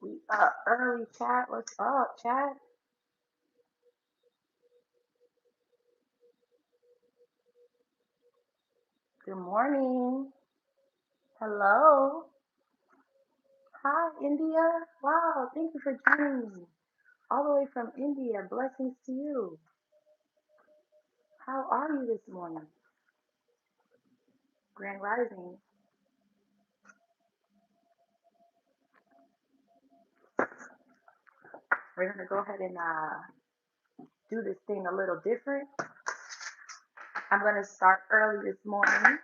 We up early, chat. What's up, chat? Good morning. Hello. Hi, India. Wow, thank you for joining me. All the way from India. Blessings to you. How are you this morning? Grand Rising. We're gonna go ahead and do this thing a little different. I'm gonna start early this morning.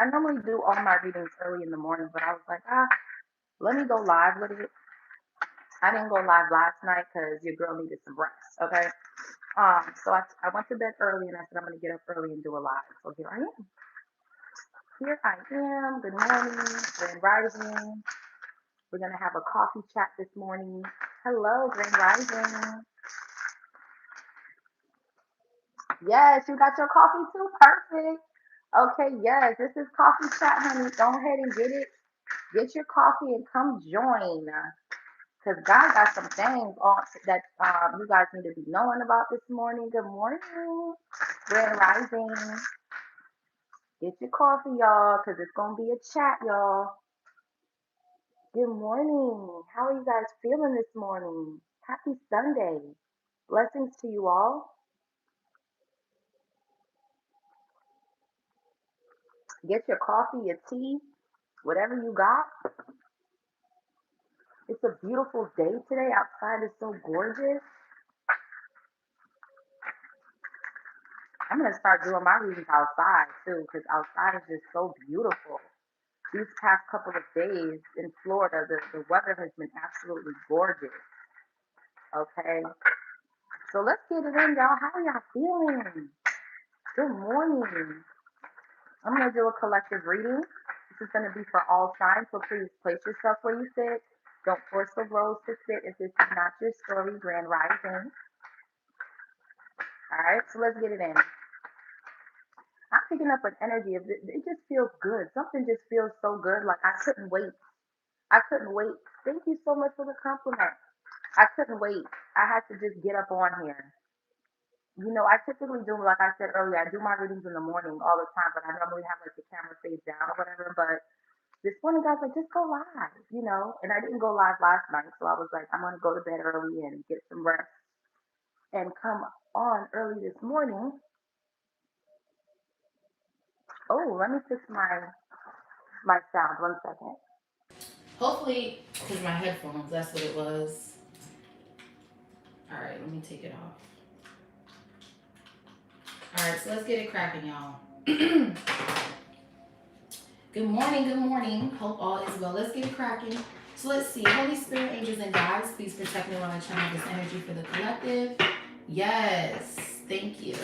I normally do all my readings early in the morning, but I was like, let me go live with it. I didn't go live last night because your girl needed some rest. Okay. So I went to bed early and I said I'm gonna get up early and do a live. So here I am. Here I am. Good morning. Grand Rising. We're gonna have a coffee chat this morning. Hello, Grand Rising. Yes, you got your coffee too. Perfect. Okay, yes, this is coffee chat, honey. Go ahead and get it. Get your coffee and come join. Because God got some things on that you guys need to be knowing about this morning. Good morning, Grand Rising. Get your coffee, y'all, because it's going to be a chat, y'all. Good morning. How are you guys feeling this morning? Happy Sunday. Blessings to you all. Get your coffee, your tea, whatever you got. It's a beautiful day today. Outside is so gorgeous. I'm going to start doing my readings outside, too, because outside is just so beautiful. These past couple of days in Florida, the weather has been absolutely gorgeous. Okay. So let's get it in, y'all. How are y'all feeling? Good morning. I'm going to do a collective reading. This is going to be for all signs, so please place yourself where you sit. Don't force the rose to sit if this is not your story. Grand Rising. All right, so let's get it in. I'm picking up an energy of it just feels good. Something just feels so good. Like I couldn't wait. I couldn't wait. Thank you so much for the compliment. I couldn't wait. I had to just get up on here. You know, I typically do, like I said earlier, I do my readings in the morning all the time, but I normally have like the camera face down or whatever. But this morning, guys, like, just go live, you know? And I didn't go live last night, so I was like, I'm going to go to bed early and get some rest and come on early this morning. Oh, let me fix my sound. 1 second. Hopefully, because my headphones, that's what it was. All right, let me take it off. All right, so let's get it cracking, y'all. Good morning, good morning. Hope all is well. Let's get it cracking. So let's see. Holy Spirit, angels, and guides, please protect me while I channel this energy for the collective. Yes, thank you.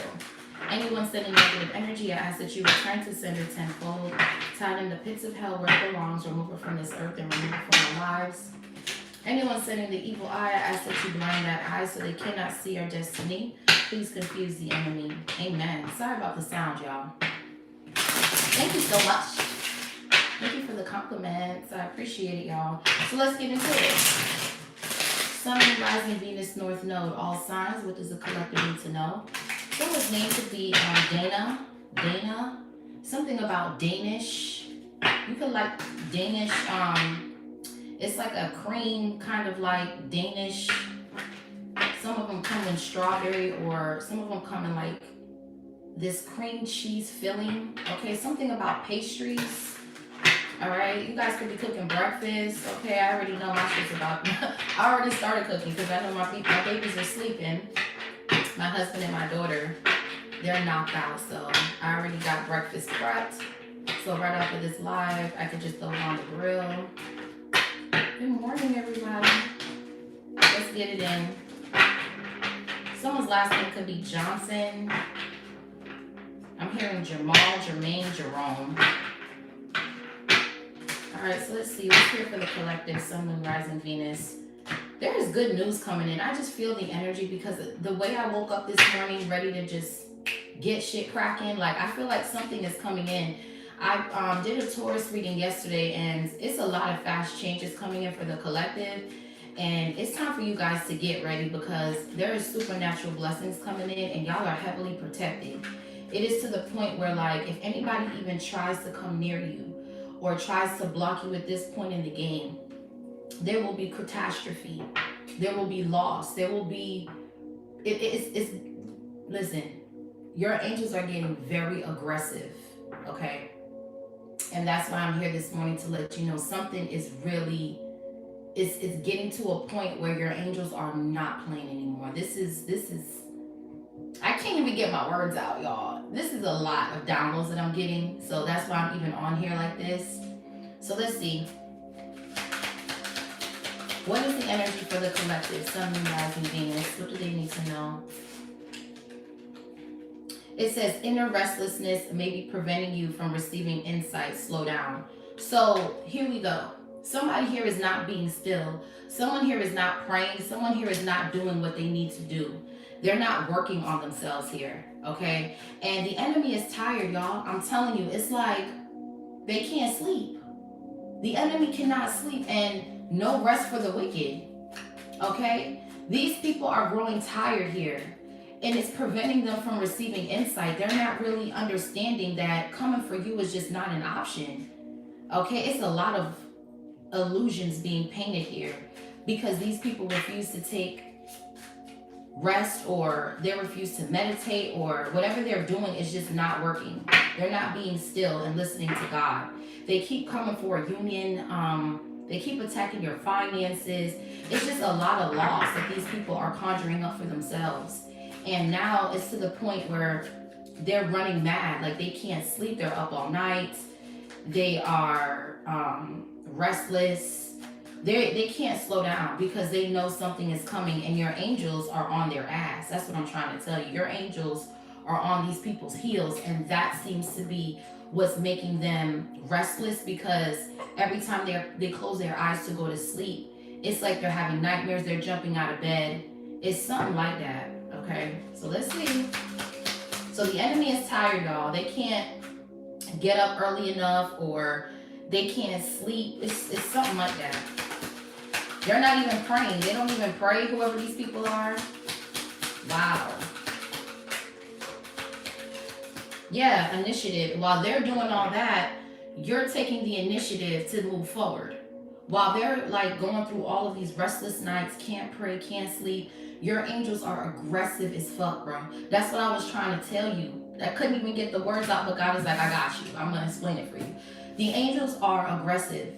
Anyone sending negative energy, I ask that you return to sender tenfold. Tie in the pits of hell where it belongs. Remove it from this earth and remove it from our lives. Anyone sending the evil eye, I ask that you blind that eye so they cannot see our destiny. Please confuse the enemy. Amen. Sorry about the sound, y'all. Thank you so much. Thank you for the compliments. I appreciate it, y'all. So let's get into it. Sun, rising, Venus, North Node, all signs. What does the collective need to know? Someone's name could be Dana, something about Danish. You could like Danish, it's like a cream, kind of like Danish. Some of them come in strawberry, or some of them come in like this cream cheese filling. Okay, something about pastries. All right, you guys could be cooking breakfast. Okay, I already know my shit's about. I already started cooking because I know my babies are sleeping. My husband and my daughter, they're knocked out, so I already got breakfast prepped. So right after this live, I could just throw it on the grill. Good morning, everybody. Let's get it in. Someone's last name could be Johnson. I'm hearing Jamal, Jermaine, Jerome. All right, so let's see. Let's hear for the collective, Sun, Moon, Rising, Venus. there is good news coming in. I just feel the energy because the way I woke up this morning ready to just get shit cracking, like I feel like something is coming in. I did a Taurus reading yesterday, and it's a lot of fast changes coming in for the collective. And it's time for you guys to get ready because there is supernatural blessings coming in, and y'all are heavily protected. It is to the point where, like, if anybody even tries to come near you or tries to block you at this point in the game, there will be catastrophe. There will be loss. There will be. It's listen, your angels are getting very aggressive, okay? And that's why I'm here this morning to let you know something is really, it's getting to a point where your angels are not playing anymore. This is, I can't even get my words out, y'all. This is a lot of downloads that I'm getting. So that's why I'm even on here like this. So let's see. What is the energy for the collective? Sun, Moon, Rising, Venus. What do they need to know? It says inner restlessness may be preventing you from receiving insight. Slow down. So here we go. Somebody here is not being still. Someone here is not praying. Someone here is not doing what they need to do. They're not working on themselves here, okay? And the enemy is tired, y'all. I'm telling you, it's like they can't sleep. The enemy cannot sleep, and no rest for the wicked, okay? These people are growing tired here, and it's preventing them from receiving insight. They're not really understanding that coming for you is just not an option, okay? It's a lot of illusions being painted here because these people refuse to take rest, or they refuse to meditate, or whatever they're doing is just not working. They're not being still and listening to God. They keep coming for a union. They keep attacking your finances. It's just a lot of loss that these people are conjuring up for themselves. And now it's to the point where they're running mad. Like they can't sleep. They're up all night. They are restless. They can't slow down because they know something is coming, and your angels are on their ass. That's what I'm trying to tell you. Your angels are on these people's heels, and that seems to be what's making them restless, because every time they close their eyes to go to sleep, it's like they're having nightmares. They're jumping out of bed. It's something like that, okay? So let's see. So the enemy is tired, y'all. They can't get up early enough, or they can't sleep. It's something like that. They're not even praying. They don't even pray, whoever these people are. Wow. Yeah, initiative. While they're doing all that, you're taking the initiative to move forward. While they're like going through all of these restless nights, can't pray, can't sleep, your angels are aggressive as fuck, bro. That's what I was trying to tell you. I couldn't even get the words out, but God is like, I got you. I'm going to explain it for you. The angels are aggressive.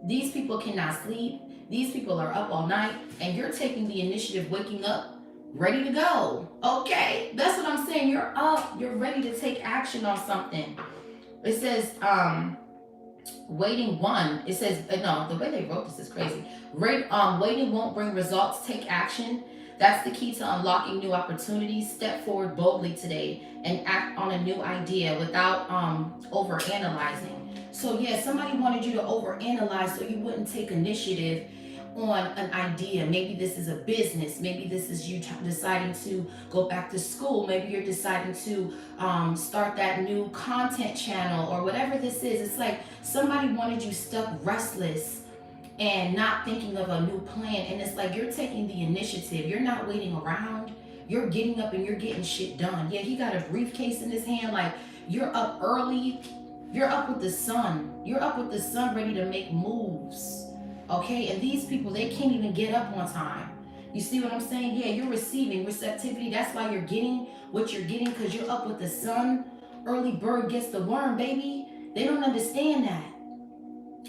These people cannot sleep. These people are up all night, and you're taking the initiative, waking up, ready to go. Okay, that's what I'm saying. You're up. You're ready to take action on something. It says, waiting one. It says, no, the way they wrote this is crazy. Waiting won't bring results. Take action. That's the key to unlocking new opportunities. Step forward boldly today and act on a new idea without overanalyzing. So yeah, somebody wanted you to overanalyze so you wouldn't take initiative on an idea. Maybe this is a business. Maybe this is you deciding to go back to school. Maybe you're deciding to start that new content channel or whatever this is. It's like somebody wanted you stuck restless and not thinking of a new plan. And it's like you're taking the initiative. You're not waiting around. You're getting up and you're getting shit done. Yeah, he got a briefcase in his hand. Like you're up early. You're up with the sun. You're up with the sun ready to make moves. Okay, and these people, they can't even get up on time. You see what I'm saying? Yeah, you're receiving receptivity. That's why you're getting what you're getting, because you're up with the sun. Early bird gets the worm, baby. They don't understand that.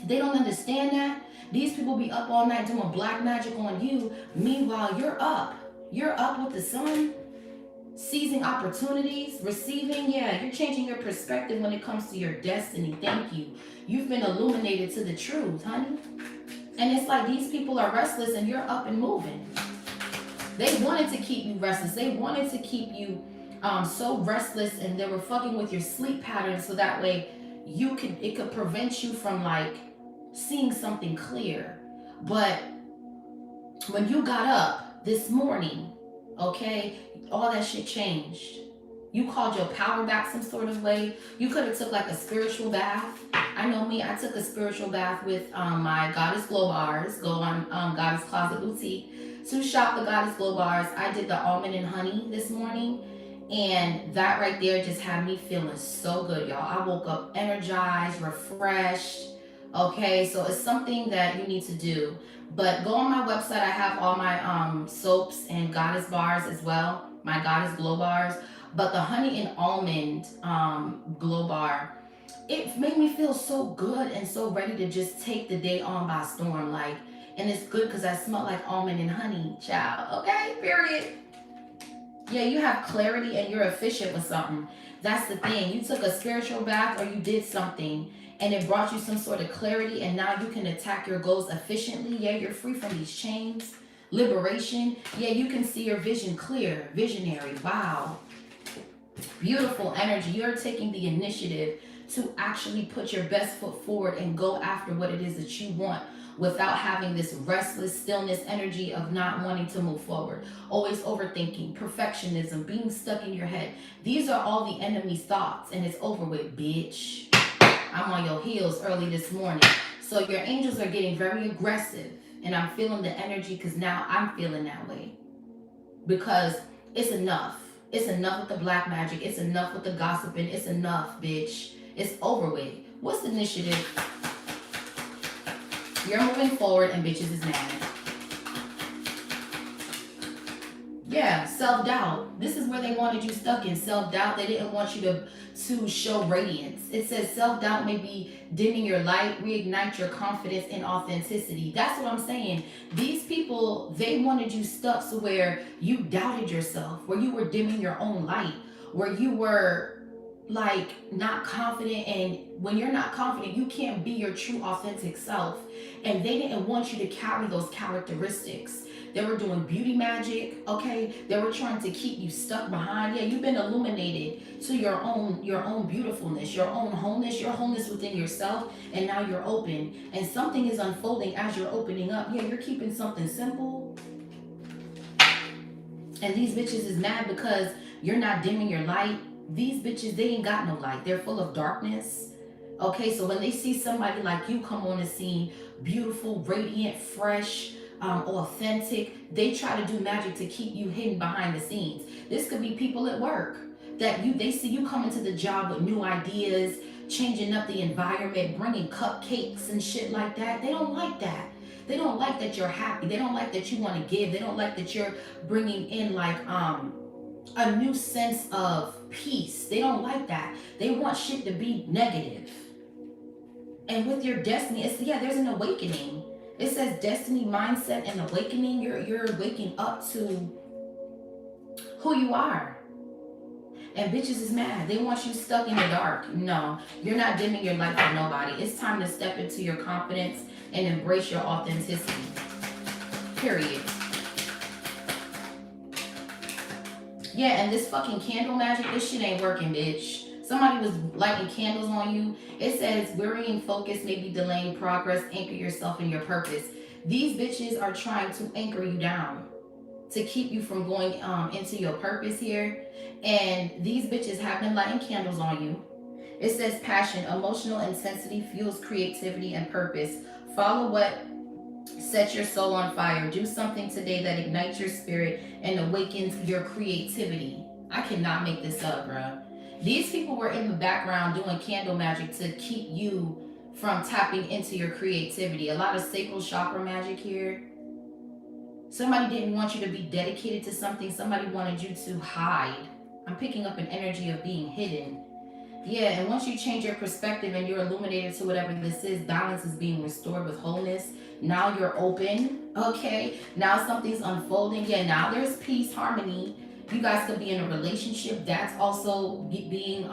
They don't understand that. These people be up all night doing black magic on you. Meanwhile, you're up. You're up with the sun, seizing opportunities, receiving. Yeah, you're changing your perspective when it comes to your destiny. Thank you. You've been illuminated to the truth, honey. And it's like these people are restless and you're up and moving. They wanted to keep you restless. They wanted to keep you so restless, and they were fucking with your sleep patterns so that way it could prevent you from like seeing something clear. But when you got up this morning, okay, all that shit changed. You called your power back some sort of way. You could have took like a spiritual bath. I know me, I took a spiritual bath with my Goddess Glow Bars. Go on Goddess Closet Boutique to shop the Goddess Glow Bars. I did the almond and honey this morning. And that right there just had me feeling so good, y'all. I woke up energized, refreshed. Okay, so it's something that you need to do. But go on my website. I have all my soaps and Goddess bars as well. My Goddess Glow Bars. But the honey and almond glow bar, it made me feel so good and so ready to just take the day on by storm. Like, and it's good because I smell like almond and honey, child. Okay, period. Yeah, you have clarity and you're efficient with something. That's the thing. You took a spiritual bath or you did something and it brought you some sort of clarity, and now you can attack your goals efficiently. Yeah, you're free from these chains. Liberation. Yeah, you can see your vision clear. Visionary. Wow. Beautiful energy. You're taking the initiative to actually put your best foot forward and go after what it is that you want without having this restless stillness energy of not wanting to move forward. Always overthinking, perfectionism, being stuck in your head. These are all the enemy's thoughts, and it's over with, bitch. I'm on your heels early this morning. So your angels are getting very aggressive, and I'm feeling the energy because now I'm feeling that way. Because it's enough. It's enough with the black magic. It's enough with the gossiping. It's enough, bitch. It's over with. What's the initiative? You're moving forward and bitches is mad. Yeah, self-doubt. This is where they wanted you stuck in. Self-doubt. They didn't want you to show radiance. It says self-doubt may be dimming your light, reignite your confidence and authenticity. That's what I'm saying. These people, they wanted you stuck so where you doubted yourself, where you were dimming your own light, where you were like not confident. And when you're not confident, you can't be your true authentic self. And they didn't want you to carry those characteristics. They were doing beauty magic, okay? They were trying to keep you stuck behind. Yeah, you've been illuminated to your own beautifulness, your own wholeness within yourself, and now you're open. And something is unfolding as you're opening up. Yeah, you're keeping something simple. And these bitches is mad because you're not dimming your light. These bitches, they ain't got no light. They're full of darkness. Okay, so when they see somebody like you come on the scene, beautiful, radiant, fresh, authentic, they try to do magic to keep you hidden behind the scenes. This could be people at work that they see you coming to the job with new ideas, changing up the environment, bringing cupcakes and shit like that. They don't like that. They don't like that you're happy. They don't like that you want to give. They don't like that you're bringing in like a new sense of peace. They don't like that. They want shit to be negative. And with your destiny, there's an awakening. It says destiny, mindset, and awakening. You're waking up to who you are. And bitches is mad. They want you stuck in the dark. No, you're not dimming your light for nobody. It's time to step into your confidence and embrace your authenticity. Period. Yeah, and this fucking candle magic, this shit ain't working, bitch. Somebody was lighting candles on you. It says wearying focus, maybe delaying progress, anchor yourself in your purpose. These bitches are trying to anchor you down to keep you from going into your purpose here. And these bitches have been lighting candles on you. It says passion, emotional intensity fuels creativity and purpose. Follow what sets your soul on fire. Do something today that ignites your spirit and awakens your creativity. I cannot make this up, bro. These people were in the background doing candle magic to keep you from tapping into your creativity. A lot of sacral chakra magic here. Somebody didn't want you to be dedicated to something. Somebody wanted you to hide. I'm picking up an energy of being hidden. Yeah, and once you change your perspective and you're illuminated to whatever this is, balance is being restored with wholeness. Now you're open, okay? Now something's unfolding. Yeah, now there's peace, harmony. You guys could be in a relationship that's also being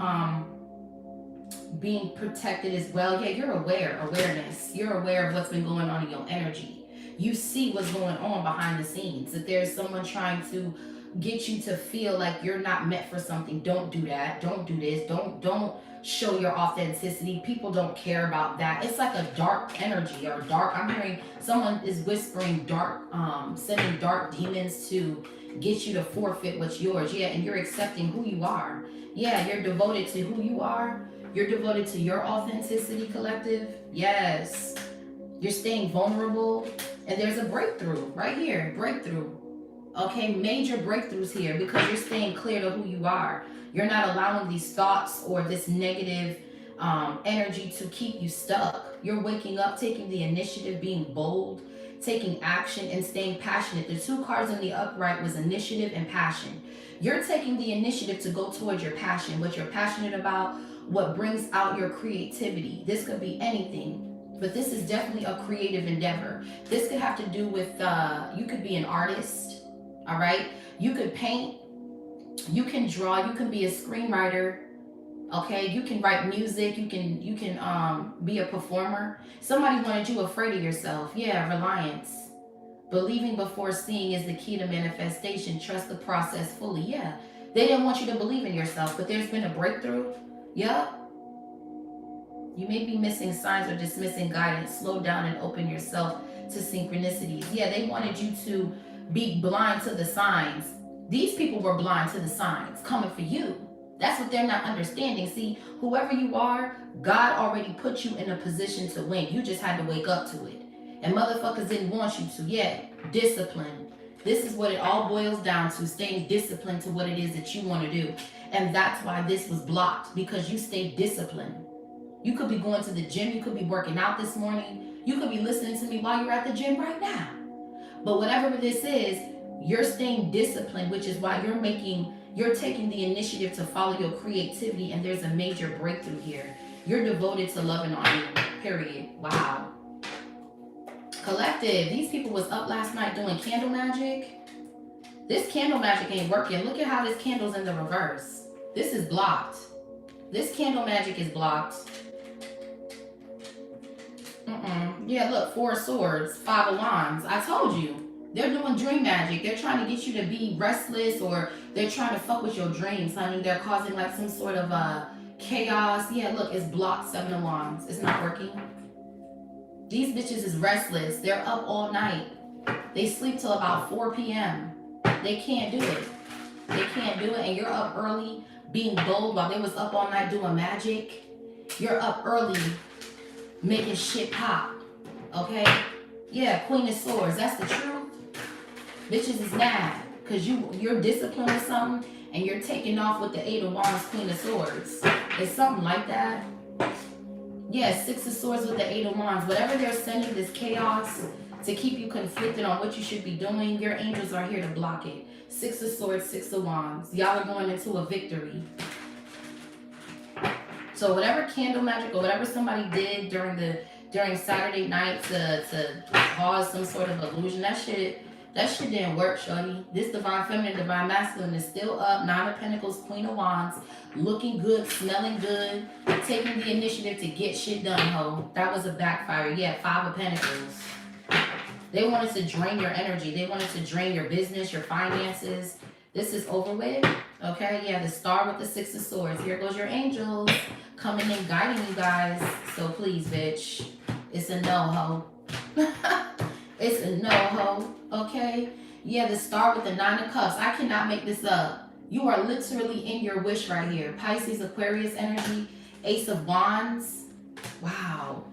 protected as well. Yeah, you're awareness. You're aware of what's been going on in your energy. You see what's going on behind the scenes. If there's someone trying to get you to feel like you're not meant for something, don't do that. Don't do this. Don't show your authenticity. People don't care about that. It's like a dark energy or dark. I'm hearing someone is whispering dark, sending dark demons to get you to forfeit what's yours. Yeah, and you're accepting who you are. Yeah, you're devoted to who you are. You're devoted to your authenticity, collective. Yes. You're staying vulnerable. And there's a breakthrough right here. Breakthrough. Okay, major breakthroughs here because you're staying clear to who you are. You're not allowing these thoughts or this negative energy to keep you stuck. You're waking up, taking the initiative, being bold, taking action, and staying passionate. The two cards in the upright was initiative and passion. You're taking the initiative to go towards your passion, what you're passionate about, what brings out your creativity. This could be anything. But this is definitely a creative endeavor. This could have to do with, you could be an artist, all right? You could paint, you can draw, you can be a screenwriter, okay? You can write music, you can be a performer. Somebody wanted you afraid of yourself. Yeah, reliance. Believing before seeing is the key to manifestation. Trust the process fully. Yeah, they didn't want you to believe in yourself, but there's been a breakthrough. Yeah. You may be missing signs or dismissing guidance. Slow down and open yourself to synchronicities. Yeah, they wanted you to be blind to the signs. These people were blind to the signs coming for you. That's what they're not understanding. See, whoever you are, God already put you in a position to win. You just had to wake up to it. And motherfuckers didn't want you to. Yeah, discipline. This is what it all boils down to, staying disciplined to what it is that you want to do. And that's why this was blocked, because you stayed disciplined. You could be going to the gym. You could be working out this morning. You could be listening to me while you're at the gym right now. But whatever this is, you're staying disciplined, which is why you're taking the initiative to follow your creativity, and there's a major breakthrough here. You're devoted to loving on you, period. Wow. Collective, these people was up last night doing candle magic. This candle magic ain't working. Look at how this candle's in the reverse. This is blocked. This candle magic is blocked. Yeah, look, 4 of swords, 5 of wands. I told you. They're doing dream magic. They're trying to get you to be restless, or they're trying to fuck with your dreams, honey. They're causing like some sort of chaos. Yeah, look, it's blocked, 7 of wands. It's not working. These bitches is restless. They're up all night. They sleep till about 4 p.m. They can't do it. They can't do it, and you're up early being bold while they was up all night doing magic. You're up early making shit pop. Okay? Yeah, Queen of Swords. That's the truth. Bitches is mad because you're disciplined with something and you're taking off with the 8 of wands, Queen of Swords. It's something like that. Yeah, 6 of swords with the 8 of wands. Whatever they're sending, this chaos to keep you conflicted on what you should be doing, your angels are here to block it. 6 of swords, 6 of wands. Y'all are going into a victory. So whatever candle magic or whatever somebody did during Saturday night to cause some sort of illusion, that shit didn't work, shorty. This divine feminine, divine masculine is still up. 9 of pentacles, Queen of wands, looking good, smelling good, taking the initiative to get shit done, ho. That was a backfire. Yeah, 5 of pentacles. They wanted to drain your energy. They wanted to drain your business, your finances. This is over with. Okay, yeah, the star with the 6 of swords. Here goes your angels coming and guiding you guys. So please, bitch, it's a no, ho. It's a no, ho. Okay? Yeah, the star with the 9 of cups. I cannot make this up. You are literally in your wish right here. Pisces, Aquarius energy, Ace of wands. Wow.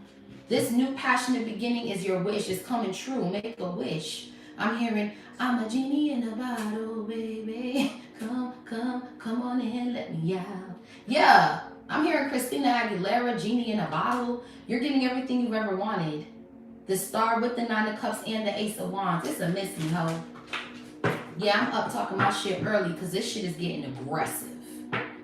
This new passionate beginning is your wish. It's coming true. Make a wish. I'm hearing, I'm a genie in a bottle, baby. Come on in, let me out. Yeah, I'm hearing Christina Aguilera, genie in a bottle. You're getting everything you've ever wanted. The star with the 9 of cups and the Ace of wands. It's a missing, ho. Yeah, I'm up talking my shit early because this shit is getting aggressive.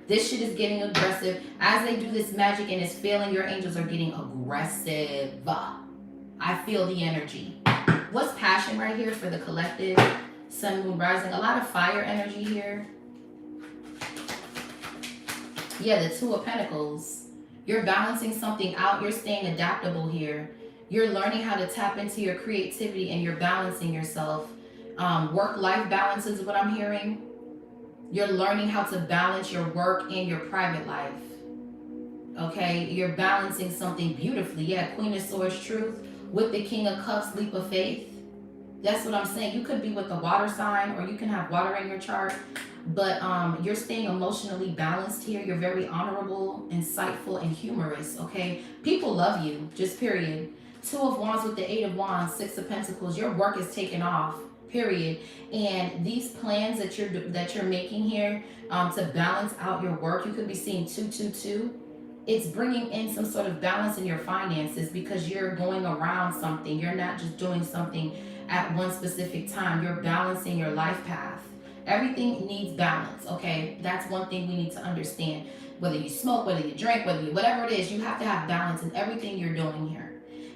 This shit is getting aggressive. As they do this magic and it's failing, your angels are getting aggressive. I feel the energy. What's passion right here for the collective? Sun, moon, rising. A lot of fire energy here. Yeah, the 2 of pentacles. You're balancing something out. You're staying adaptable here. You're learning how to tap into your creativity and you're balancing yourself. Work-life balance is what I'm hearing. You're learning how to balance your work and your private life. Okay, you're balancing something beautifully. Yeah, Queen of Swords, truth, with the King of Cups, leap of faith. That's what I'm saying. You could be with the water sign, or you can have water in your chart, but you're staying emotionally balanced here. You're very honorable, insightful, and humorous. Okay, people love you. Just period. Two of Wands with the Eight of Wands, Six of Pentacles. Your work is taken off. Period. And these plans that you're making here to balance out your work, you could be seeing 222. It's bringing in some sort of balance in your finances because you're going around something. You're not just doing something at one specific time. You're balancing your life path. Everything needs balance, okay? That's one thing we need to understand. Whether you smoke, whether you drink, whatever it is, you have to have balance in everything you're doing here.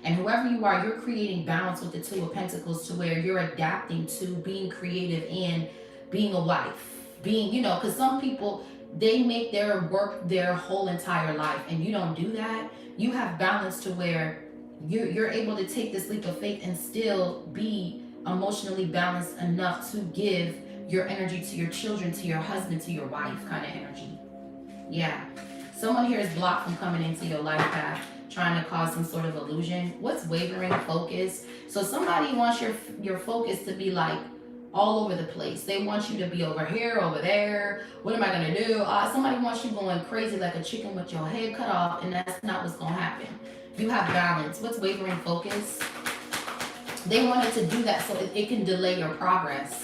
And whoever you are, you're creating balance with the Two of Pentacles to where you're adapting to being creative and being a wife. Being, because some people, they make their work their whole entire life, and you don't do that. You have balance to where you're able to take this leap of faith and still be emotionally balanced enough to give your energy to your children, to your husband, to your wife kind of energy. Yeah. Someone here is blocked from coming into your life path, trying to cause some sort of illusion. What's wavering focus? So somebody wants your focus to be like all over the place. They want you to be over here, over there. What am I going to do? Somebody wants you going crazy like a chicken with your head cut off, and that's not what's going to happen. You have balance. What's wavering focus? They wanted to do that so it can delay your progress.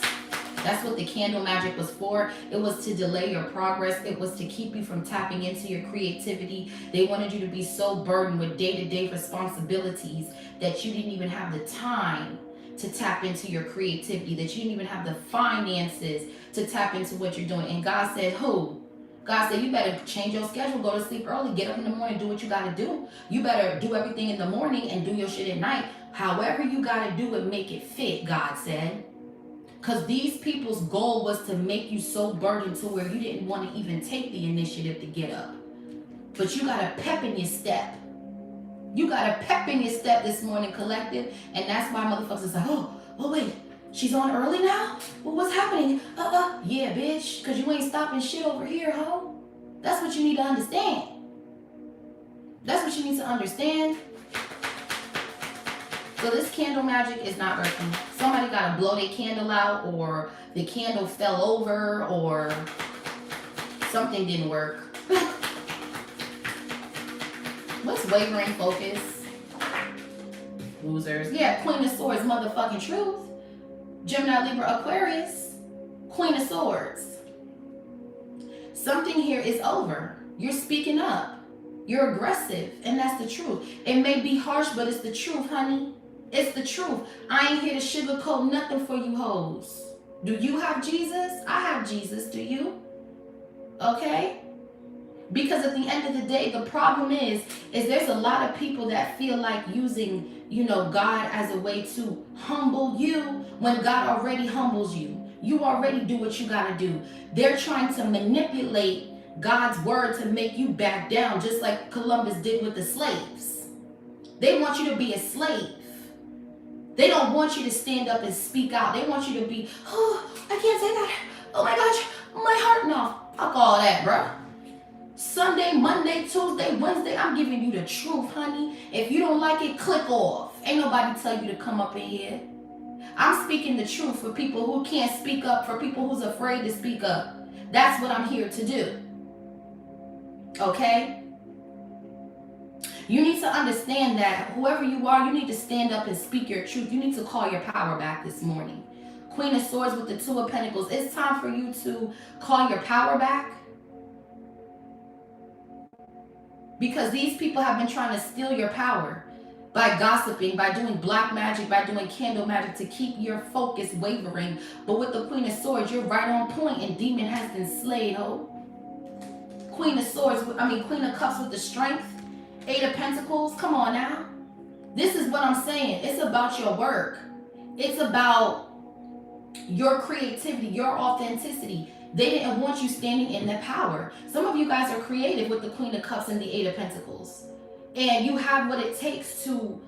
That's what the candle magic was for. It was to delay your progress. It was to keep you from tapping into your creativity. They wanted you to be so burdened with day-to-day responsibilities that you didn't even have the time to tap into your creativity, that you didn't even have the finances to tap into what you're doing. And God said, God said, you better change your schedule, go to sleep early, get up in the morning, do what you got to do. You better do everything in the morning and do your shit at night. However you got to do it, make it fit, God said. Because these people's goal was to make you so burdened to where you didn't want to even take the initiative to get up. But you got a pep in your step. You got a pep in your step this morning, collective. And that's why motherfuckers is like, oh wait, she's on early now? Well, what's happening? Yeah, bitch, because you ain't stopping shit over here, ho. That's what you need to understand. That's what you need to understand. So this candle magic is not working. Somebody got to blow their candle out, or the candle fell over, or something didn't work. What's wavering focus? Losers. Yeah, Queen of Swords, motherfucking truth. Gemini, Libra, Aquarius. Queen of Swords. Something here is over. You're speaking up. You're aggressive, and that's the truth. It may be harsh, but it's the truth, honey. It's the truth. I ain't here to sugarcoat nothing for you hoes. Do you have Jesus? I have Jesus. Do you? Okay? Because at the end of the day, the problem is there's a lot of people that feel like using, God as a way to humble you when God already humbles you. You already do what you got to do. They're trying to manipulate God's word to make you back down, just like Columbus did with the slaves. They want you to be a slave. They don't want you to stand up and speak out. They want you to be, oh, I can't say that. Oh my gosh, my heart. No, fuck all that, bro. Sunday, Monday, Tuesday, Wednesday, I'm giving you the truth, honey. If you don't like it, click off. Ain't nobody tell you to come up in here. I'm speaking the truth for people who can't speak up, for people who's afraid to speak up. That's what I'm here to do. Okay? You need to understand that whoever you are, you need to stand up and speak your truth. You need to call your power back this morning. Queen of Swords with the Two of Pentacles. It's time for you to call your power back. Because these people have been trying to steal your power by gossiping, by doing black magic, by doing candle magic to keep your focus wavering. But with the Queen of Swords, you're right on point, and demon has been slayed, ho. Queen of Cups with the strength. Eight of Pentacles, come on now. This is what I'm saying. It's about your work. It's about your creativity, your authenticity. They didn't want you standing in that power. Some of you guys are creative with the Queen of Cups and the Eight of Pentacles. And you have what it takes to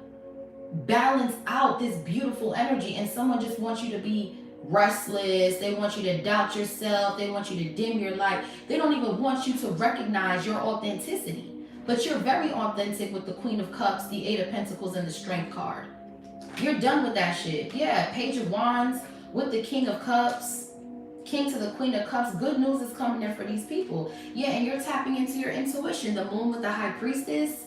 balance out this beautiful energy. And someone just wants you to be restless. They want you to doubt yourself. They want you to dim your light. They don't even want you to recognize your authenticity. But you're very authentic with the Queen of Cups, the Eight of Pentacles, and the Strength card. You're done with that shit. Yeah, Page of Wands with the King of Cups, King to the Queen of Cups. Good news is coming in for these people. Yeah, and you're tapping into your intuition. The Moon with the High Priestess.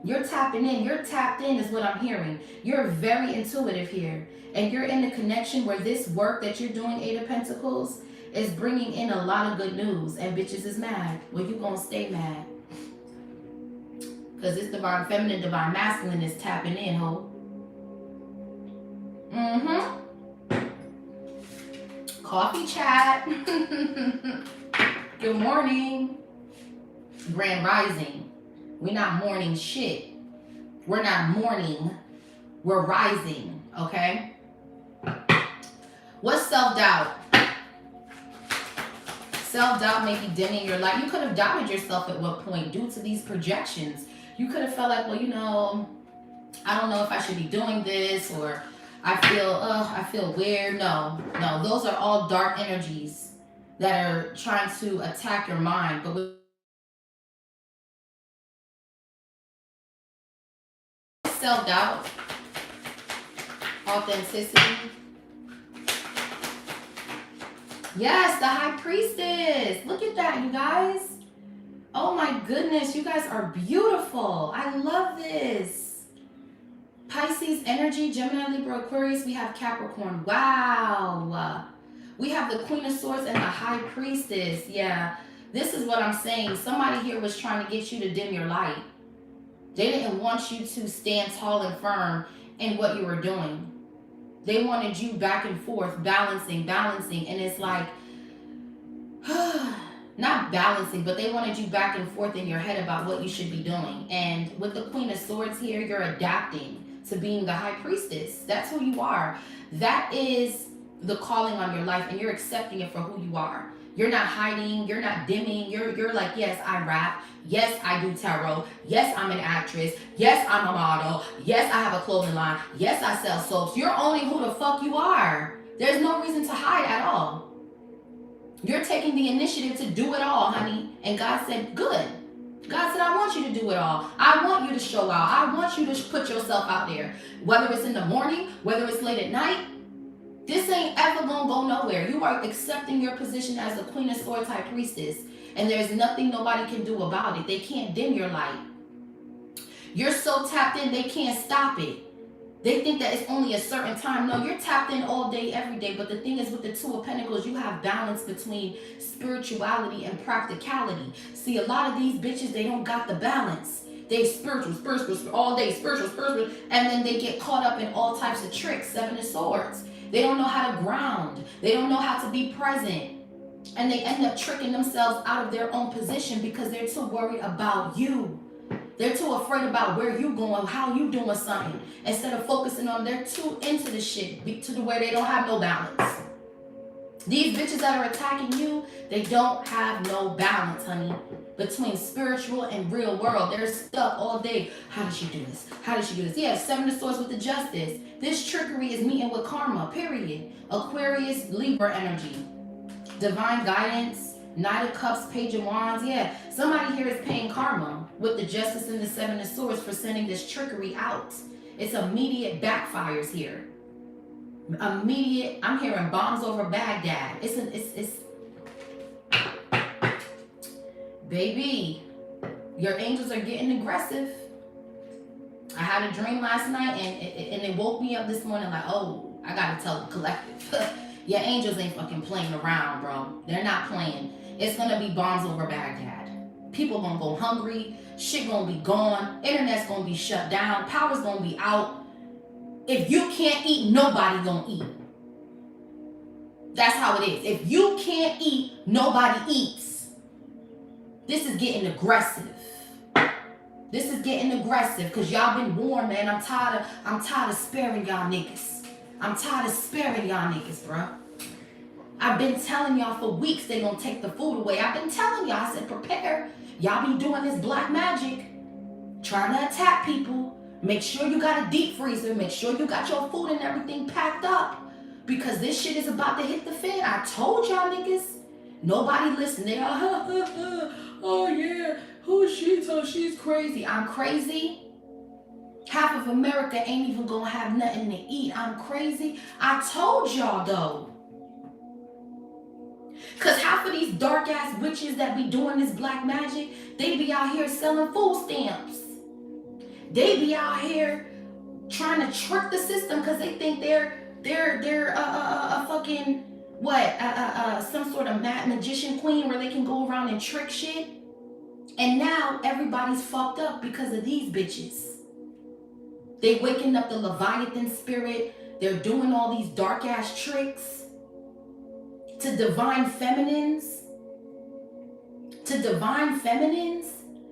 You're tapping in. You're tapped in is what I'm hearing. You're very intuitive here. And you're in a connection where this work that you're doing, Eight of Pentacles, is bringing in a lot of good news. And bitches is mad. Well, you gonna stay mad. Because this divine feminine, divine masculine is tapping in, ho. Coffee chat. Good morning. Grand rising. We're not mourning shit. We're not mourning. We're rising. Okay? What's self-doubt? Self-doubt may be dimming your light. You could have doubted yourself at what point due to these projections. You could have felt like, well, you know, I don't know if I should be doing this, or I feel weird. No, those are all dark energies that are trying to attack your mind. But with self-doubt, authenticity. Yes, the High Priestess. Look at that, you guys. Oh my goodness, you guys are beautiful. I love this. Pisces energy, Gemini, Libra, Aquarius. We have Capricorn. Wow. We have the Queen of Swords and the High Priestess. Yeah, this is what I'm saying. Somebody here was trying to get you to dim your light. They didn't want you to stand tall and firm in what you were doing. They wanted you back and forth, balancing. And it's like, not balancing, but they wanted you back and forth in your head about what you should be doing. And with the Queen of Swords here, you're adapting to being the High Priestess. That's who you are. That is the calling on your life, and you're accepting it for who you are. You're not hiding. You're not dimming. You're like, yes, I rap. Yes, I do tarot. Yes, I'm an actress. Yes, I'm a model. Yes, I have a clothing line. Yes, I sell soaps. You're owning who the fuck you are. There's no reason to hide at all. You're taking the initiative to do it all, honey. And God said, good. God said, I want you to do it all. I want you to show out. I want you to put yourself out there. Whether it's in the morning, whether it's late at night, this ain't ever gonna go nowhere. You are accepting your position as the Queen of Swords, High Priestess. And there's nothing nobody can do about it. They can't dim your light. You're so tapped in, they can't stop it. They think that it's only a certain time. No, you're tapped in all day, every day. But the thing is, with the Two of Pentacles, you have balance between spirituality and practicality. See, a lot of these bitches, they don't got the balance. They spiritual, all day, spiritual. And then they get caught up in all types of tricks, Seven of Swords. They don't know how to ground. They don't know how to be present. And they end up tricking themselves out of their own position because they're too worried about you. They're too afraid about where you going, how you doing something. Instead of focusing on, they're too into the shit to the where they don't have no balance. These bitches that are attacking you, they don't have no balance, honey. Between spiritual and real world. They're stuck all day. How did she do this? How did she do this? Yeah, Seven of Swords with the Justice. This trickery is meeting with karma, period. Aquarius, Libra energy. Divine guidance, Knight of Cups, Page of Wands. Yeah, somebody here is paying karma with the Justice and the Seven of Swords for sending this trickery out. It's immediate backfires here. Immediate, I'm hearing bombs over Baghdad. It's baby, your angels are getting aggressive. I had a dream last night and it woke me up this morning like, oh, I gotta tell the collective. Your angels ain't fucking playing around, bro. They're not playing. It's gonna be bombs over Baghdad. People gonna go hungry. Shit gonna be gone. Internet's gonna be shut down. Power's gonna be out. If you can't eat, nobody gonna eat. That's how it is. If you can't eat, nobody eats. This is getting aggressive. This is getting aggressive because y'all been warned, man. I'm tired of sparing y'all niggas. I'm tired of sparing y'all niggas, bro. I've been telling y'all for weeks they gonna take the food away. I've been telling y'all, I said prepare. Y'all be doing this black magic, trying to attack people. Make sure you got a deep freezer. Make sure you got your food and everything packed up because this shit is about to hit the fan. I told y'all niggas. Nobody listened. They all, oh yeah, oh, she's crazy. I'm crazy. Half of America ain't even gonna have nothing to eat. I'm crazy. I told y'all though. Cause half of these dark ass witches that be doing this black magic, they be out here selling food stamps. They be out here trying to trick the system because they think they're a fucking what some sort of magician queen where they can go around and trick shit. And now everybody's fucked up because of these bitches. They waking up the Leviathan spirit. They're doing all these dark ass tricks to divine feminines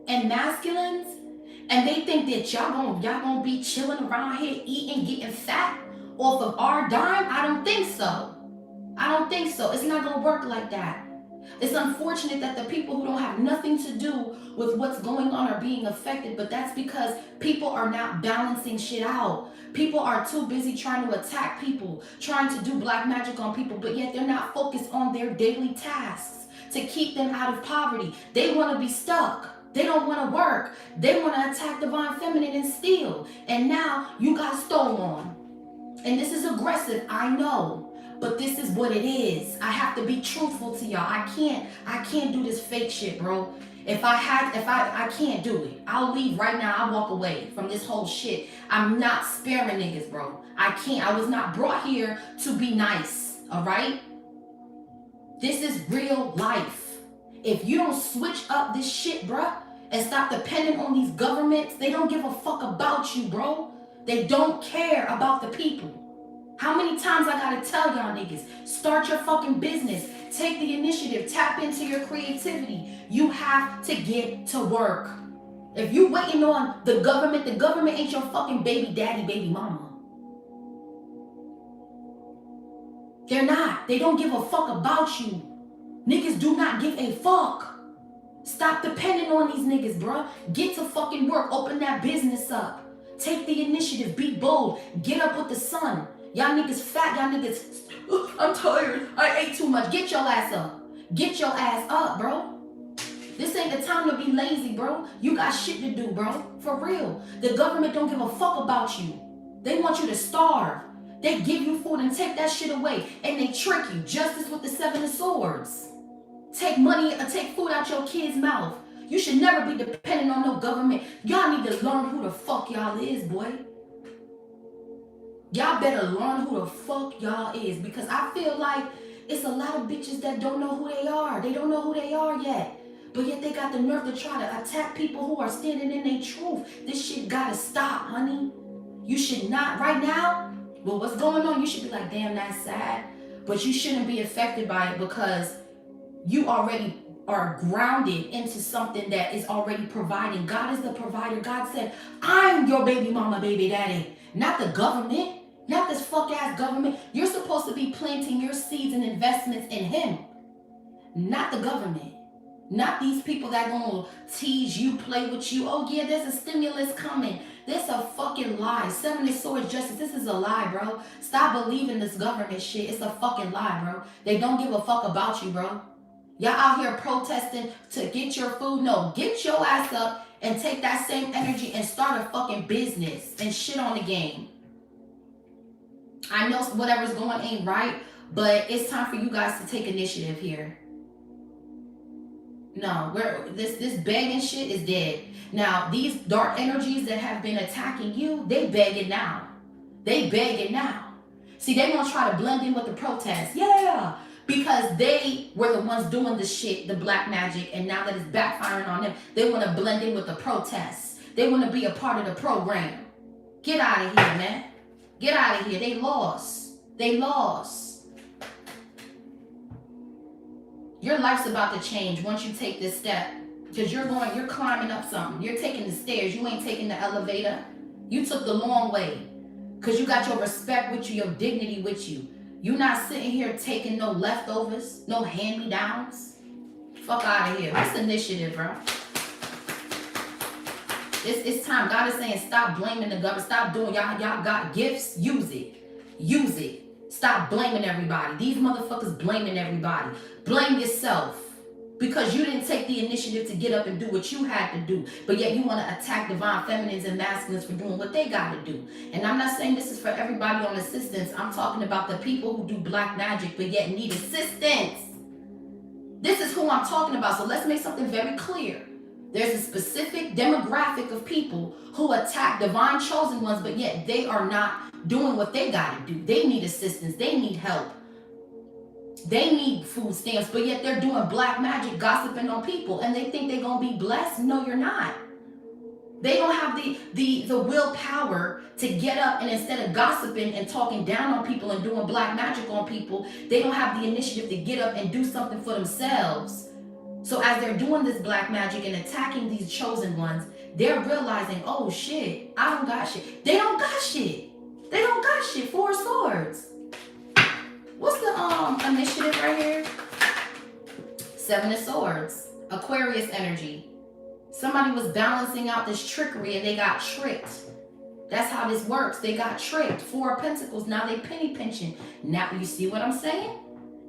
and masculines. And they think that y'all gonna be chilling around here eating, getting fat off of our dime. I don't think so. It's not gonna work like that. It's unfortunate that the people who don't have nothing to do with what's going on are being affected, but that's because people are not balancing shit out. People are too busy trying to attack people, trying to do black magic on people, but yet they're not focused on their daily tasks to keep them out of poverty. They want to be stuck. They don't want to work. They want to attack divine feminine and steal. And now you got stole on. And this is aggressive, I know. But this is what it is. I have to be truthful to y'all. I can't do this fake shit, bro. I can't do it. I'll leave right now. I'll walk away from this whole shit. I'm not sparing niggas, bro. I can't. I was not brought here to be nice, all right? This is real life. If you don't switch up this shit, bruh, and stop depending on these governments, they don't give a fuck about you, bro. They don't care about the people. How many times I gotta tell y'all niggas, start your fucking business, take the initiative, tap into your creativity. You have to get to work. If you waiting on the government ain't your fucking baby daddy, baby mama. They're not. They don't give a fuck about you. Niggas do not give a fuck. Stop depending on these niggas, bruh. Get to fucking work. Open that business up. Take the initiative. Be bold. Get up with the sun. Y'all niggas fat. Y'all niggas, I'm tired. I ate too much. Get your ass up. Get your ass up, bro. This ain't the time to be lazy, bro. You got shit to do, bro. For real. The government don't give a fuck about you. They want you to starve. They give you food and take that shit away. And they trick you. Justice with the 7 of swords. Take money or take food out your kid's mouth. You should never be dependent on no government. Y'all need to learn who the fuck y'all is, boy. Y'all better learn who the fuck y'all is. Because I feel like it's a lot of bitches that don't know who they are. They don't know who they are yet. But yet they got the nerve to try to attack people who are standing in their truth. This shit gotta stop, honey. You should not, right now, well, what's going on, you should be like, damn, that's sad. But you shouldn't be affected by it because you already are grounded into something that is already providing. God is the provider. God said, I'm your baby mama, baby daddy. Not the government. Not this fuck-ass government. You're supposed to be planting your seeds and investments in him. Not the government. Not these people that gonna tease you, play with you. Oh yeah, there's a stimulus coming. This a fucking lie. 7 of Swords justice. This is a lie, bro. Stop believing this government shit. It's a fucking lie, bro. They don't give a fuck about you, bro. Y'all out here protesting to get your food. No, get your ass up and take that same energy and start a fucking business and shit on the game. I know whatever's going ain't right, but it's time for you guys to take initiative here. No, this begging shit is dead. Now, these dark energies that have been attacking you, they begging now. They begging now. See, they gonna try to blend in with the protests. Yeah, because they were the ones doing the shit, the black magic, and now that it's backfiring on them, they want to blend in with the protests. They want to be a part of the program. Get out of here, man. Get out of here. They lost. They lost. Your life's about to change once you take this step. Because you're climbing up something. You're taking the stairs. You ain't taking the elevator. You took the long way. Because you got your respect with you, your dignity with you. You're not sitting here taking no leftovers, no hand-me-downs. Fuck out of here. What's initiative, bro? It's time. God is saying stop blaming the government. Stop doing y'all got gifts. Use it. Use it. Stop blaming everybody. These motherfuckers blaming everybody. Blame yourself. because you didn't take the initiative to get up and do what you had to do, but yet you want to attack divine feminines and masculines for doing what they got to do. And I'm not saying this is for everybody on assistance. I'm talking about the people who do black magic but yet need assistance. This is who I'm talking about. So let's make something very clear. There's a specific demographic of people who attack divine chosen ones, but yet they are not doing what they got to do. They need assistance. They need help. They need food stamps, but yet they're doing black magic, gossiping on people, and they think they're going to be blessed. No, you're not. They don't have the willpower to get up, and instead of gossiping and talking down on people and doing black magic on people, they don't have the initiative to get up and do something for themselves. So as they're doing this black magic and attacking these chosen ones, they're realizing, oh shit, I don't got shit. They don't got shit. They don't got shit. 4 swords. What's the initiative right here? 7 of swords. Aquarius energy. Somebody was balancing out this trickery and they got tricked. That's how this works. They got tricked. 4 of pentacles. Now they penny pinching. Now you see what I'm saying?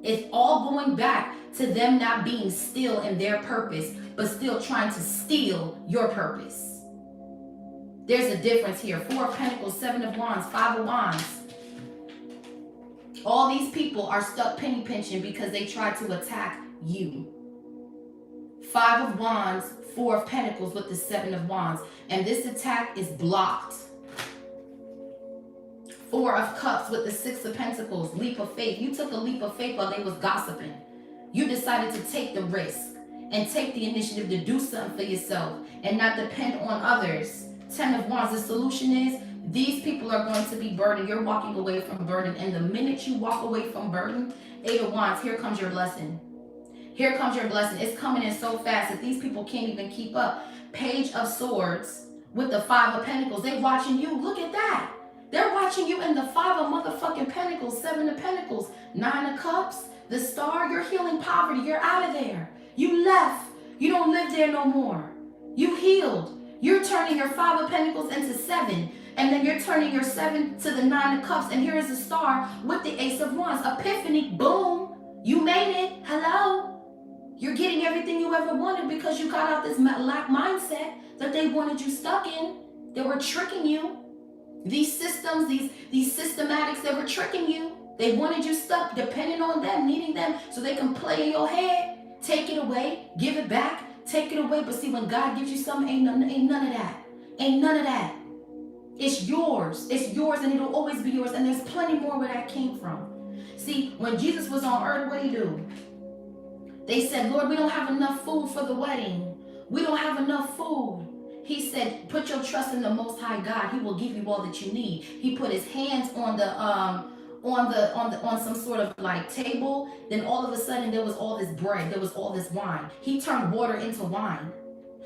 It's all going back to them not being still in their purpose, but still trying to steal your purpose. There's a difference here. 4 of pentacles, 7 of wands, 5 of wands. All these people are stuck penny pinching because they tried to attack you. 5 of wands, 4 of pentacles with the 7 of wands. And this attack is blocked. 4 of cups with the 6 of pentacles, leap of faith. You took a leap of faith while they was gossiping. You decided to take the risk and take the initiative to do something for yourself and not depend on others. 10 of wands, the solution is these people are going to be burdened. You're walking away from burden. And the minute you walk away from burden, 8 of wands, here comes your blessing. Here comes your blessing. It's coming in so fast that these people can't even keep up. Page of swords with the 5 of pentacles. They're watching you. Look at that. They're watching you in the 5 of motherfucking pentacles, 7 of pentacles, 9 of cups, the star. You're healing poverty. You're out of there. You left. You don't live there no more. You healed. You're turning your 5 of pentacles into 7. And then you're turning your 7 to the 9 of cups. And here is the star with the ace of wands. Epiphany. Boom. You made it. Hello. You're getting everything you ever wanted because you got out this lack mindset that they wanted you stuck in. They were tricking you. These systems, these systematics, they were tricking you. They wanted you stuck, depending on them, needing them, so they can play in your head. Take it away, give it back, take it away. But see, when God gives you something, ain't none of that. Ain't none of that. It's yours. It's yours, and it'll always be yours. And there's plenty more where that came from. See, when Jesus was on earth, what did he do? They said, Lord, we don't have enough food for the wedding. We don't have enough food. He said, put your trust in the Most High God. He will give you all that you need. He put his hands on some sort of like table. Then all of a sudden there was all this bread. There was all this wine. He turned water into wine.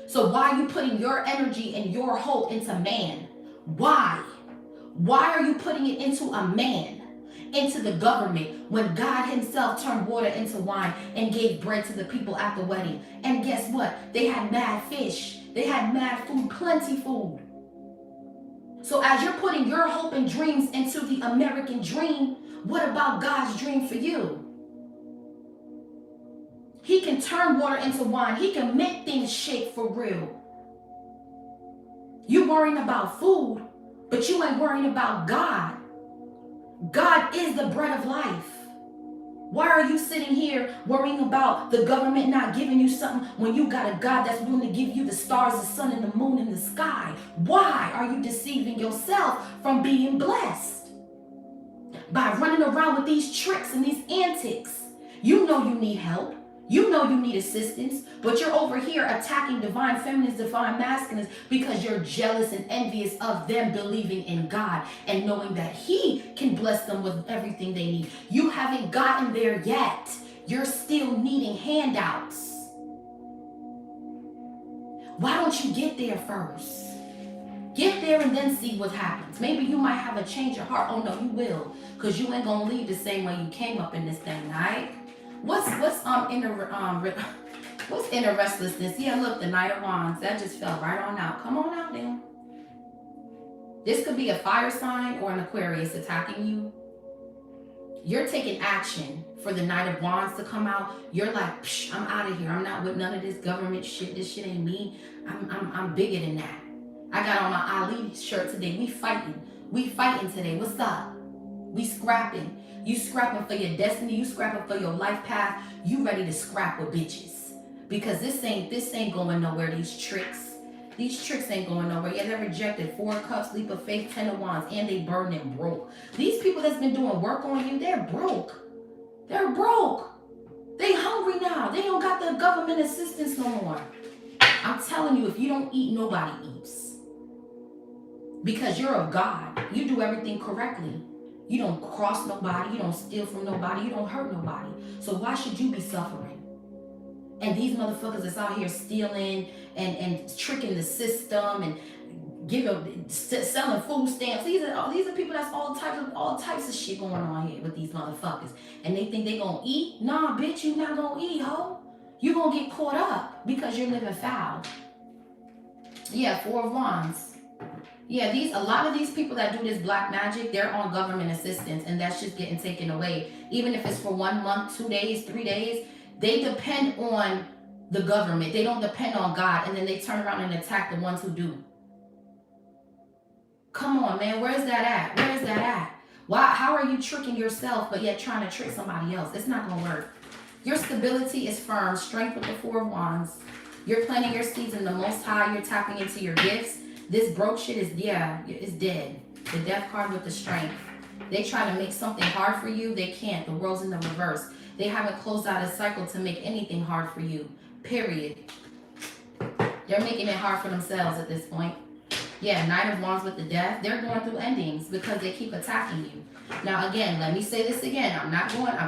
So why are you putting your energy and your hope into man? Why? Why are you putting it into a man, into the government, when God himself turned water into wine and gave bread to the people at the wedding? And guess what? They had mad fish. They had mad food, plenty food. So as you're putting your hope and dreams into the American dream, what about God's dream for you? He can turn water into wine. He can make things shake for real. You worrying about food, but you ain't worrying about God. God is the bread of life. Why are you sitting here worrying about the government not giving you something when you got a God that's willing to give you the stars, the sun, and the moon in the sky? Why are you deceiving yourself from being blessed? By running around with these tricks and these antics. You know you need help. You know you need assistance, but you're over here attacking divine feminines, divine masculines, because you're jealous and envious of them believing in God and knowing that he can bless them with everything they need. You haven't gotten there yet. You're still needing handouts. Why don't you get there first? Get there and then see what happens. Maybe you might have a change of heart. Oh no, you will, because you ain't gonna leave the same way you came up in this thing, all right? What's inner restlessness? Yeah, look, the Knight of Wands. That just fell right on out. Come on out then. This could be a fire sign or an Aquarius attacking you. You're taking action for the Knight of Wands to come out. You're like, psh, I'm out of here. I'm not with none of this government shit. This shit ain't me. I'm bigger than that. I got on my Ali shirt today. We fighting. We fighting today. What's up? We scrapping. You scrapping for your destiny. You scrapping for your life path. You ready to scrap with bitches. Because this ain't going nowhere, these tricks. These tricks ain't going nowhere. Yeah, they're rejected. 4 of Cups, Leap of Faith, 10 of Wands, and they burn and broke. These people that's been doing work on you, they're broke. They're broke. They hungry now. They don't got the government assistance no more. I'm telling you, if you don't eat, nobody eats. Because you're of God. You do everything correctly. You don't cross nobody. You don't steal from nobody. You don't hurt nobody. So why should you be suffering? And these motherfuckers that's out here stealing and tricking the system and selling food stamps. These are people that's all types of shit going on here with these motherfuckers. And they think they gonna eat? Nah, bitch, you not gonna eat, ho. You gonna get caught up because you're living foul. Yeah, 4 of Wands. Yeah, a lot of these people that do this black magic, they're on government assistance, and that's just getting taken away. Even if it's for 1 month, 2 days, 3 days, they depend on the government. They don't depend on God, and then they turn around and attack the ones who do. Come on, man, where's that at? Where is that at? Why? How are you tricking yourself, but yet trying to trick somebody else? It's not gonna work. Your stability is firm, strength with the 4 of Wands. You're planting your seeds in the Most High. You're tapping into your gifts. This broke shit is dead. The Death card with the strength. They try to make something hard for you. They can't. The world's in the reverse. They haven't closed out a cycle to make anything hard for you. Period. They're making it hard for themselves at this point. Yeah, Knight of Wands with the Death. They're going through endings because they keep attacking you. Now, again, let me say this again.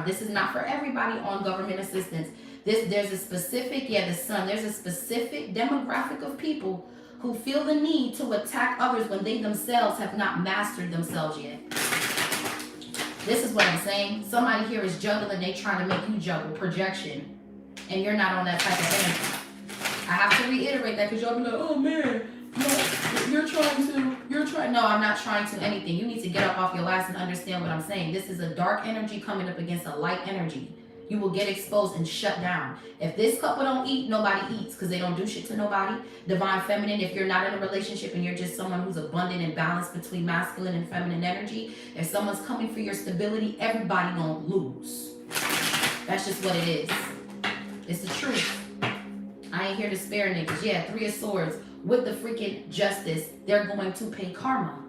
This is not for everybody on government assistance. There's a specific, the Sun. There's a specific demographic of people who feel the need to attack others when they themselves have not mastered themselves yet. This is what I'm saying. Somebody here is juggling. They trying to make you juggle. Projection. And you're not on that type of energy. I have to reiterate that because y'all be like, oh man, no, I'm not trying to anything. You need to get up off your ass and understand what I'm saying. This is a dark energy coming up against a light energy. You will get exposed and shut down. If this couple don't eat, nobody eats because they don't do shit to nobody. Divine Feminine, if you're not in a relationship and you're just someone who's abundant and balanced between masculine and feminine energy, if someone's coming for your stability, everybody gonna lose. That's just what it is. It's the truth. I ain't here to spare niggas. Yeah, 3 of Swords with the freaking Justice. They're going to pay karma.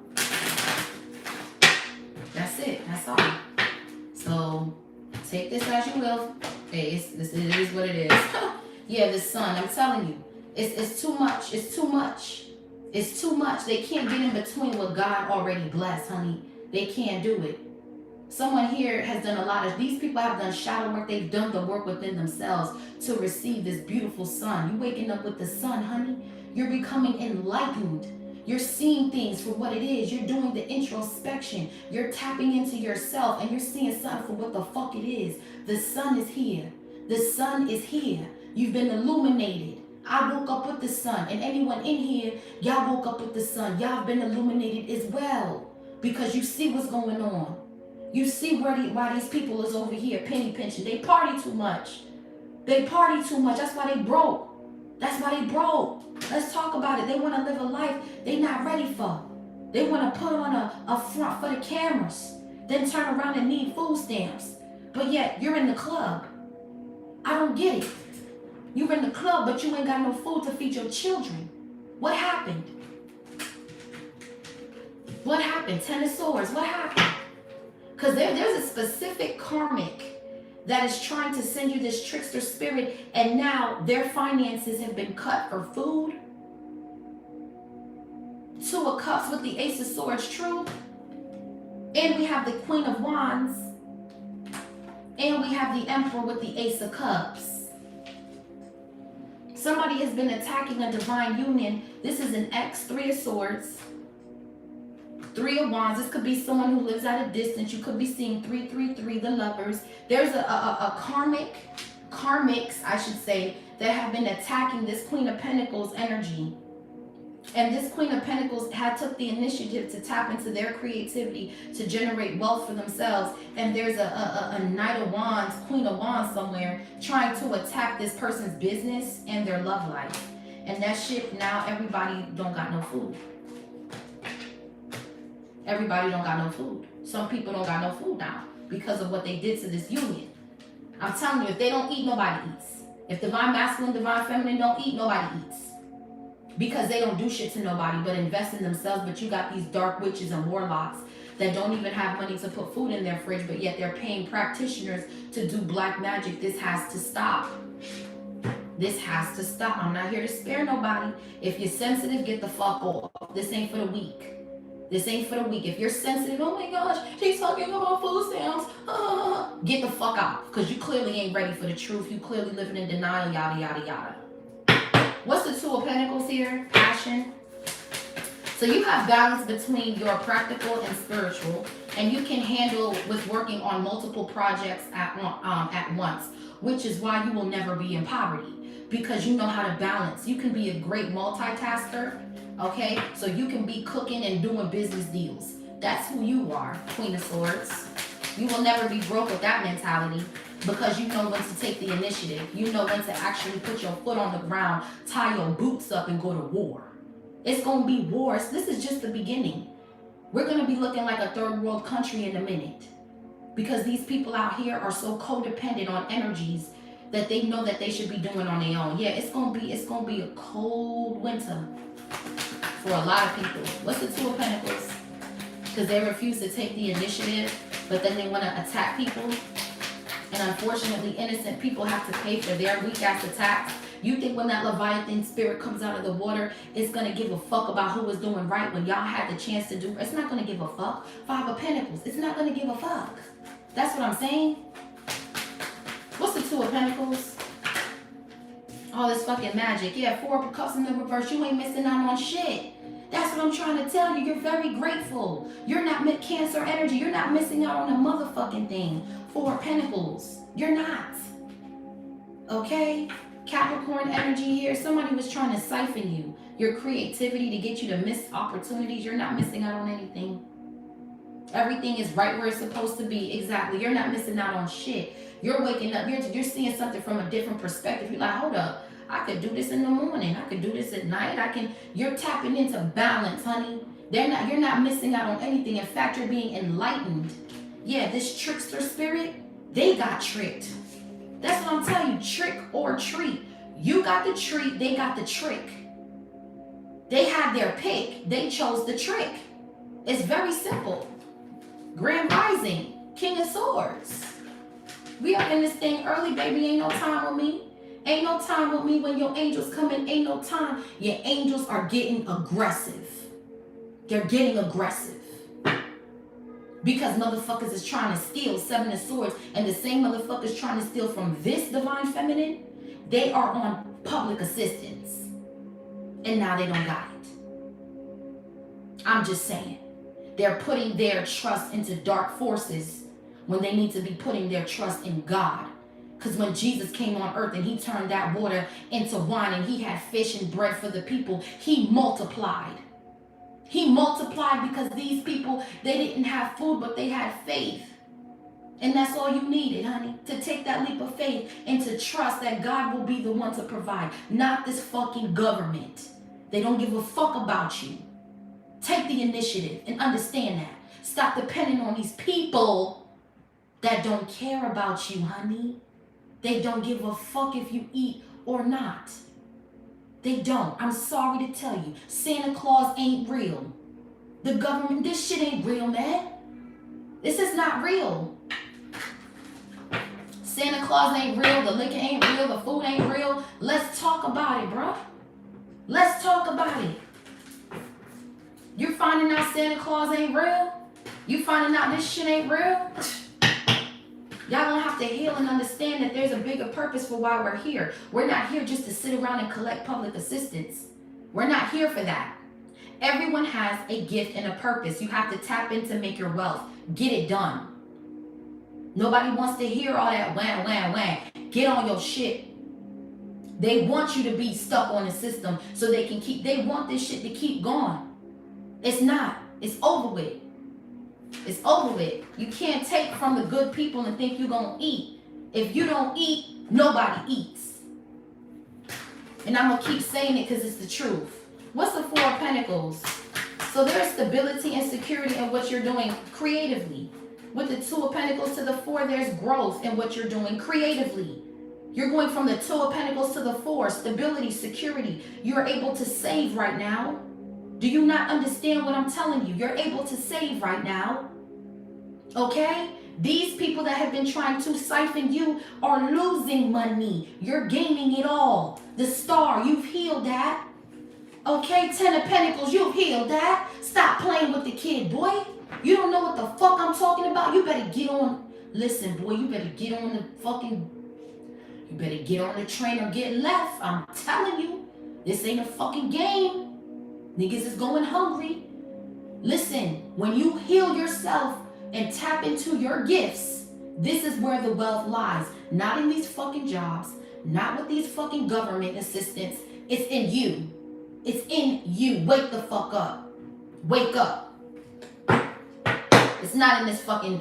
That's it. That's all. So take this as you will. Hey, it is what it is. Yeah, the Sun. I'm telling you, it's too much. It's too much. It's too much. They can't get in between what God already blessed, honey. They can't do it. Someone here has done a lot of, these people have done shadow work. They've done the work within themselves to receive this beautiful sun. You're waking up with the sun, honey. You're becoming enlightened. You're seeing things for what it is. You're doing the introspection. You're tapping into yourself and you're seeing something for what the fuck it is. The sun is here. The sun is here. You've been illuminated. I woke up with the sun, and anyone in here, y'all woke up with the sun. Y'all have been illuminated as well because you see what's going on. You see why these people is over here penny pinching. They party too much. They party too much. That's why they broke. That's why they broke. Let's talk about it. They want to live a life they not ready for. They want to put on a front for the cameras, then turn around and need food stamps. But yet you're in the club. I don't get it. You're in the club, but you ain't got no food to feed your children. What happened? What happened? 10 of Swords. What happened? Because there's a specific karmic that is trying to send you this trickster spirit, and now their finances have been cut for food. 2 of Cups with the Ace of Swords, true. And we have the Queen of Wands. And we have the Emperor with the Ace of Cups. Somebody has been attacking a divine union. This is an ex, 3 of Swords. 3 of Wands. This could be someone who lives at a distance. You could be seeing 333, the Lovers. There's a karmics, I should say, that have been attacking this Queen of Pentacles energy. And this Queen of Pentacles had took the initiative to tap into their creativity to generate wealth for themselves. And there's a Knight of Wands, Queen of Wands somewhere trying to attack this person's business and their love life. And that shit, now everybody don't got no food. Everybody don't got no food. Some people don't got no food now because of what they did to this union. I'm telling you, if they don't eat, nobody eats. If divine masculine, divine feminine don't eat, nobody eats. Because they don't do shit to nobody but invest in themselves. But you got these dark witches and warlocks that don't even have money to put food in their fridge, but yet they're paying practitioners to do black magic. This has to stop. This has to stop. I'm not here to spare nobody. If you're sensitive, get the fuck off. This ain't for the weak. This ain't for the weak. If you're sensitive, oh my gosh, she's talking about food stamps. Get the fuck out. Because you clearly ain't ready for the truth. You clearly living in denial, yada, yada, yada. What's the Two of Pentacles here? Passion. So you have balance between your practical and spiritual. And you can handle with working on multiple projects at once. Which is why you will never be in poverty. Because you know how to balance. You can be a great multitasker. Okay, so you can be cooking and doing business deals. That's who you are, Queen of Swords. You will never be broke with that mentality because you know when to take the initiative. You know when to actually put your foot on the ground, tie your boots up and go to war. It's going to be wars. This is just the beginning. We're going to be looking like a third world country in a minute because these people out here are so codependent on energies that they know that they should be doing on their own. Yeah, it's going to be a cold winter. For a lot of people. What's the Two of Pentacles? Because they refuse to take the initiative, but then they want to attack people. And unfortunately, innocent people have to pay for their weak-ass attacks. You think when that Leviathan spirit comes out of the water, it's going to give a fuck about who was doing right when y'all had the chance to do? It's not going to give a fuck. Five of Pentacles. It's not going to give a fuck. That's what I'm saying. What's the Two of Pentacles? All this fucking magic. Yeah, Four of Cups in the reverse. You ain't missing out on shit. That's what I'm trying to tell you. You're very grateful. You're not Cancer energy. You're not missing out on a motherfucking thing. Four of Pentacles. You're not. Okay? Capricorn energy here. Somebody was trying to siphon you. Your creativity to get you to miss opportunities. You're not missing out on anything. Everything is right where it's supposed to be. Exactly. You're not missing out on shit. You're waking up. You're seeing something from a different perspective. You're like, hold up. I could do this in the morning. I could do this at night. You're tapping into balance, honey. You're not missing out on anything. In fact, you're being enlightened. Yeah, this trickster spirit, they got tricked. That's what I'm telling you. Trick or treat. You got the treat. They got the trick. They had their pick. They chose the trick. It's very simple. Grand Rising, King of Swords. We are in this thing early, baby. Ain't no time with me. Ain't no time with me when your angels come in. Ain't no time. Your angels are getting aggressive. They're getting aggressive. Because motherfuckers is trying to steal Seven of Swords. And the same motherfuckers trying to steal from this divine feminine. They are on public assistance. And now they don't got it. I'm just saying. They're putting their trust into dark forces when they need to be putting their trust in God. Because when Jesus came on earth and he turned that water into wine and he had fish and bread for the people, he multiplied. He multiplied because these people, they didn't have food, but they had faith. And that's all you needed, honey, to take that leap of faith and to trust that God will be the one to provide, not this fucking government. They don't give a fuck about you. Take the initiative and understand that. Stop depending on these people that don't care about you, honey. They don't give a fuck if you eat or not. They don't. I'm sorry to tell you. Santa Claus ain't real. The government, this shit ain't real, man. This is not real. Santa Claus ain't real. The liquor ain't real. The food ain't real. Let's talk about it, bro. Let's talk about it. You're finding out Santa Claus ain't real? You finding out this shit ain't real? Y'all gonna have to heal and understand that there's a bigger purpose for why we're here. We're not here just to sit around and collect public assistance. We're not here for that. Everyone has a gift and a purpose. You have to tap in to make your wealth. Get it done. Nobody wants to hear all that wham, wham, wham. Get on your shit. They want you to be stuck on the system so they want this shit to keep going. It's not. It's over with. It's over with. You can't take from the good people and think you're going to eat. If you don't eat, nobody eats. And I'm going to keep saying it because it's the truth. What's the Four of Pentacles? So there's stability and security in what you're doing creatively. With the Two of Pentacles to the Four, there's growth in what you're doing creatively. You're going from the Two of Pentacles to the Four, stability, security. You're able to save right now. Do you not understand what I'm telling you? You're able to save right now. Okay? These people that have been trying to siphon you are losing money. You're gaining it all. The Star, you've healed that. Okay? Ten of Pentacles, you've healed that. Stop playing with the kid, boy. You don't know what the fuck I'm talking about? You better get on. Listen, boy, you better get on the fucking... You better get on the train or get left. I'm telling you. This ain't a fucking game. Niggas is going hungry. Listen, when you heal yourself and tap into your gifts, this is where the wealth lies. Not in these fucking jobs. Not with these fucking government assistants. It's in you. It's in you. Wake the fuck up. Wake up. It's not in this fucking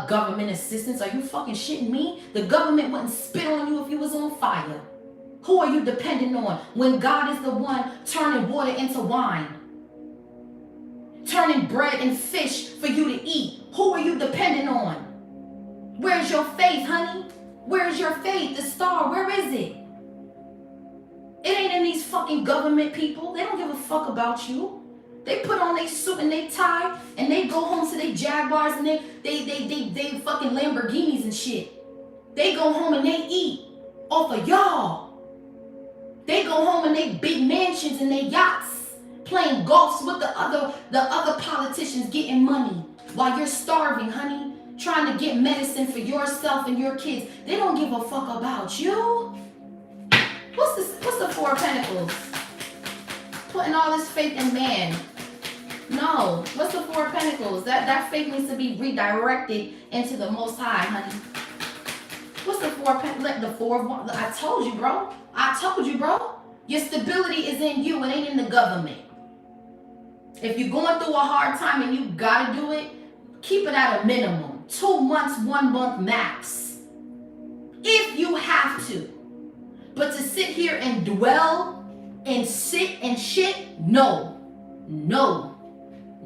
government assistance. Are you fucking shitting me? The government wouldn't spit on you if you was on fire. Who are you depending on when God is the one turning water into wine? Turning bread and fish for you to eat. Who are you depending on? Where's your faith, honey? Where's your faith? The Star, where is it? It ain't in these fucking government people. They don't give a fuck about you. They put on their suit and they tie and they go home to their Jaguars and they fucking Lamborghinis and shit. They go home and they eat off of y'all. They go home and they big mansions and they yachts, playing golfs with the other politicians getting money while you're starving, honey, trying to get medicine for yourself and your kids. They don't give a fuck about you. What's the Four of Pentacles? Putting all this faith in man. No. What's the Four of Pentacles? That faith needs to be redirected into the Most High, honey. What's the Four of Pentacles? The Four of Wands. I told you, bro. I told you, bro. Your stability is in you. It ain't in the government. If you're going through a hard time and you gotta do it, keep it at a minimum. 2 months, 1 month max. If you have to. But to sit here and dwell and sit and shit, no. No.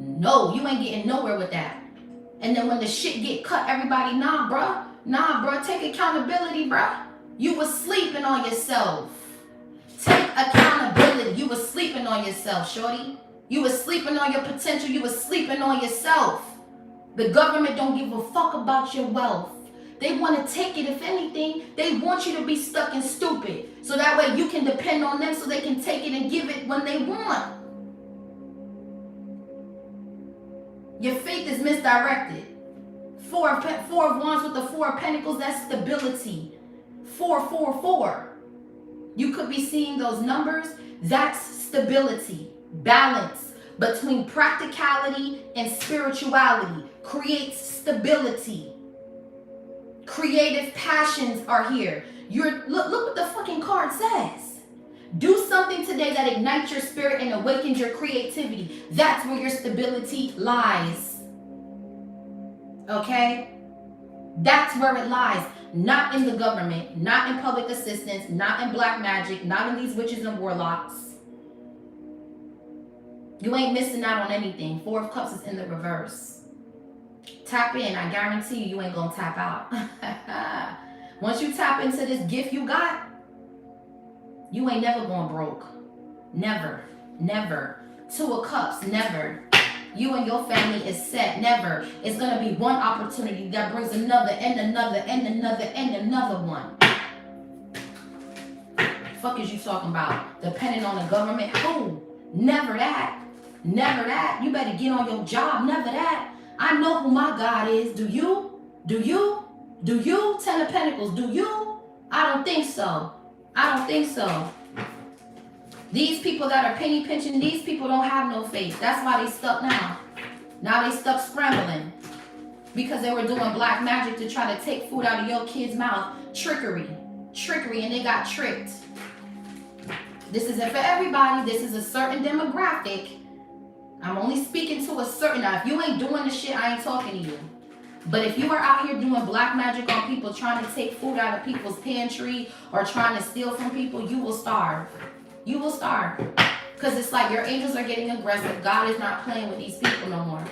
No, you ain't getting nowhere with that. And then when the shit get cut, everybody, nah, bruh, take accountability, bruh. You was sleeping on yourself. Take accountability. You was sleeping on yourself, shorty. You was sleeping on your potential. You was sleeping on yourself. The government don't give a fuck about your wealth. They want to take it. If anything, they want you to be stuck and stupid. So that way you can depend on them so they can take it and give it when they want. Your faith is misdirected. Four of Wands with the Four of Pentacles, that's stability. 444. You could be seeing those numbers. That's stability. Balance between practicality and spirituality creates stability. Creative passions are here. Look what the fucking card says. Do something today that ignites your spirit and awakens your creativity. That's where your stability lies. Okay? That's where it lies. Not in the government, not in public assistance, not in black magic, not in these witches and warlocks. You ain't missing out on anything. Four of Cups is in the reverse. Tap in. I guarantee you ain't gonna tap out. Once you tap into this gift you got, you ain't never going broke. Never. Never. Two of Cups. Never. You and your family is set. Never. It's going to be one opportunity that brings another and another and another and another one. Fuck is you talking about? Depending on the government? Who? Never that. Never that. You better get on your job. Never that. I know who my God is. Do you? Do you? Do you? Ten of Pentacles. Do you? I don't think so. I don't think so. These people that are penny pinching, these people don't have no faith. That's why they stuck now. Now they stuck scrambling. Because they were doing black magic to try to take food out of your kid's mouth. Trickery. Trickery, and they got tricked. This isn't for everybody. This is a certain demographic. I'm only speaking to a certain. Now, if you ain't doing the shit, I ain't talking to you. But if you are out here doing black magic on people, trying to take food out of people's pantry or trying to steal from people, you will starve. You will starve. Because it's like your angels are getting aggressive. God is not playing with these people no more.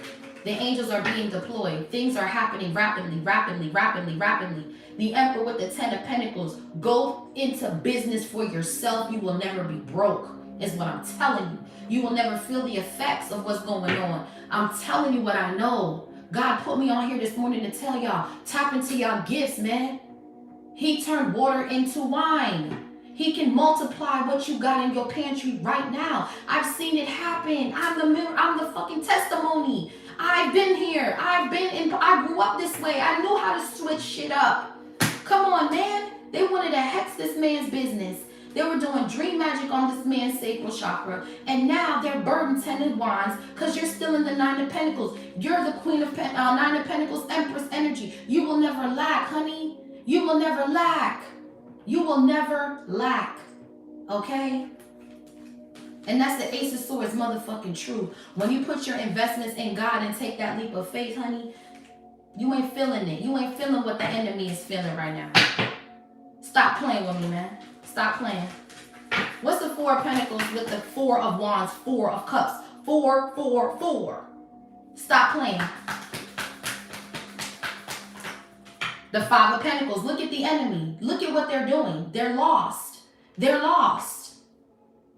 The angels are being deployed. Things are happening rapidly, rapidly, rapidly, rapidly. The Emperor with the 10 of Pentacles. Go into business for yourself. You will never be broke, is what I'm telling you. You will never feel the effects of what's going on. I'm telling you what I know. God put me on here this morning to tell y'all, tap into y'all gifts, man. He turned water into wine. He can multiply what you got in your pantry right now. I've seen it happen. I'm the fucking testimony. I've been here. I grew up this way. I knew how to switch shit up. Come on, man. They wanted to hex this man's business. They were doing dream magic on this man's sacral chakra. And now they're burden 10 of wands because you're still in the 9 of pentacles. You're the queen of 9 of pentacles, empress energy. You will never lack, honey. You will never lack. You will never lack. Okay? And that's the Ace of Swords motherfucking true. When you put your investments in God and take that leap of faith, honey, you ain't feeling it. You ain't feeling what the enemy is feeling right now. Stop playing with me, man. Stop playing. What's the 4 of Pentacles with the 4 of Wands, 4 of Cups? 4, 4, 4. Stop playing. The 5 of Pentacles. Look at the enemy. Look at what they're doing. They're lost. They're lost.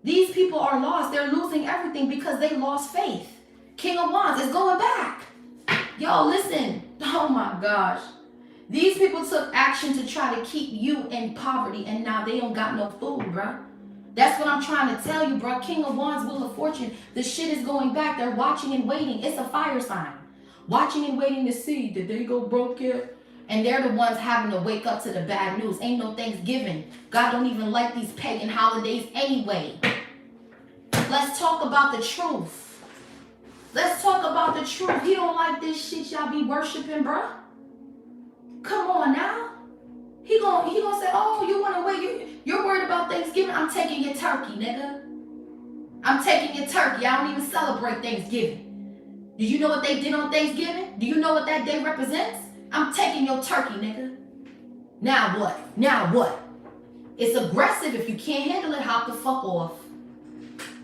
These people are lost. They're losing everything because they lost faith. King of Wands is going back. Yo, listen. Oh my gosh. These people took action to try to keep you in poverty, and now they don't got no food, bruh. That's what I'm trying to tell you, bruh. King of Wands, Wheel of Fortune. The shit is going back. They're watching and waiting. It's a fire sign. Watching and waiting to see. Did they go broke yet? And they're the ones having to wake up to the bad news. Ain't no Thanksgiving. God don't even like these pagan holidays anyway. Let's talk about the truth. Let's talk about the truth. He don't like this shit y'all be worshiping, bruh. Come on now. He gonna say, oh, you wanna wait? You're worried about Thanksgiving? I'm taking your turkey, nigga. I'm taking your turkey. I don't even celebrate Thanksgiving. Do you know what they did on Thanksgiving? Do you know what that day represents? I'm taking your turkey, nigga. Now what? Now what? It's aggressive. If you can't handle it, hop the fuck off.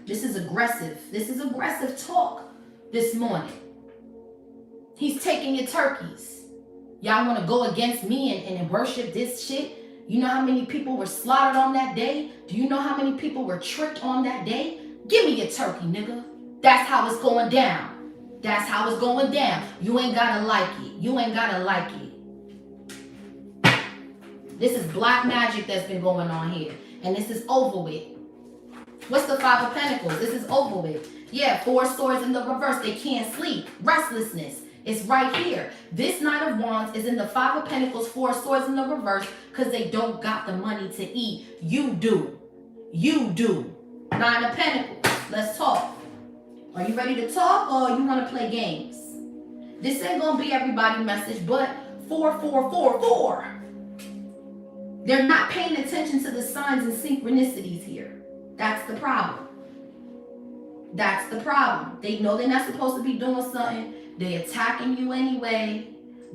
This is aggressive. This is aggressive talk this morning. He's taking your turkeys. Y'all want to go against me and worship this shit? You know how many people were slaughtered on that day? Do you know how many people were tricked on that day? Give me your turkey, nigga. That's how it's going down. That's how it's going down. You ain't gotta like it. You ain't gotta like it. This is black magic that's been going on here. And this is over with. What's the 5 of Pentacles? This is over with. Yeah, 4 swords in the reverse. They can't sleep. Restlessness. It's right here. This 9 of Wands is in the 5 of Pentacles, 4 swords in the reverse, because they don't got the money to eat. You do. You do. 9 of Pentacles. Let's talk. Are you ready to talk or you want to play games? This ain't going to be everybody's message, but 4, 4, 4, 4. They're not paying attention to the signs and synchronicities here. That's the problem. That's the problem. They know they're not supposed to be doing something. They attacking you anyway,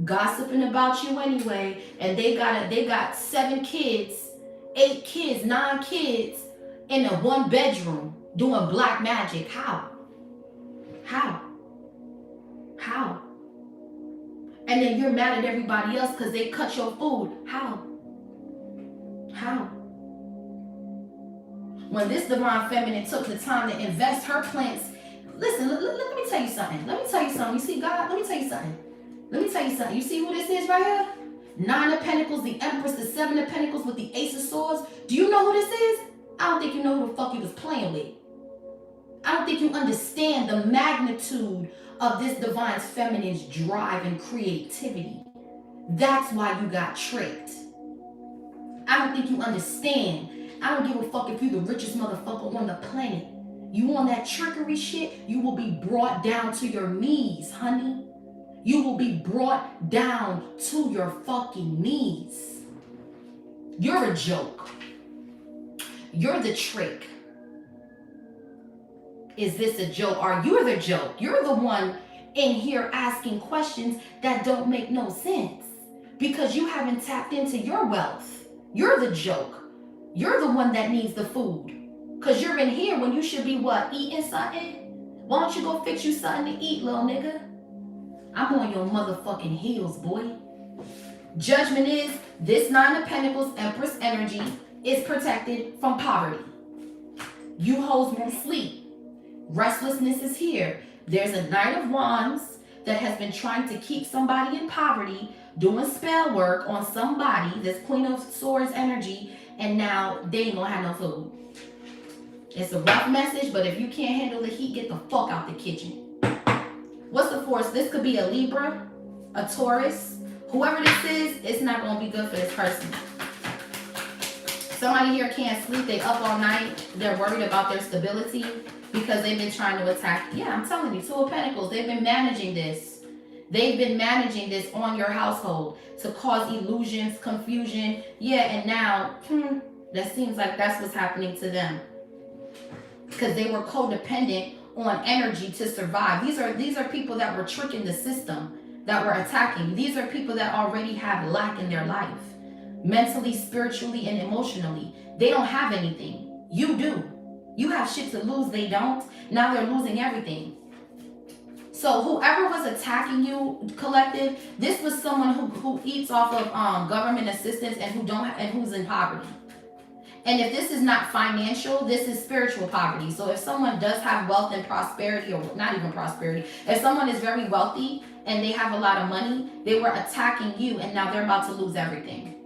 gossiping about you anyway, and they got 7 kids, 8 kids, 9 kids in a 1 bedroom doing black magic. How? How? How? And then you're mad at everybody else because they cut your food. How? How? When this divine feminine took the time to invest her plants. Listen, let me tell you something. Let me tell you something. You see, God, let me tell you something. Let me tell you something. You see who this is right here? 9 of Pentacles, the Empress, the 7 of Pentacles with the Ace of Swords. Do you know who this is? I don't think you know who the fuck you was playing with. I don't think you understand the magnitude of this divine feminine's drive and creativity. That's why you got tricked. I don't think you understand. I don't give a fuck if you're the richest motherfucker on the planet. You on that trickery shit, you will be brought down to your knees, honey. You will be brought down to your fucking knees. You're a joke. You're the trick. Is this a joke? Are you the joke? You're the one in here asking questions that don't make no sense because you haven't tapped into your wealth. You're the joke. You're the one that needs the food because you're in here when you should be what? Eating something? Why don't you go fix you something to eat, little nigga? I'm on your motherfucking heels, boy. Judgment is this Nine of Pentacles Empress energy is protected from poverty. You hoes won't sleep. Restlessness is here. There's a Knight of Wands that has been trying to keep somebody in poverty, doing spell work on somebody, this Queen of Swords energy, and now they ain't gonna have no food. It's a rough message, but if you can't handle the heat, get the fuck out the kitchen. What's the force? This could be a Libra, a Taurus. Whoever this is, it's not gonna be good for this person. Somebody here can't sleep, they up all night, they're worried about their stability because they've been trying to attack. Yeah, I'm telling you, Two of Pentacles, they've been managing this. They've been managing this on your household to cause illusions, confusion. Yeah, and now, that seems like that's what's happening to them. Because they were codependent on energy to survive. These are people that were tricking the system, that were attacking. These are people that already have lack in their life. Mentally, spiritually, and emotionally. They don't have anything. You do. You have shit to lose, they don't. Now they're losing everything. So whoever was attacking you, collective, this was someone who eats off of government assistance and who's in poverty. And if this is not financial, this is spiritual poverty. So if someone does have wealth and prosperity, or not even prosperity, if someone is very wealthy and they have a lot of money, they were attacking you and now they're about to lose everything.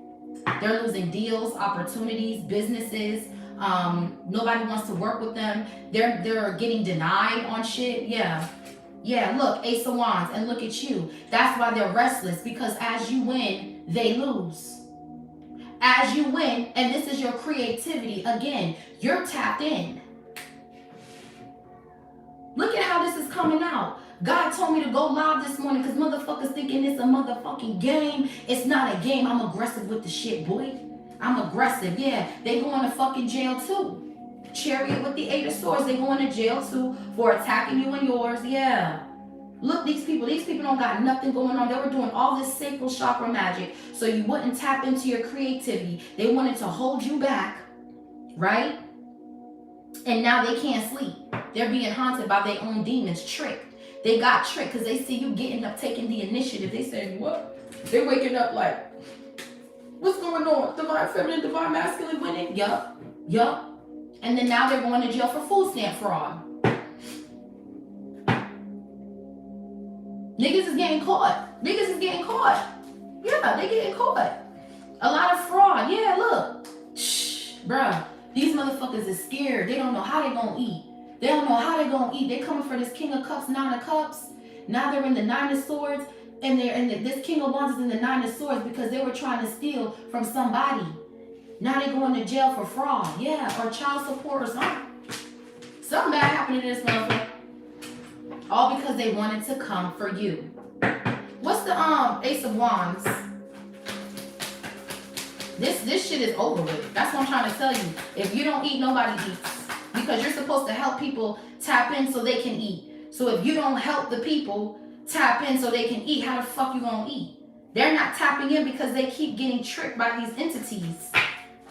They're losing deals, opportunities, businesses. Nobody wants to work with them. They're getting denied on shit. Yeah, look, Ace of Wands, and look at you. That's why they're restless, because as you win, they lose. As you win, and this is your creativity, again, you're tapped in. Look at how this is coming out. God told me to go live this morning because motherfuckers thinking it's a motherfucking game. It's not a game. I'm aggressive with the shit, boy. I'm aggressive, yeah. They going to fucking jail too. Chariot with the Eight of Swords, they going to jail too for attacking you and yours, yeah. Look, these people don't got nothing going on. They were doing all this sacral chakra magic so you wouldn't tap into your creativity. They wanted to hold you back, right? And now they can't sleep. They're being haunted by their own demons, tricked. They got tricked because they see you getting up, taking the initiative. They say, what? They're waking up like, what's going on? Divine feminine, divine masculine winning? Yup. And then now they're going to jail for food stamp fraud. Niggas is getting caught. Yeah, they getting caught. A lot of fraud. Yeah, look. Shh, bruh. These motherfuckers is scared. They don't know how they gonna eat. They coming for this King of Cups, Nine of Cups. Now they're in the Nine of Swords. And this King of Wands is in the Nine of Swords because they were trying to steal from somebody. Now they going to jail for fraud. Yeah, or child support or something. Something bad happened to this motherfucker. All because they wanted to come for you. What's the Ace of Wands? This shit is over with. That's what I'm trying to tell you. If you don't eat, nobody eats. Because you're supposed to help people tap in so they can eat. So if you don't help the people tap in so they can eat, how the fuck you gonna eat? They're not tapping in because they keep getting tricked by these entities.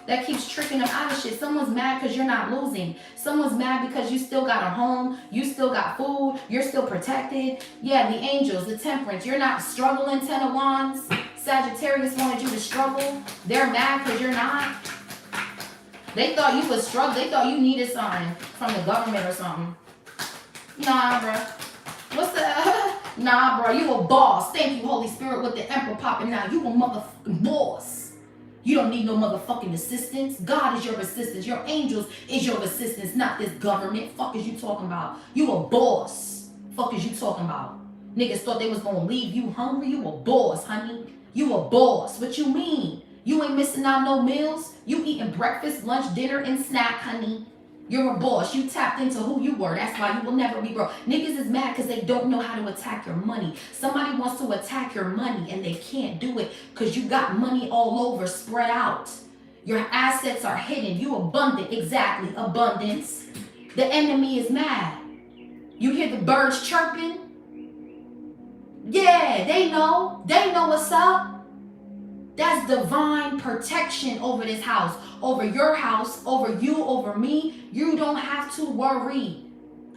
That keeps tricking them out of shit. Someone's mad because you're not losing. Someone's mad because you still got a home. You still got food. You're still protected. Yeah, the angels, the temperance. You're not struggling, Ten of Wands. Sagittarius wanted you to struggle. They're mad because you're not. They thought you was struggling. They thought you needed something from the government or something. Nah, bro. What's the... Nah, bro. You a boss. Thank you, Holy Spirit, with the Emperor popping out. You a motherfucking boss. You don't need no motherfucking assistance. God is your assistance. Your angels is your assistance, not this government. Fuck is you talking about? You a boss. Fuck is you talking about? Niggas thought they was gonna leave you hungry. You a boss, honey. You a boss. What you mean? You ain't missing out no meals. You eating breakfast, lunch, dinner, and snack, honey. You're a boss. You tapped into who you were. That's why you will never be broke. Niggas is mad because they don't know how to attack your money. Somebody wants to attack your money and they can't do it because you got money all over, spread out. Your assets are hidden. You abundant. Exactly. Abundance. The enemy is mad. You hear the birds chirping? Yeah, they know. They know what's up. That's divine protection over this house, over your house, over you, over me. You don't have to worry.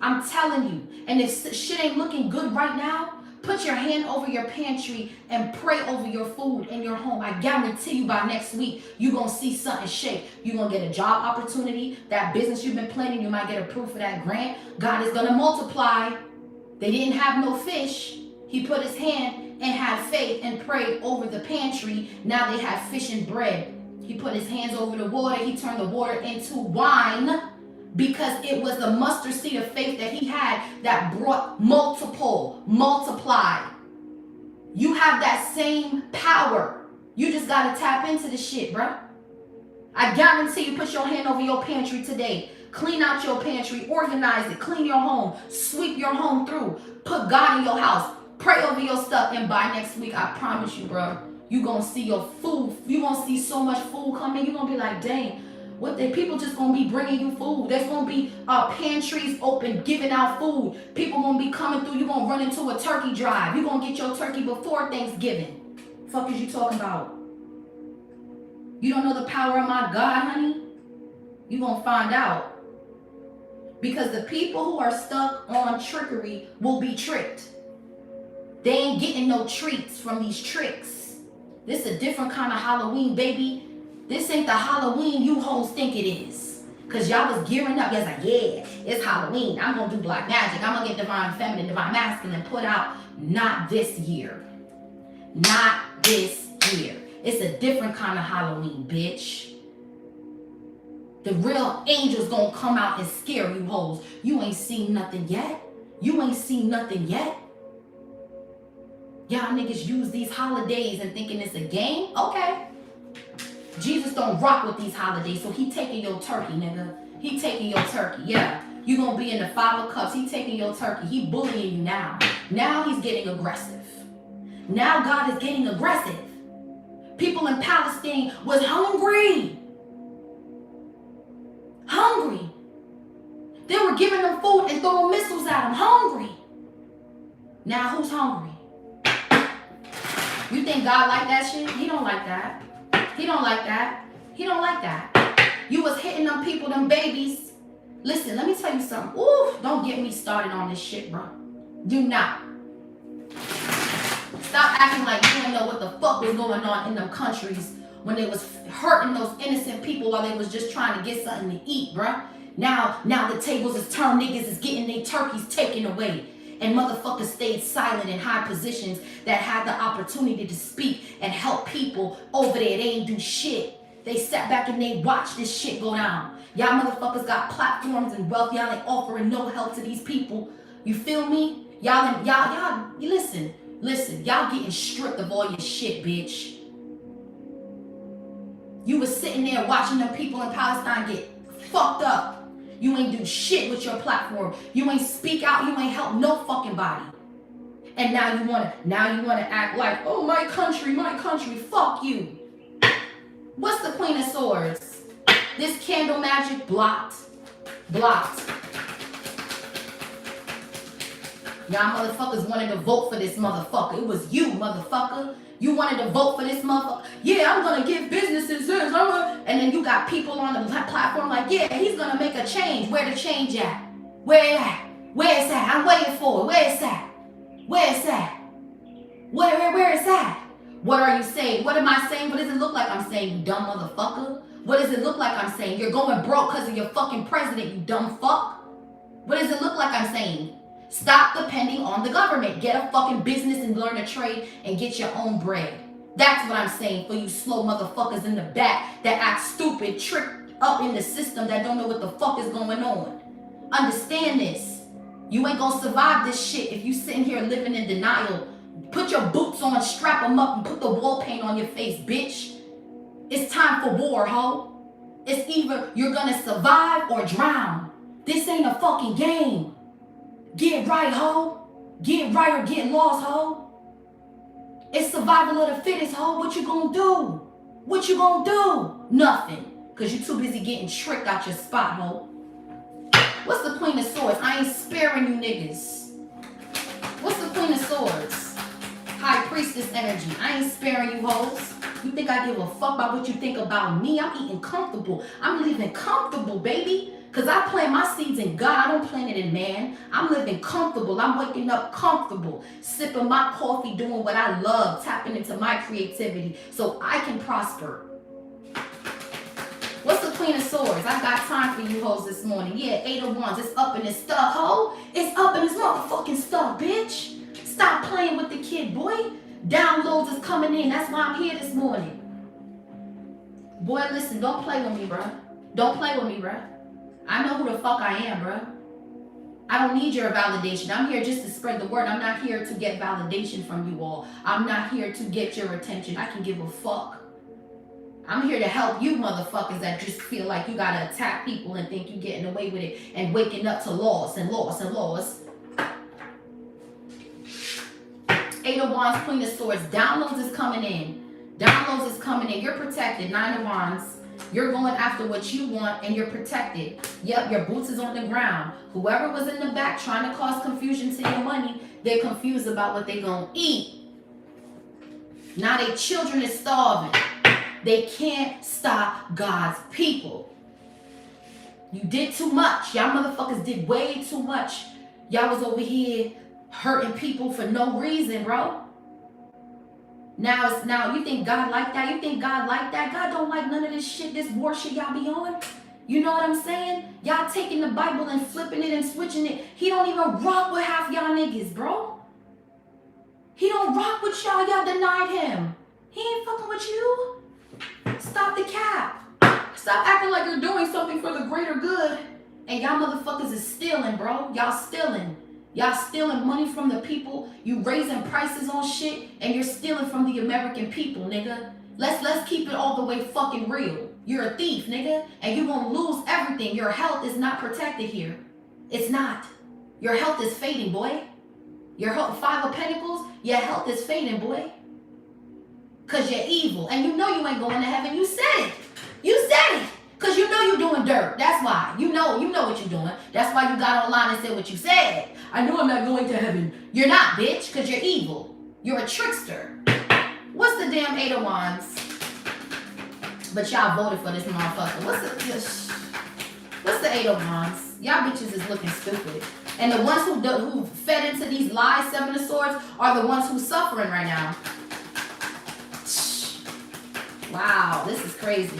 I'm telling you. And if shit ain't looking good right now, put your hand over your pantry and pray over your food in your home. I guarantee you by next week, you're going to see something shake. You're going to get a job opportunity. That business you've been planning, you might get approved for that grant. God is going to multiply. They didn't have no fish. He put his hand and had faith and prayed over the pantry. Now they have fish and bread. He put his hands over the water. He turned the water into wine because it was the mustard seed of faith that he had that brought multiply. You have that same power. You just got to tap into the shit, bro. I guarantee you put your hand over your pantry today. Clean out your pantry, organize it, clean your home, sweep your home through, put God in your house, pray over your stuff, and by next week, I promise you, bro, you're going to see your food. You're going to see so much food coming. You're going to be like, dang, what the people just going to be bringing you food. There's going to be pantries open, giving out food. People going to be coming through. You're going to run into a turkey drive. You're going to get your turkey before Thanksgiving. Fuck is you talking about? You don't know the power of my God, honey? You're going to find out. Because the people who are stuck on trickery will be tricked. They ain't getting no treats from these tricks. This is a different kind of Halloween, baby. This ain't the Halloween you hoes think it is. Because y'all was gearing up. Y'all was like, yeah, it's Halloween. I'm going to do black magic. I'm going to get divine feminine, divine masculine put out. Not this year. Not this year. It's a different kind of Halloween, bitch. The real angel's gonna come out and scare you hoes. You ain't seen nothing yet. You ain't seen nothing yet. Y'all niggas use these holidays and thinking it's a game? Okay. Jesus don't rock with these holidays, so he taking your turkey, nigga. He taking your turkey, yeah. You gonna be in the 5 of cups. He taking your turkey. He bullying you now. Now he's getting aggressive. Now God is getting aggressive. People in Palestine was hungry. Hungry. They were giving them food and throwing missiles at them. Hungry. Now who's hungry? You think God like that shit? He don't like that. He don't like that. He don't like that. You was hitting them people, them babies. Listen, let me tell you something. Ooh, don't get me started on this shit, bro. Do not. Stop acting like you didn't know what the fuck was going on in them countries when they was hurting those innocent people while they was just trying to get something to eat, bruh. Now the tables is turned. Niggas is getting their turkeys taken away. And motherfuckers stayed silent in high positions that had the opportunity to speak and help people over there. They ain't do shit. They sat back and they watched this shit go down. Y'all motherfuckers got platforms and wealth. Y'all ain't offering no help to these people. You feel me? Y'all, listen, y'all getting stripped of all your shit, bitch. You was sitting there watching them people in Palestine get fucked up. You ain't do shit with your platform. You ain't speak out. You ain't help no fucking body. And now you wanna act like, oh, my country. Fuck you. What's the Queen of Swords? This candle magic blocked. Y'all motherfuckers wanted to vote for this motherfucker. It was you, motherfucker. You wanted to vote for this motherfucker. Yeah, I'm gonna give businesses this. And then you got people on the platform like, yeah, he's gonna make a change. Where the change at? Where at? Where is that? I'm waiting for it. Where is that? Where is that? Where is that? What are you saying? What am I saying? What does it look like I'm saying, you dumb motherfucker? What does it look like I'm saying? You're going broke because of your fucking president, you dumb fuck. What does it look like I'm saying? Stop depending on the government. Get a fucking business and learn a trade and get your own bread. That's what I'm saying for you slow motherfuckers in the back that act stupid, tricked up in the system that don't know what the fuck is going on. Understand this. You ain't gonna survive this shit if you sitting here living in denial. Put your boots on, strap them up, and put the wall paint on your face, bitch. It's time for war, ho. It's either you're gonna survive or drown. This ain't a fucking game. Get right, ho. Get right or get lost, ho. It's survival of the fittest, ho. What you gonna do? What you gonna do? Nothing. Because you're too busy getting tricked out your spot, ho. What's the Queen of Swords? I ain't sparing you niggas. What's the Queen of Swords? High Priestess energy. I ain't sparing you hoes. You think I give a fuck about what you think about me? I'm eating comfortable. I'm living comfortable, baby. Because I plant my seeds in God. I don't plant it in man. I'm living comfortable. I'm waking up comfortable. Sipping my coffee, doing what I love. Tapping into my creativity so I can prosper. What's the Queen of Swords? I got time for you hoes this morning. Yeah, 8 of Wands. It's up in this stuff, ho. It's up in this motherfucking stuff, bitch. Stop playing with the kid, boy. Downloads is coming in. That's why I'm here this morning. Boy, listen, don't play with me, bruh. Don't play with me, bruh. I know who the fuck I am, bruh. I don't need your validation. I'm here just to spread the word. I'm not here to get validation from you all. I'm not here to get your attention. I can give a fuck. I'm here to help you motherfuckers that just feel like you gotta attack people and think you're getting away with it and waking up to loss and loss and loss. 8 of Wands, Queen of Swords. Downloads is coming in. Downloads is coming in. You're protected. 9 of Wands. You're going after what you want and you're protected. Yep, your boots is on the ground. Whoever was in the back trying to cause confusion to your money, they're confused about what they're gonna eat. Now their children is starving. They can't stop God's people. You did too much. Y'all motherfuckers did way too much. Y'all was over here hurting people for no reason, bro. Now you think God like that? You think God like that? God don't like none of this shit, this war shit y'all be on. You know what I'm saying? Y'all taking the Bible and flipping it and switching it. He don't even rock with half y'all niggas, bro. He don't rock with y'all. Y'all denied him. He ain't fucking with you. Stop the cap. Stop acting like you're doing something for the greater good. And y'all motherfuckers is stealing, bro. Y'all stealing. Y'all stealing money from the people. You raising prices on shit. And you're stealing from the American people, nigga. Let's keep it all the way fucking real. You're a thief, nigga. And you're gonna lose everything. Your health is not protected here. It's not. Your health is fading, boy. Your health, 5 of Pentacles, your health is fading, boy. Cause you're evil. And you know you ain't going to heaven. You said it. You said it. Cause you know you're doing dirt. That's why. You know what you're doing. That's why you got online and said what you said. I know I'm not going to heaven. You're not, bitch, cause you're evil. You're a trickster. What's the damn 8 of Wands? But y'all voted for this motherfucker. What's the 8 of Wands? Y'all bitches is looking stupid. And the ones who fed into these lies, 7 of Swords, are the ones who's suffering right now. Wow, this is crazy.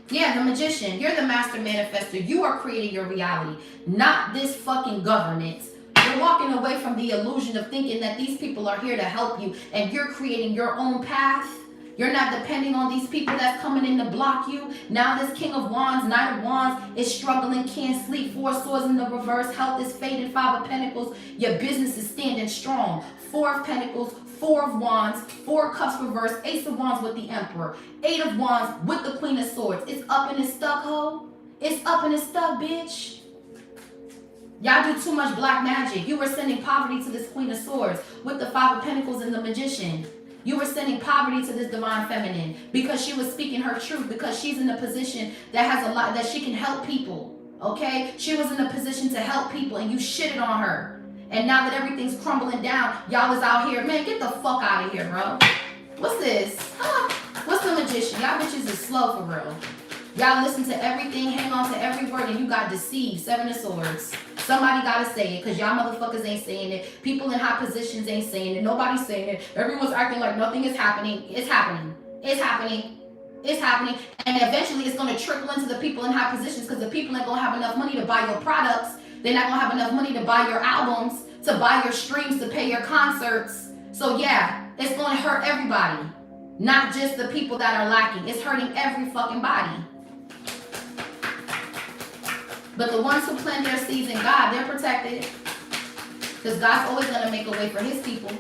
Yeah, the Magician. You're the master manifester. You are creating your reality, not this fucking government. You're walking away from the illusion of thinking that these people are here to help you and you're creating your own path. You're not depending on these people that's coming in to block you. Now this King of Wands, Knight of Wands is struggling, can't sleep. 4 Swords in the reverse. Health is fading. 5 of Pentacles. Your business is standing strong. 4 of Pentacles. 4 of Wands, 4 Cups reverse, Ace of Wands with the Emperor, 8 of Wands with the Queen of Swords. It's up and it's stuck, ho. It's up and it's stuck, bitch. Y'all do too much black magic. You were sending poverty to this Queen of Swords with the 5 of Pentacles and the Magician. You were sending poverty to this Divine Feminine because she was speaking her truth, because she's in a position that has a lot, that she can help people, okay? She was in a position to help people and you shitted on her. And now that everything's crumbling down, y'all is out here. Man, get the fuck out of here, bro. What's this? Huh? What's the Magician? Y'all bitches is slow for real. Y'all listen to everything, hang on to every word, and you got deceived. 7 of Swords. Somebody gotta say it, because y'all motherfuckers ain't saying it. People in high positions ain't saying it. Nobody's saying it. Everyone's acting like nothing is happening. It's happening. It's happening. It's happening. And eventually it's going to trickle into the people in high positions, because the people ain't going to have enough money to buy your products. They're not going to have enough money to buy your albums, to buy your streams, to pay your concerts. So yeah, it's going to hurt everybody. Not just the people that are lacking. It's hurting every fucking body. But the ones who plant their seeds in God, they're protected. Because God's always going to make a way for his people.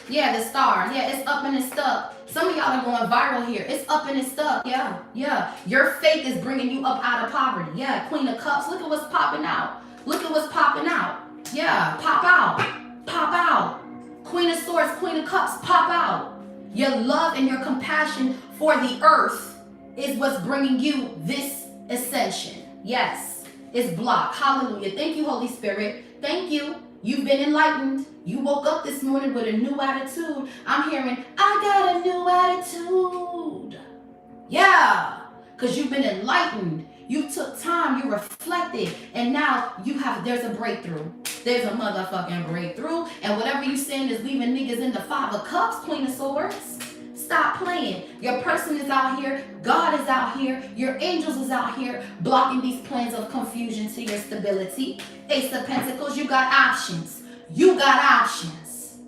Yeah, the Star. Yeah, it's up and it's stuck. Some of y'all are going viral here. It's up and it's stuck. Yeah. Your faith is bringing you up out of poverty. Yeah, Queen of Cups. Look at what's popping out. Look at what's popping out. Yeah, pop out. Pop out. Queen of Swords, Queen of Cups, pop out. Your love and your compassion for the earth is what's bringing you this ascension. Yes. is blocked. Hallelujah. Thank you, Holy Spirit. Thank you. You've been enlightened. You woke up this morning with a new attitude. I'm hearing, I got a new attitude. Yeah, because you've been enlightened. You took time, you reflected, and now there's a breakthrough. There's a motherfucking breakthrough. And whatever you saying is leaving niggas in the 5 of Cups, Queen of Swords. Stop playing. Your person is out here. God is out here. Your angels is out here blocking these plans of confusion to your stability. Ace of Pentacles, you got options. You got options.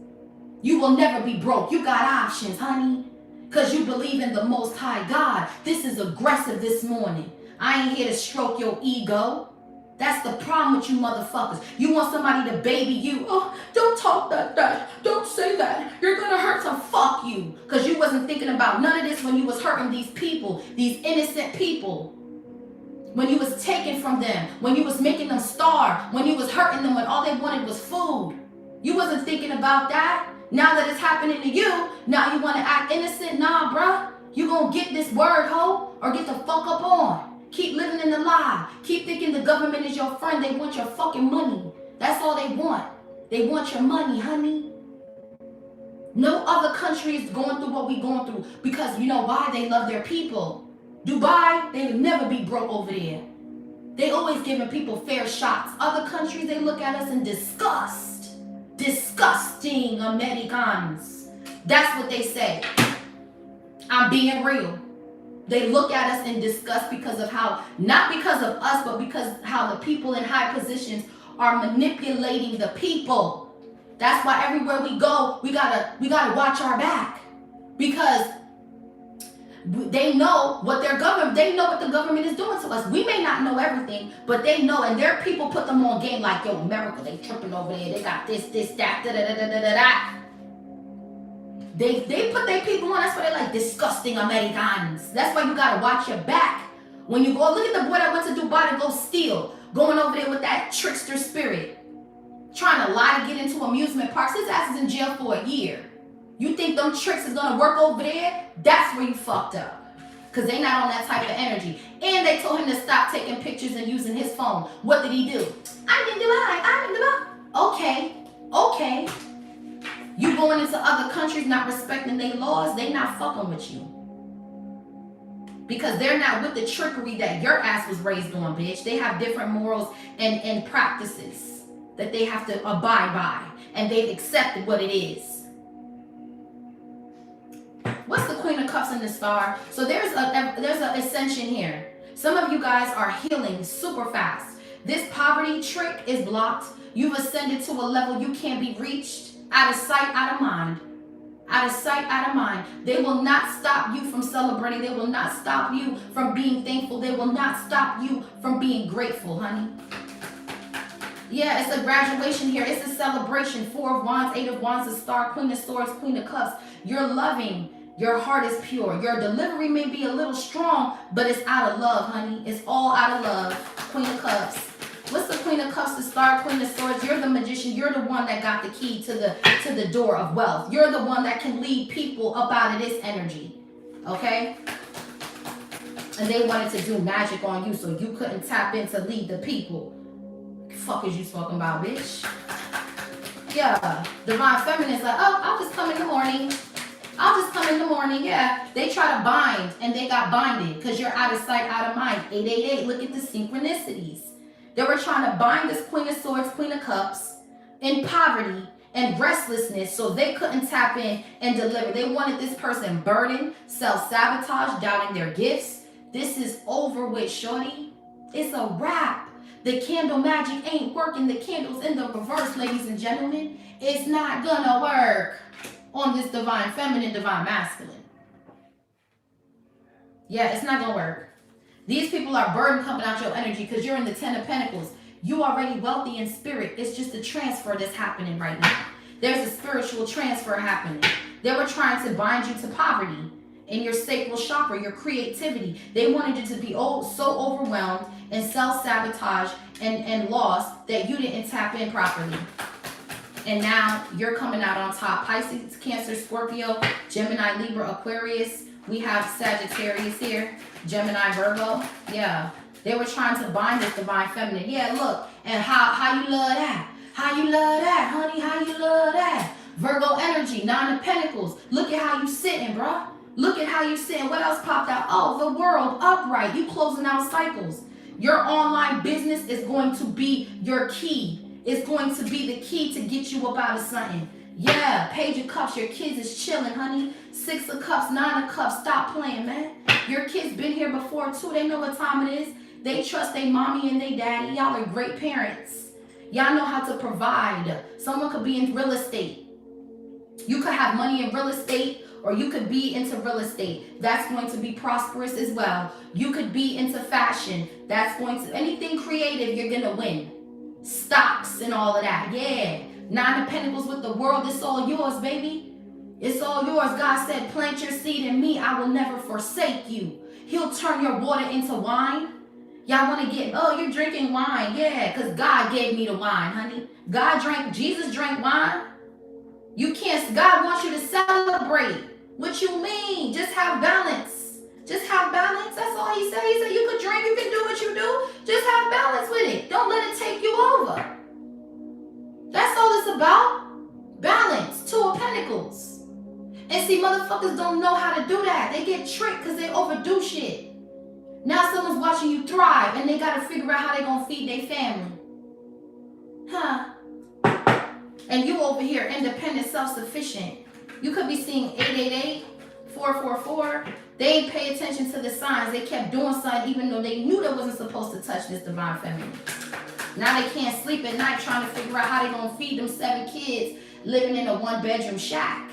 You will never be broke. You got options, honey. Because you believe in the Most High God. This is aggressive this morning. I ain't here to stroke your ego. That's the problem with you motherfuckers. You want somebody to baby you. Oh, don't talk like that. Don't say that. You're going to hurt some. Fuck you. Because you wasn't thinking about none of this when you was hurting these people. These innocent people. When you was taking from them. When you was making them starve. When you was hurting them when all they wanted was food. You wasn't thinking about that. Now that it's happening to you, now you want to act innocent? Nah, bruh. You gonna get this word, ho, or get the fuck up on. Keep living in the lie. Keep thinking the government is your friend. They want your fucking money. That's all they want. They want your money, honey. No other country is going through what we going through because you know why? They love their people. Dubai, they would never be broke over there. They always giving people fair shots. Other countries, they look at us in disgust. Disgusting Americans. That's what they say. I'm being real. They look at us in disgust because of how, not because of us, but because how the people in high positions are manipulating the people. That's why everywhere we go, we gotta watch our back. Because they know what they know what the government is doing to us. We may not know everything, but they know, and their people put them on game like, yo, America, they tripping over there. They got this, that, da-da-da-da-da-da. They put their people on. That's why they're like disgusting Americans. That's why you gotta watch your back. When you go, look at the boy that went to Dubai to go steal. Going over there with that trickster spirit. Trying to lie to get into amusement parks. His ass is in jail for a year. You think them tricks is gonna work over there? That's where you fucked up. Because they not on that type of energy. And they told him to stop taking pictures and using his phone. What did he do? I'm in Dubai. Okay. You going into other countries not respecting their laws, they not fucking with you. Because they're not with the trickery that your ass was raised on, bitch. They have different morals and practices that they have to abide by. And they've accepted what it is. What's the Queen of Cups in the Star? So there's an ascension here. Some of you guys are healing super fast. This poverty trick is blocked. You've ascended to a level you can't be reached. Out of sight, out of mind. Out of sight, out of mind. They will not stop you from celebrating. They will not stop you from being thankful. They will not stop you from being grateful, honey. Yeah, it's a graduation here. It's a celebration. 4 of Wands, 8 of Wands, a Star, Queen of Swords, Queen of Cups. You're loving. Your heart is pure. Your delivery may be a little strong, but it's out of love, honey. It's all out of love. Queen of Cups. What's the Queen of Cups, the Star, Queen of Swords? You're the magician. You're the one that got the key to the door of wealth. You're the one that can lead people up out of this energy. Okay? And they wanted to do magic on you so you couldn't tap in to lead the people. What the fuck is you talking about, bitch? Yeah. Divine Feminine's like, oh, I'll just come in the morning. Yeah. They try to bind and they got binded because you're out of sight, out of mind. 888. Look at the synchronicities. They were trying to bind this Queen of Swords, Queen of Cups in poverty and restlessness so they couldn't tap in and deliver. They wanted this person burdened, self-sabotage, doubting their gifts. This is over with, shorty. It's a wrap. The candle magic ain't working. The candle's in the reverse, ladies and gentlemen. It's not gonna work on this Divine Feminine, Divine Masculine. Yeah, it's not gonna work. These people are burden coming out your energy because you're in the 10 of Pentacles. You already wealthy in spirit. It's just a transfer that's happening right now. There's a spiritual transfer happening. They were trying to bind you to poverty in your sacral chakra, your creativity. They wanted you to be so overwhelmed and self-sabotage and lost that you didn't tap in properly. And now you're coming out on top. Pisces, Cancer, Scorpio, Gemini, Libra, Aquarius. We have Sagittarius here. Gemini, Virgo. Yeah. They were trying to bind this divine feminine. Yeah, look, and how you love that? How you love that, honey? How you love that? Virgo energy, 9 of Pentacles. Look at how you sitting, bruh. Look at how you sitting. What else popped out? Oh, the world upright. You closing out cycles. Your online business is going to be your key. It's going to be the key to get you up out of something. Yeah, Page of Cups. Your kids is chilling, honey. 6 of Cups, 9 of Cups. Stop playing, man. Your kids been here before, too. They know what time it is. They trust their mommy and their daddy. Y'all are great parents. Y'all know how to provide. Someone could be in real estate. You could have money in real estate, or you could be into real estate. That's going to be prosperous as well. You could be into fashion. That's going to, anything creative, you're going to win. Stocks and all of that. Yeah. 9 of Pentacles with the world. It's all yours, baby. It's all yours. God said, plant your seed in me. I will never forsake you. He'll turn your water into wine. Y'all want to get, oh, you're drinking wine. Yeah, because God gave me the wine, honey. Jesus drank wine. You can't, God wants you to celebrate. What you mean? Just have balance. Just have balance. That's all he said. He said you could drink, you can do what you do. Just have balance with it. Don't let it take you over. That's all it's about. Balance. 2 of Pentacles. And see, motherfuckers don't know how to do that. They get tricked because they overdo shit. Now someone's watching you thrive and they got to figure out how they going to feed their family. Huh. And you over here, independent, self-sufficient. You could be seeing 888, 444. They ain't pay attention to the signs. They kept doing something even though they knew they wasn't supposed to touch this divine feminine. Now they can't sleep at night trying to figure out how they going to feed them 7 kids living in a 1-bedroom shack.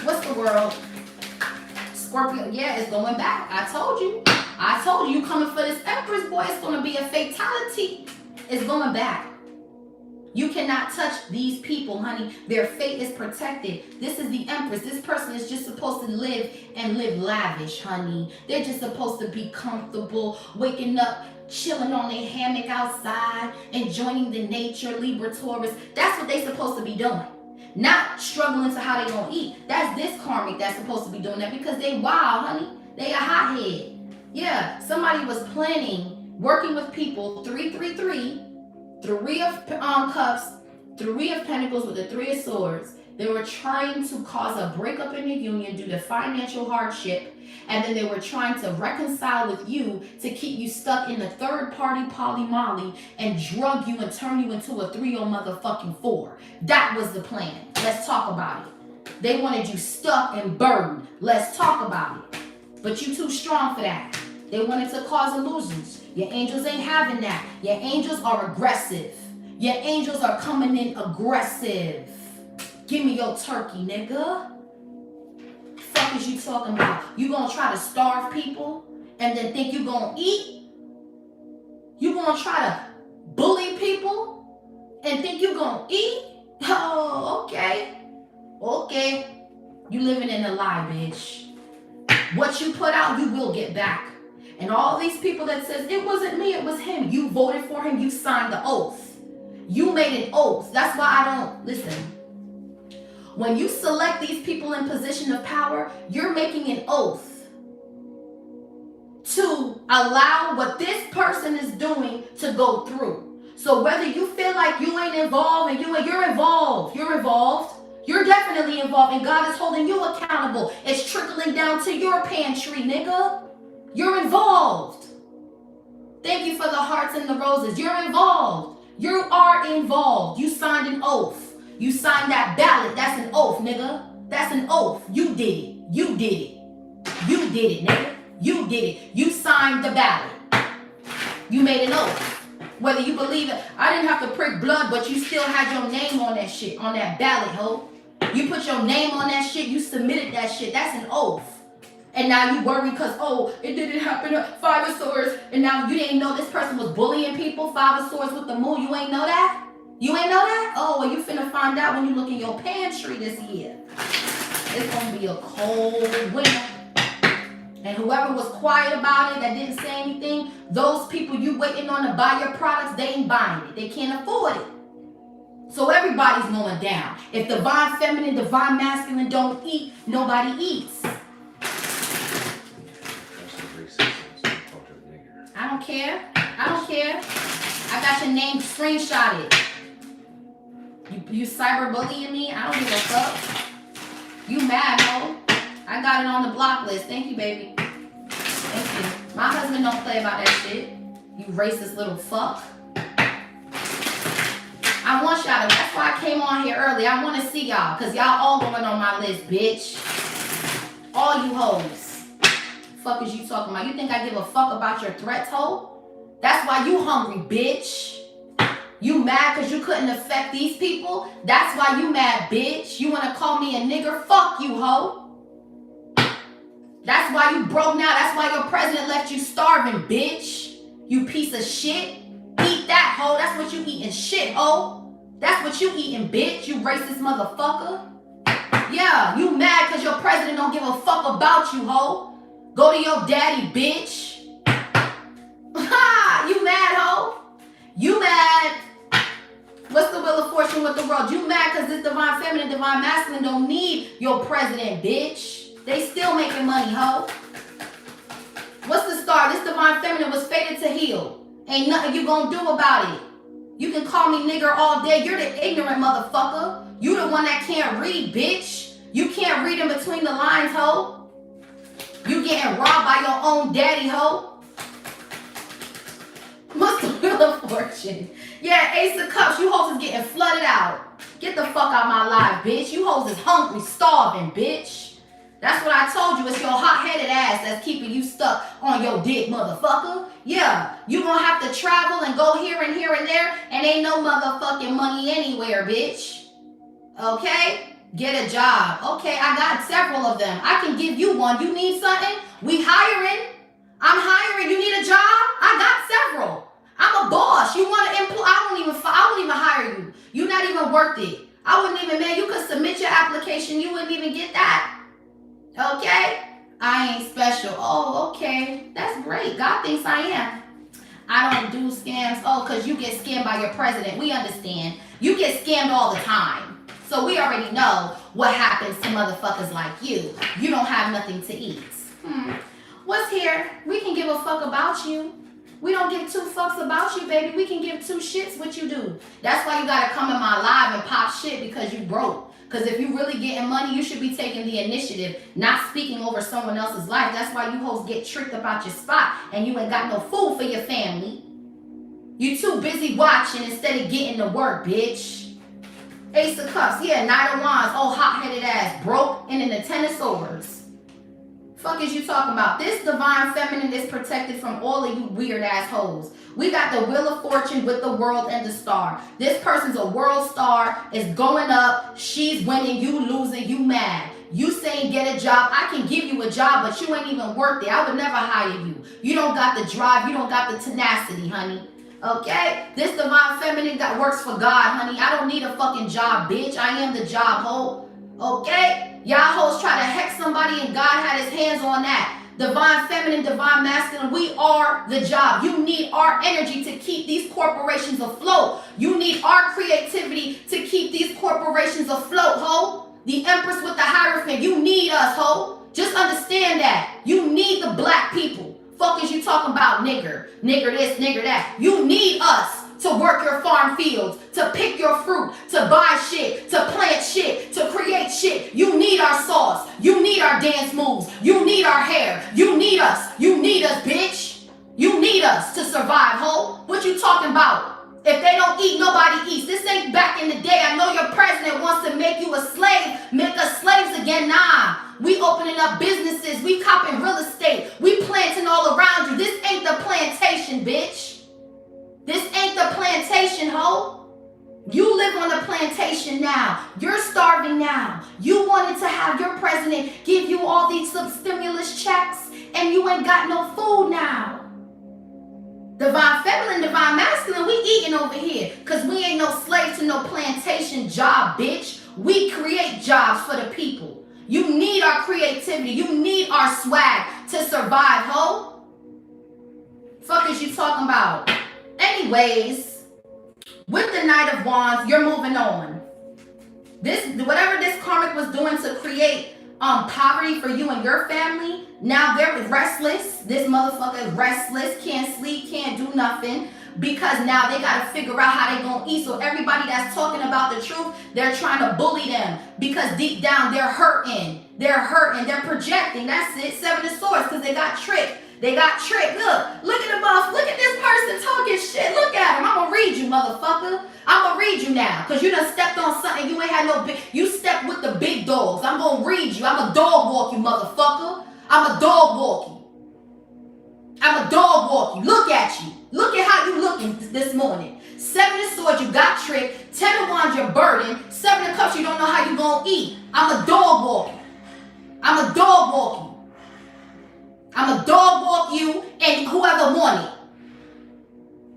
What's the world? Scorpio, yeah, it's going back. I told you. You coming for this Empress, boy. It's going to be a fatality. It's going back. You cannot touch these people, honey. Their fate is protected. This is the Empress. This person is just supposed to live and live lavish, honey. They're just supposed to be comfortable, waking up, chilling on their hammock outside, enjoying the nature, Libra, Taurus. That's what they're supposed to be doing. Not struggling to how they gonna eat. That's this karmic that's supposed to be doing that because they wild, honey. They a hothead. Yeah, somebody was planning, working with people, 333, 3 of Cups, 3 of Pentacles with the 3 of Swords. They were trying to cause a breakup in the union due to financial hardship. And then they were trying to reconcile with you to keep you stuck in the third-party poly-molly and drug you and turn you into a 3 or motherfucking 4. That was the plan. Let's talk about it. They wanted you stuck and burdened. Let's talk about it. But you too strong for that. They wanted to cause illusions. Your angels ain't having that. Your angels are aggressive. Your angels are coming in aggressive. Give me your turkey, nigga. Fuck is you talking about? You gonna try to starve people and then think you gonna eat? You gonna try to bully people and think you gonna eat? Oh, okay. Okay. You living in a lie, bitch. What you put out, you will get back. And all these people that says, it wasn't me, it was him. You voted for him, you signed the oath. You made an oath. That's why I don't, listen. When you select these people in position of power, you're making an oath to allow what this person is doing to go through. So whether you feel like you ain't involved and you're involved, you're definitely involved, and God is holding you accountable. It's trickling down to your pantry, nigga. You're involved. Thank you for the hearts and the roses. You're involved. You are involved. You signed an oath. You signed that ballot. That's an oath, nigga. That's an oath. You did it. You did it. You did it, nigga. You did it. You signed the ballot. You made an oath. Whether you believe it, I didn't have to prick blood, but you still had your name on that shit, on that ballot, ho. You put your name on that shit. You submitted that shit. That's an oath. And now you worry because, oh, it didn't happen. 5 of Swords. And now you didn't know this person was bullying people. 5 of Swords with the moon. You ain't know that? You ain't know that? Oh, well, you finna find out when you look in your pantry this year. It's gonna be a cold winter. And whoever was quiet about it, that didn't say anything, those people you waiting on to buy your products, they ain't buying it. They can't afford it. So everybody's going down. If divine feminine, divine masculine don't eat, nobody eats. That's the 3 systems. Talk to the nigger. don't care. I don't care. I got your name screenshotted. You cyberbullying me? I don't give a fuck. You mad, ho? I got it on the block list. Thank you, baby. Thank you. My husband don't play about that shit. You racist little fuck. I want y'all to, that's why I came on here early. I want to see y'all, because y'all all going on my list, bitch. All you hoes. Fuck is you talking about? You think I give a fuck about your threats, ho? That's why you hungry, bitch. You mad because you couldn't affect these people? That's why you mad, bitch. You want to call me a nigger? Fuck you, ho. That's why you broke now. That's why your president left you starving, bitch. You piece of shit. Eat that, ho. That's what you eating, shit, ho. That's what you eating, bitch. You racist motherfucker. Yeah, you mad because your president don't give a fuck about you, ho. Go to your daddy, bitch. Ha! You mad, ho? You mad? What's the wheel of fortune with the world? You mad because this divine feminine, divine masculine don't need your president, bitch. They still making money, ho. What's the star? This divine feminine was fated to heal. Ain't nothing you gonna do about it. You can call me nigger all day. You're the ignorant motherfucker. You the one that can't read, bitch. You can't read in between the lines, ho. You getting robbed by your own daddy, ho. What's the wheel of fortune? Yeah, Ace of Cups. You hoes is getting flooded out. Get the fuck out my life, bitch. You hoes is hungry, starving, bitch. That's what I told you. It's your hot-headed ass that's keeping you stuck on your dick, motherfucker. Yeah, you gonna have to travel and go here and there, and ain't no motherfucking money anywhere, bitch. Okay? Get a job. Okay, I got several of them. I can give you one. You need something? We hiring. I'm hiring. You need a job? I got several. I'm a boss. You want to employ? I don't even hire you. You're not even worth it. I wouldn't even, man, you could submit your application. You wouldn't even get that. Okay? I ain't special. Oh, okay. That's great. God thinks I am. I don't do scams. Oh, because you get scammed by your president. We understand. You get scammed all the time. So we already know what happens to motherfuckers like you. You don't have nothing to eat. What's here? We can give a fuck about you. We don't give two fucks about you, baby. We can give two shits what you do. That's why you gotta come in my live and pop shit, because you broke. Because if you really getting money, you should be taking the initiative, not speaking over someone else's life. That's why you hoes get tricked about your spot and you ain't got no food for your family. You too busy watching instead of getting to work, bitch. Ace of Cups, yeah, Knight of Wands, oh, hot-headed ass, broke, and in the Ten of Swords. Fuck is you talking about? This divine feminine is protected from all of you weird ass hoes. We got the Wheel of Fortune with the World and the Star. This person's a world star, is going up, she's winning, you losing, you mad. You saying get a job, I can give you a job, but you ain't even worth it. I would never hire you. You don't got the drive, you don't got the tenacity, honey. Okay? This divine feminine that works for God, honey. I don't need a fucking job, bitch. I am the job, ho. Okay? Y'all hoes try to hex somebody and God had his hands on that. Divine feminine, divine masculine, we are the job. You need our energy to keep these corporations afloat. You need our creativity to keep these corporations afloat, ho. The Empress with the Hierophant, you need us, ho. Just understand that. You need the black people. Fuck is you talking about, nigger? Nigger this, nigger that. You need us to work your farm fields, to pick your fruit, to buy shit, to plant shit, to create shit. You need our sauce. You need our dance moves. You need our hair. You need us. You need us, bitch. You need us to survive, ho. What you talking about? If they don't eat, nobody eats. This ain't back in the day. I know your president wants to make you a slave, make us slaves again. Nah. We opening up businesses. We copping real estate. We planting all around you. This ain't the plantation, bitch. This ain't the plantation, ho. You live on the plantation now. You're starving now. You wanted to have your president give you all these stimulus checks and you ain't got no food now. Divine feminine, divine masculine, we eating over here because we ain't no slave to no plantation job, bitch. We create jobs for the people. You need our creativity. You need our swag to survive, ho. Fuck is you talking about? Anyways, with the Knight of Wands, you're moving on. Whatever this karmic was doing to create poverty for you and your family, Now they're restless. This motherfucker is restless, can't sleep, can't do nothing. Because now they gotta figure out how they gonna eat. So everybody that's talking about the truth, they're trying to bully them. Because deep down they're hurting. They're hurting. They're projecting. That's it. Seven of Swords, because they got tricked. They got tricked. Look at the boss. Look at this person talking shit. Look at him. I'm gonna read you, motherfucker. I'm gonna read you now. Because you done stepped on something. You ain't had no big. You stepped with the big dogs. I'm gonna read you. I'm a dog walk you, motherfucker. I'm a dog walk you. I'm a dog walk you. Look at you. Look at how you looking this morning. Seven of Swords, you got tricked. 10 of Wands, you're burdened. 7 of Cups, you don't know how you gonna eat. I'm a dog walk you. I'm a dog walk you. I'm a dog walk you and whoever want it.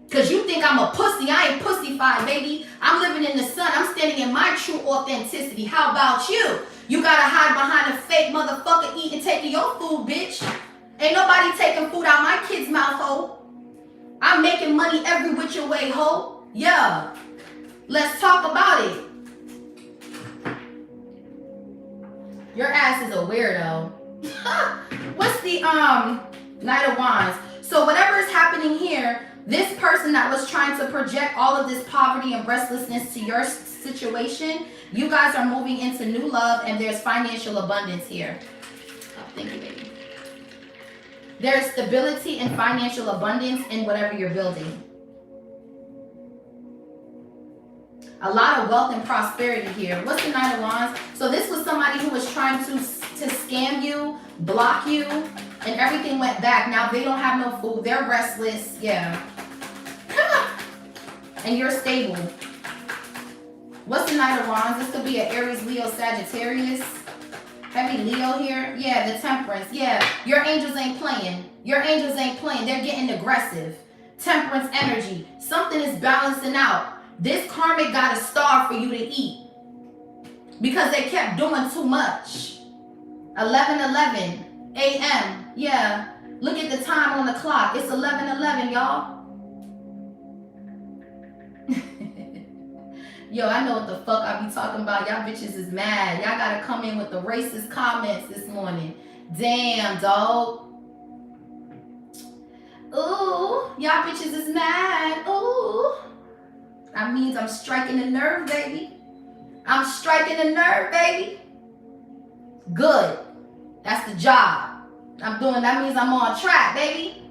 Because you think I'm a pussy. I ain't pussified, baby. I'm living in the sun. I'm standing in my true authenticity. How about you? You gotta hide behind a fake motherfucker eating, taking your food, bitch. Ain't nobody taking food out my kid's mouth, ho. I'm making money every which way, ho. Yeah. Let's talk about it. Your ass is a weirdo. What's the Knight of Wands? So whatever is happening here, this person that was trying to project all of this poverty and restlessness to your situation, you guys are moving into new love and there's financial abundance here. Oh, thank you, baby. There's stability and financial abundance in whatever you're building. A lot of wealth and prosperity here. What's the Nine of Wands? So this was somebody who was trying to scam you, block you, and everything went back. Now they don't have no food. They're restless. Yeah. And you're stable. What's the Knight of Wands? This could be an Aries, Leo, Sagittarius. Heavy Leo here. Yeah, the Temperance. Yeah, your angels ain't playing. Your angels ain't playing. They're getting aggressive. Temperance energy. Something is balancing out. This karmic got a star for you to eat. Because they kept doing too much. 11:11 a.m. Yeah. Look at the time on the clock. It's 11:11, y'all. Yo, I know what the fuck I be talking about. Y'all bitches is mad. Y'all gotta come in with the racist comments this morning. Damn, dog. Ooh, y'all bitches is mad. Ooh. That means I'm striking a nerve, baby. I'm striking a nerve, baby. Good. That's the job. I'm doing, that means I'm on track, baby.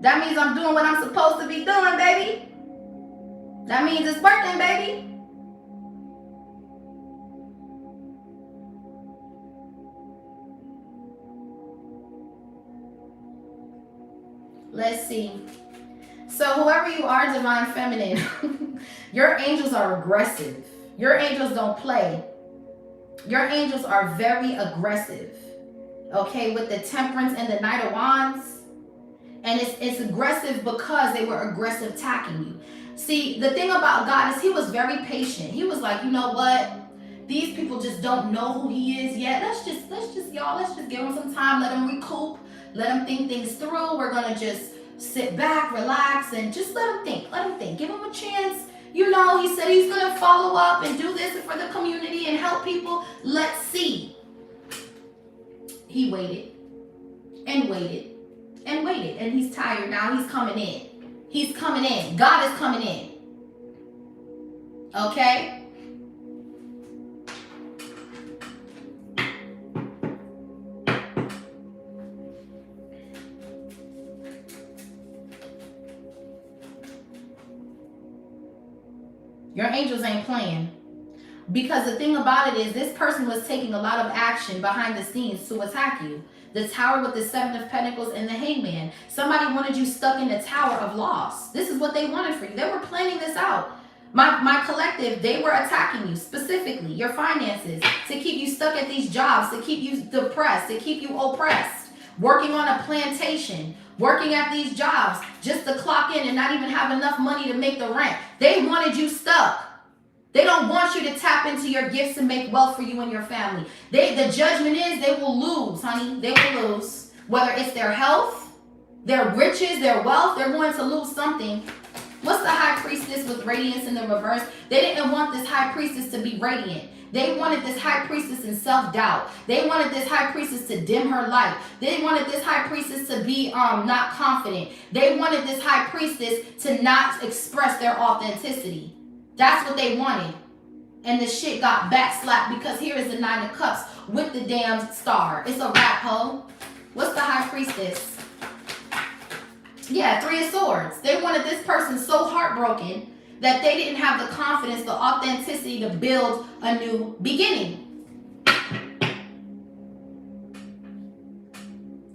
That means I'm doing what I'm supposed to be doing, baby. That means it's working, baby. Let's see. So whoever you are, divine feminine, your angels are aggressive. Your angels don't play. Your angels are very aggressive. Okay, with the Temperance and the Knight of Wands. And it's aggressive because they were aggressive attacking you. See, the thing about God is he was very patient. He was like, you know what? These people just don't know who he is yet. Let's just give them some time. Let them recoup. Let them think things through. We're going to just sit back, relax, and just let them think. Let them think. Give them a chance. You know, he said he's going to follow up and do this for the community and help people. Let's see. He waited and waited and waited. And he's tired now. He's coming in. He's coming in. God is coming in. Okay? Your angels ain't playing. Because the thing about it is this person was taking a lot of action behind the scenes to attack you. The Tower with the Seven of Pentacles and the Hangman. Somebody wanted you stuck in the Tower of Loss. This is what they wanted for you. They were planning this out. My collective, they were attacking you specifically, your finances, to keep you stuck at these jobs, to keep you depressed, to keep you oppressed, working on a plantation, working at these jobs just to clock in and not even have enough money to make the rent. They wanted you stuck. They don't want you to tap into your gifts and make wealth for you and your family. The judgment is they will lose, honey. They will lose. Whether it's their health, their riches, their wealth, they're going to lose something. What's the high priestess with radiance in the reverse? They didn't want this high priestess to be radiant. They wanted this high priestess in self-doubt. They wanted this high priestess to dim her light. They wanted this high priestess to be not confident. They wanted this high priestess to not express their authenticity. That's what they wanted. And the shit got backslapped because here is the 9 of Cups with the damn star. It's a wrap, ho. What's the high priestess? Yeah, 3 of Swords. They wanted this person so heartbroken that they didn't have the confidence, the authenticity to build a new beginning.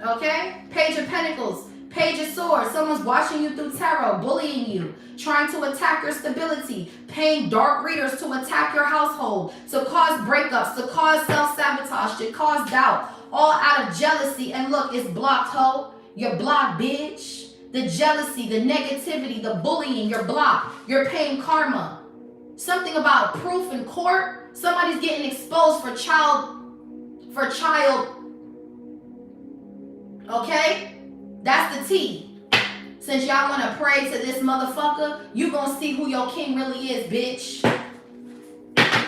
Okay? Page of Pentacles, Page of Swords. Someone's watching you through tarot, bullying you, trying to attack your stability, paying dark readers to attack your household, to cause breakups, to cause self-sabotage, to cause doubt, all out of jealousy. And look, it's blocked, ho. You're blocked, bitch. The jealousy, the negativity, the bullying, you're blocked. You're paying karma. Something about proof in court. Somebody's getting exposed for child. Okay? That's the T. Since y'all want to pray to this motherfucker, you gonna see who your king really is, bitch.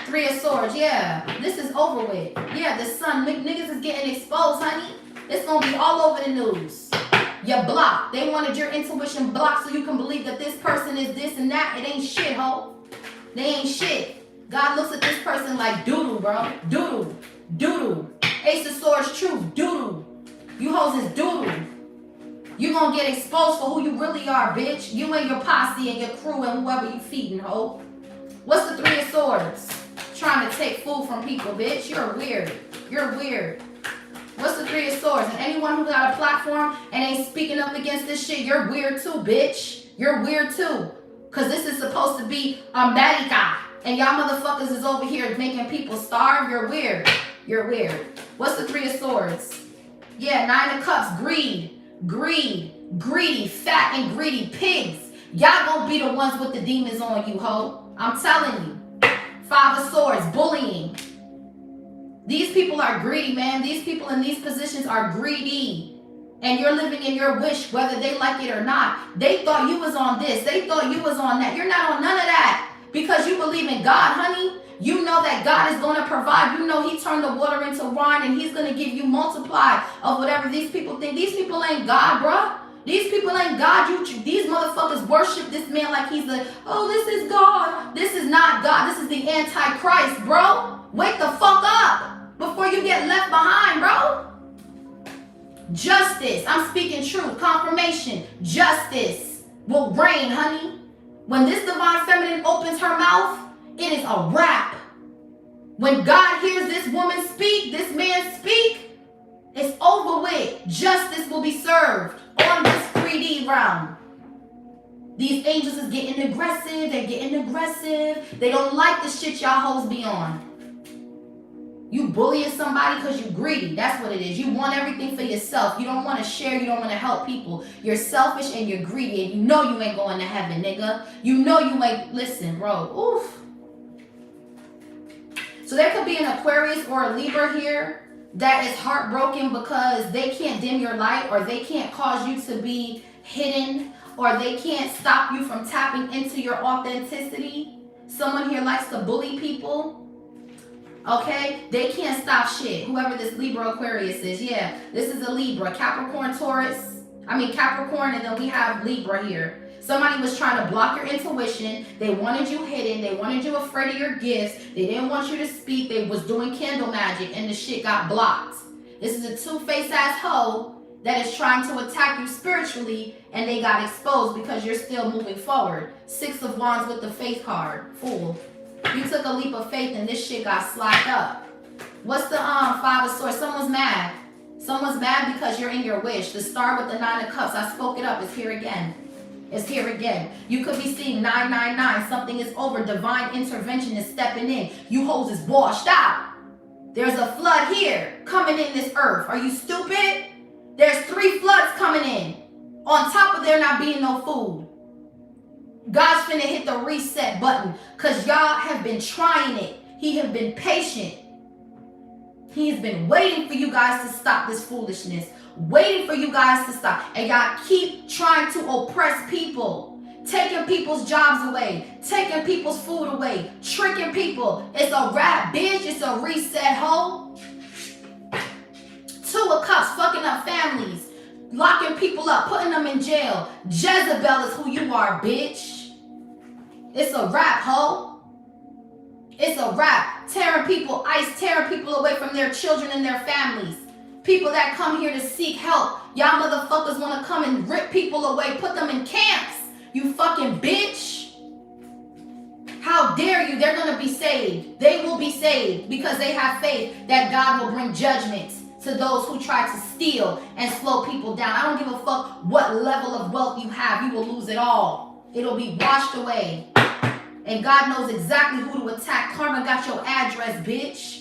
3 of Swords, yeah. This is over with. Yeah, the sun, niggas is getting exposed, honey. It's gonna be all over the news. You're blocked. They wanted your intuition blocked so you can believe that this person is this and that. It ain't shit, ho. They ain't shit. God looks at this person like doodoo, bro. Doodoo. Doodoo. Ace of Swords, truth. Doodoo. You hoes is doodoo. You gonna get exposed for who you really are, bitch. You and your posse and your crew and whoever you feeding, ho. What's the 3 of Swords? Trying to take food from people, bitch. You're weird. You're weird. What's the 3 of Swords? And anyone who got a platform and ain't speaking up against this shit, you're weird too, bitch. You're weird too. Because this is supposed to be America. And y'all motherfuckers is over here making people starve. You're weird. You're weird. What's the 3 of Swords? Yeah, 9 of Cups. Greed. Greed. Greedy. Fat and greedy pigs. Y'all gonna be the ones with the demons on you, ho. I'm telling you. 5 of Swords. Bullying. These people are greedy, man. These people in these positions are greedy. And you're living in your wish, whether they like it or not. They thought you was on this. They thought you was on that. You're not on none of that. Because you believe in God, honey. You know that God is going to provide. You know he turned the water into wine and he's going to give you multiply of whatever these people think. These people ain't God, bruh. These people ain't God. These motherfuckers worship this man like he's the, oh, this is God. This is not God. This is the Antichrist, bro. Wake the fuck up before you get left behind, bro. Justice. I'm speaking truth. Confirmation. Justice will reign, honey. When this divine feminine opens her mouth, it is a wrap. When God hears this woman speak, this man speak, it's over with. Justice will be served on this 3D realm. These angels is getting aggressive. They're getting aggressive. They don't like the shit y'all hoes be on. You bullying somebody because you greedy. That's what it is. You want everything for yourself. You don't want to share. You don't want to help people. You're selfish and you're greedy. And you know you ain't going to heaven, nigga. You know you ain't. Listen, bro. Oof. So there could be an Aquarius or a Libra here that is heartbroken because they can't dim your light, or they can't cause you to be hidden, or they can't stop you from tapping into your authenticity. Someone here likes to bully people. Okay, they can't stop shit. Whoever this Libra Aquarius is, yeah, this is a Libra, Capricorn, Taurus. Capricorn, and then we have Libra here. Somebody was trying to block your intuition. They wanted you hidden. They wanted you afraid of your gifts. They didn't want you to speak. They was doing candle magic, and the shit got blocked. This is a two-faced ass hoe that is trying to attack you spiritually, and they got exposed because you're still moving forward. 6 of Wands with the Faith card. Fool. You took a leap of faith and this shit got slacked up. What's the 5 of Swords? Someone's mad. Someone's mad because you're in your wish. The star with the 9 of Cups. I spoke it up. It's here again. It's here again. You could be seeing 999. Something is over. Divine intervention is stepping in. You hoes is washed out. There's a flood here coming in this earth. Are you stupid? There's 3 floods coming in. On top of there not being no food. God's finna hit the reset button because y'all have been trying it. He have been patient. He has been waiting for you guys to stop this foolishness. Waiting for you guys to stop. And y'all keep trying to oppress people. taking people's jobs away, taking people's food away, tricking people. It's a rap, bitch. It's a reset, hoe. Two of Cups, fucking up families, locking people up, putting them in jail. Jezebel is who you are, bitch. It's a rap, hoe. It's a rap. Tearing people, ICE tearing people away from their children and their families. People that come here to seek help. Y'all motherfuckers want to come and rip people away, put them in camps. You fucking bitch. How dare you? They're going to be saved. They will be saved because they have faith that God will bring judgment to those who try to steal and slow people down. I don't give a fuck what level of wealth you have. You will lose it all. It'll be washed away. And God knows exactly who to attack. Karma got your address, bitch.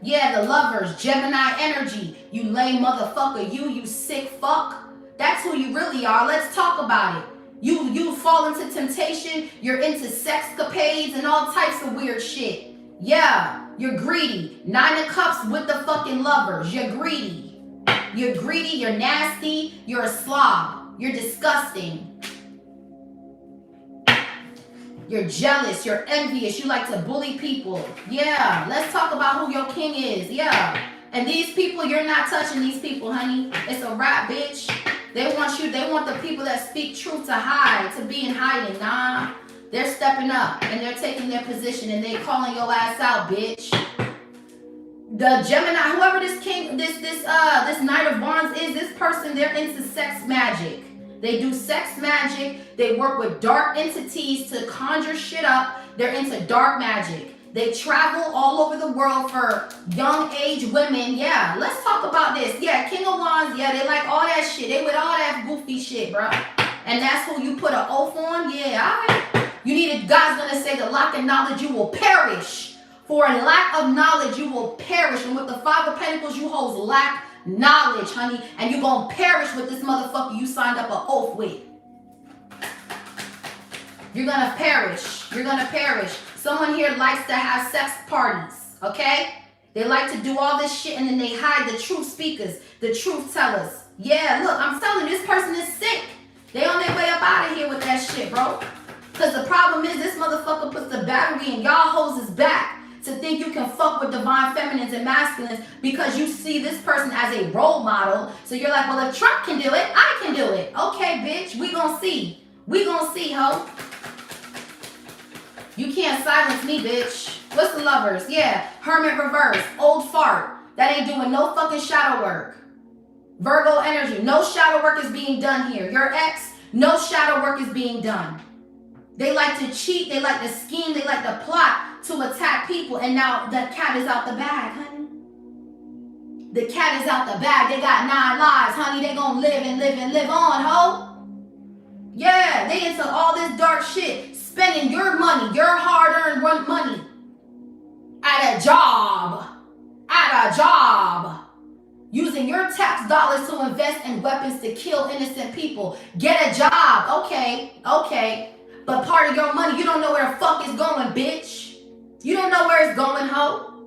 Yeah, the lovers, Gemini energy. You lame motherfucker. You sick fuck. That's who you really are. Let's talk about it. You fall into temptation. You're into sexcapades and all types of weird shit. Yeah, you're greedy. 9 of Cups with the fucking lovers. You're greedy. You're greedy. You're nasty. You're a slob. You're disgusting. You're jealous. You're envious. You like to bully people. Yeah, let's talk about who your king is. Yeah. And these people, you're not touching these people, honey. It's a rap, bitch. They want the people that speak truth to hide, to be in hiding. Nah, they're stepping up and they're taking their position and they calling your ass out, bitch. The Gemini, whoever this king, this Knight of Wands is, this person, they're into sex magic. They do sex magic. They work with dark entities to conjure shit up. They're into dark magic. They travel all over the world for young age women. Yeah, let's talk about this. Yeah, King of Wands. Yeah, they like all that shit. They with all that goofy shit, bro. And that's who you put an oath on? Yeah, all right. You need God's gonna say the lack of knowledge you will perish. For a lack of knowledge you will perish. And with the 5 of Pentacles you hold lack knowledge, honey. And you gonna perish with this motherfucker you signed up an oath with. You're gonna perish. You're gonna perish. Someone here likes to have sex parties, okay? They like to do all this shit and then they hide the truth speakers, the truth tellers. Yeah, look, I'm telling you, this person is sick. They on their way up out of here with that shit, bro. Because the problem is this motherfucker puts the battery in y'all hoes' back to think you can fuck with divine feminines and masculines because you see this person as a role model. So you're like, well, if Trump can do it, I can do it. Okay, bitch, we gonna see. We gonna see, ho. You can't silence me, bitch. What's the lovers? Yeah, Hermit reverse, old fart. That ain't doing no fucking shadow work. Virgo energy, no shadow work is being done here. Your ex, no shadow work is being done. They like to cheat, they like to scheme, they like to plot to attack people. And now the cat is out the bag, honey. The cat is out the bag. They got 9 lives, honey. They gonna live and live and live on, ho. Yeah, they into all this dark shit. Spending your money, your hard-earned money at a job. At a job. Using your tax dollars to invest in weapons to kill innocent people. Get a job. Okay, okay. But part of your money, you don't know where the fuck it's going, bitch. You don't know where it's going, ho.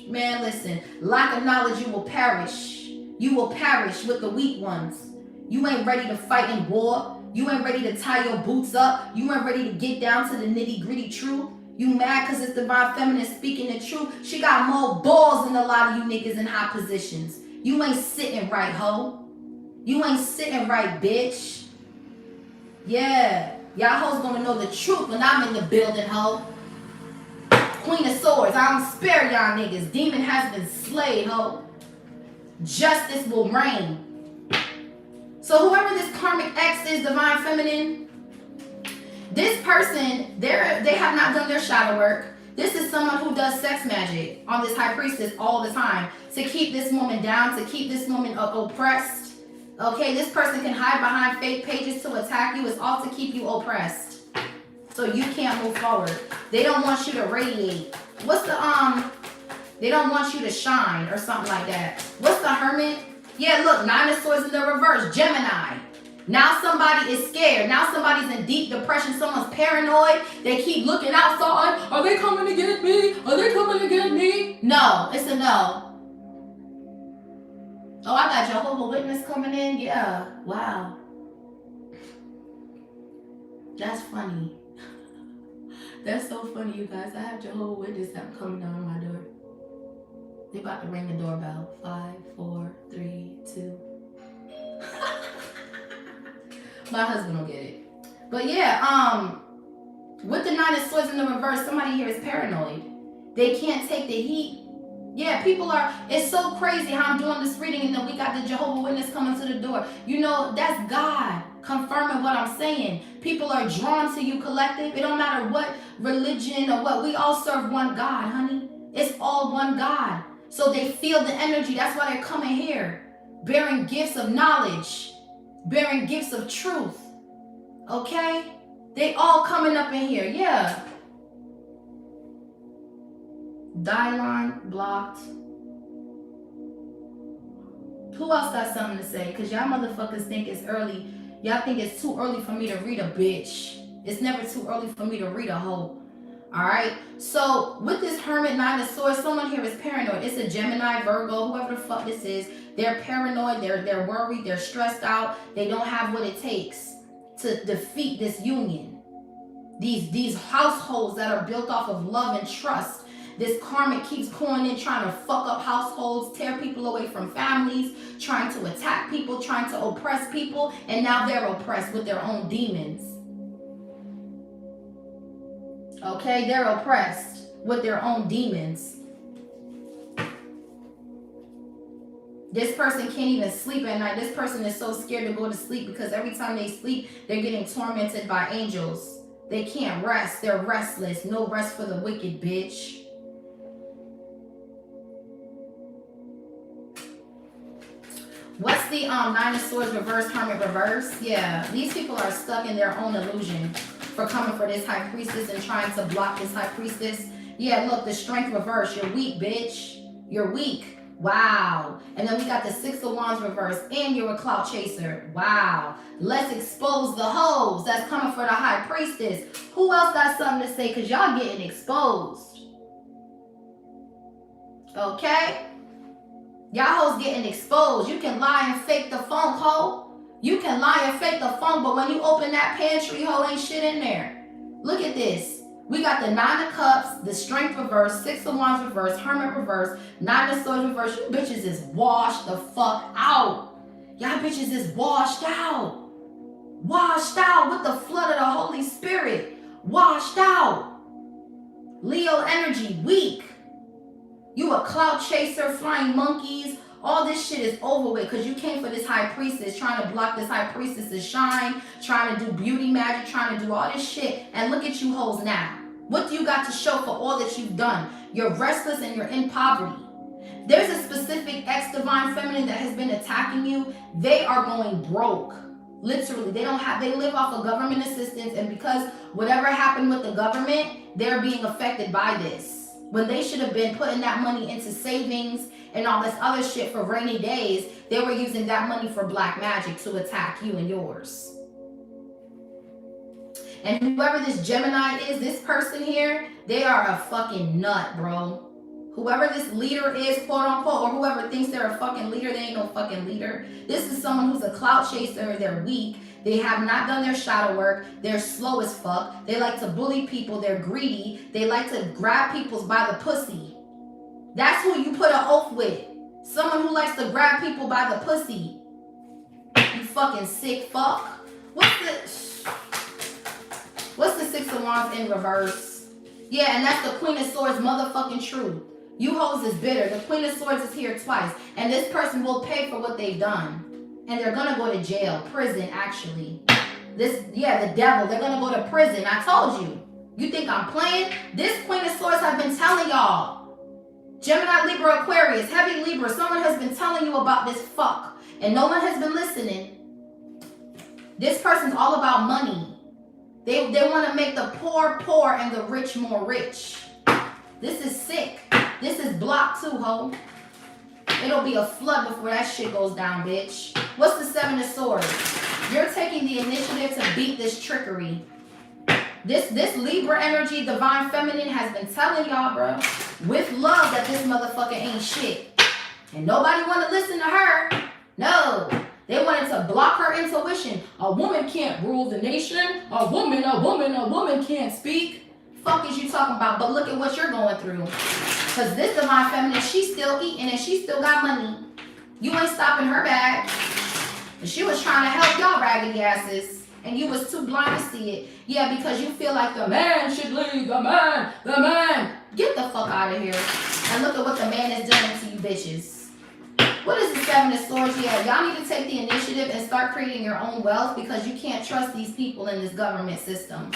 Man, listen. Lack of knowledge, you will perish. You will perish with the weak ones. You ain't ready to fight in war. You ain't ready to tie your boots up. You ain't ready to get down to the nitty-gritty truth. You mad because it's divine feminine speaking the truth. She got more balls than a lot of you niggas in high positions. You ain't sitting right, ho. You ain't sitting right, bitch. Yeah. Y'all hoes gonna know the truth when I'm in the building, ho. Queen of Swords. I don't spare y'all niggas. Demon has been slayed, ho. Justice will reign. So whoever this karmic ex is, divine feminine, this person, they have not done their shadow work. This is someone who does sex magic on this high priestess all the time to keep this woman down, to keep this woman oppressed. Okay, this person can hide behind fake pages to attack you. It's all to keep you oppressed. So you can't move forward. They don't want you to radiate. What's the, they don't want you to shine or something like that. What's the Hermit? Yeah, look, 9 of Swords in the reverse, Gemini. Now somebody is scared. Now somebody's in deep depression. Someone's paranoid. They keep looking outside. Are they coming to get me? Are they coming to get me? No, it's a no. Oh, I got Jehovah's Witness coming in. Yeah, wow. That's funny. That's so funny, you guys. I have Jehovah's Witness coming down on my door. They about to ring the doorbell. 5, 4, 3, 2. My husband will get it. But yeah, with the 9 of Swords in the reverse, somebody here is paranoid. They can't take the heat. Yeah, people are, it's so crazy how I'm doing this reading and then we got the Jehovah's Witness coming to the door. You know, that's God confirming what I'm saying. People are drawn to you, collective. It don't matter what religion or what. We all serve one God, honey. It's all one God. So they feel the energy. That's why they're coming here. Bearing gifts of knowledge. Bearing gifts of truth. Okay? They all coming up in here. Yeah. Die line blocked. Who else got something to say? Because y'all motherfuckers think it's early. Y'all think it's too early for me to read a bitch. It's never too early for me to read a hoe. Alright? So, with this Hermit 9 of Swords, someone here is paranoid. It's a Gemini, Virgo, whoever the fuck this is. They're paranoid. They're worried. They're stressed out. They don't have what it takes to defeat this union. These households that are built off of love and trust. This karmic keeps pouring in, trying to fuck up households, tear people away from families, trying to attack people, trying to oppress people, and now they're oppressed with their own demons. Okay, they're oppressed with their own demons. This person can't even sleep at night. This person is so scared to go to sleep because every time they sleep, they're getting tormented by angels. They can't rest. They're restless. No rest for the wicked, bitch. What's the 9 of Swords reverse, Hermit reverse? Yeah, these people are stuck in their own illusion for coming for this High Priestess and trying to block this High Priestess. Yeah, look, the Strength reverse. You're weak, bitch. You're weak. Wow. And then we got the 6 of Wands reverse, and you're a clout chaser. Wow. Let's expose the hoes that's coming for the High Priestess. Who else got something to say? Because y'all getting exposed. Okay? Y'all hoes getting exposed. You can lie and fake the funk, ho. You can lie and fake the funk, but when you open that pantry, ho, ain't shit in there. Look at this. We got the 9 of Cups, the Strength reverse, 6 of Wands reverse, Hermit reverse, 9 of Swords reverse. You bitches is washed the fuck out. Y'all bitches is washed out. Washed out with the flood of the Holy Spirit. Washed out. Leo energy, weak. You a clout chaser, flying monkeys. All this shit is over with because you came for this High Priestess, trying to block this High Priestess's shine, trying to do beauty magic, trying to do all this shit. And look at you hoes now. What do you got to show for all that you've done? You're restless and you're in poverty. There's a specific ex-divine feminine that has been attacking you. They are going broke. Literally, they live off of government assistance, and because whatever happened with the government, they're being affected by this. When they should have been putting that money into savings and all this other shit for rainy days, they were using that money for black magic to attack you and yours. And whoever this Gemini is, this person here, they are a fucking nut, bro. Whoever this leader is, quote unquote, or whoever thinks they're a fucking leader, they ain't no fucking leader. This is someone who's a clout chaser. They're weak. They have not done their shadow work. They're slow as fuck. They like to bully people. They're greedy. They like to grab people by the pussy. That's who you put an oath with. Someone who likes to grab people by the pussy. You fucking sick fuck. What's the 6 of Wands in reverse? Yeah, and that's the Queen of Swords motherfucking truth. You hoes is bitter. The Queen of Swords is here twice. And this person will pay for what they've done. And they're gonna go to jail, prison actually. The devil, they're gonna go to prison. I told you. You think I'm playing? This Queen of Swords have been telling y'all. Gemini, Libra, Aquarius, Heavy Libra, someone has been telling you about this fuck. And no one has been listening. This person's all about money. They want to make the poor poor and the rich more rich. This is sick. This is block too, ho. It'll be a flood before that shit goes down, bitch. What's the 7 of Swords? You're taking the initiative to beat this trickery. This Libra energy, divine feminine, has been telling y'all, bro, with love that this motherfucker ain't shit. And nobody want to listen to her. No. They wanted to block her intuition. A woman can't rule the nation. A woman can't speak. Fuck is you talking about? But look at what you're going through. Because this divine feminine, she's still eating and she still got money. You ain't stopping her bag. And she was trying to help y'all raggedy asses. And you was too blind to see it. Yeah, because you feel like the man should lead. The man. Get the fuck out of here. And look at what the man is doing to you bitches. What is the Seven of Swords? Yeah, y'all need to take the initiative and start creating your own wealth because you can't trust these people in this government system.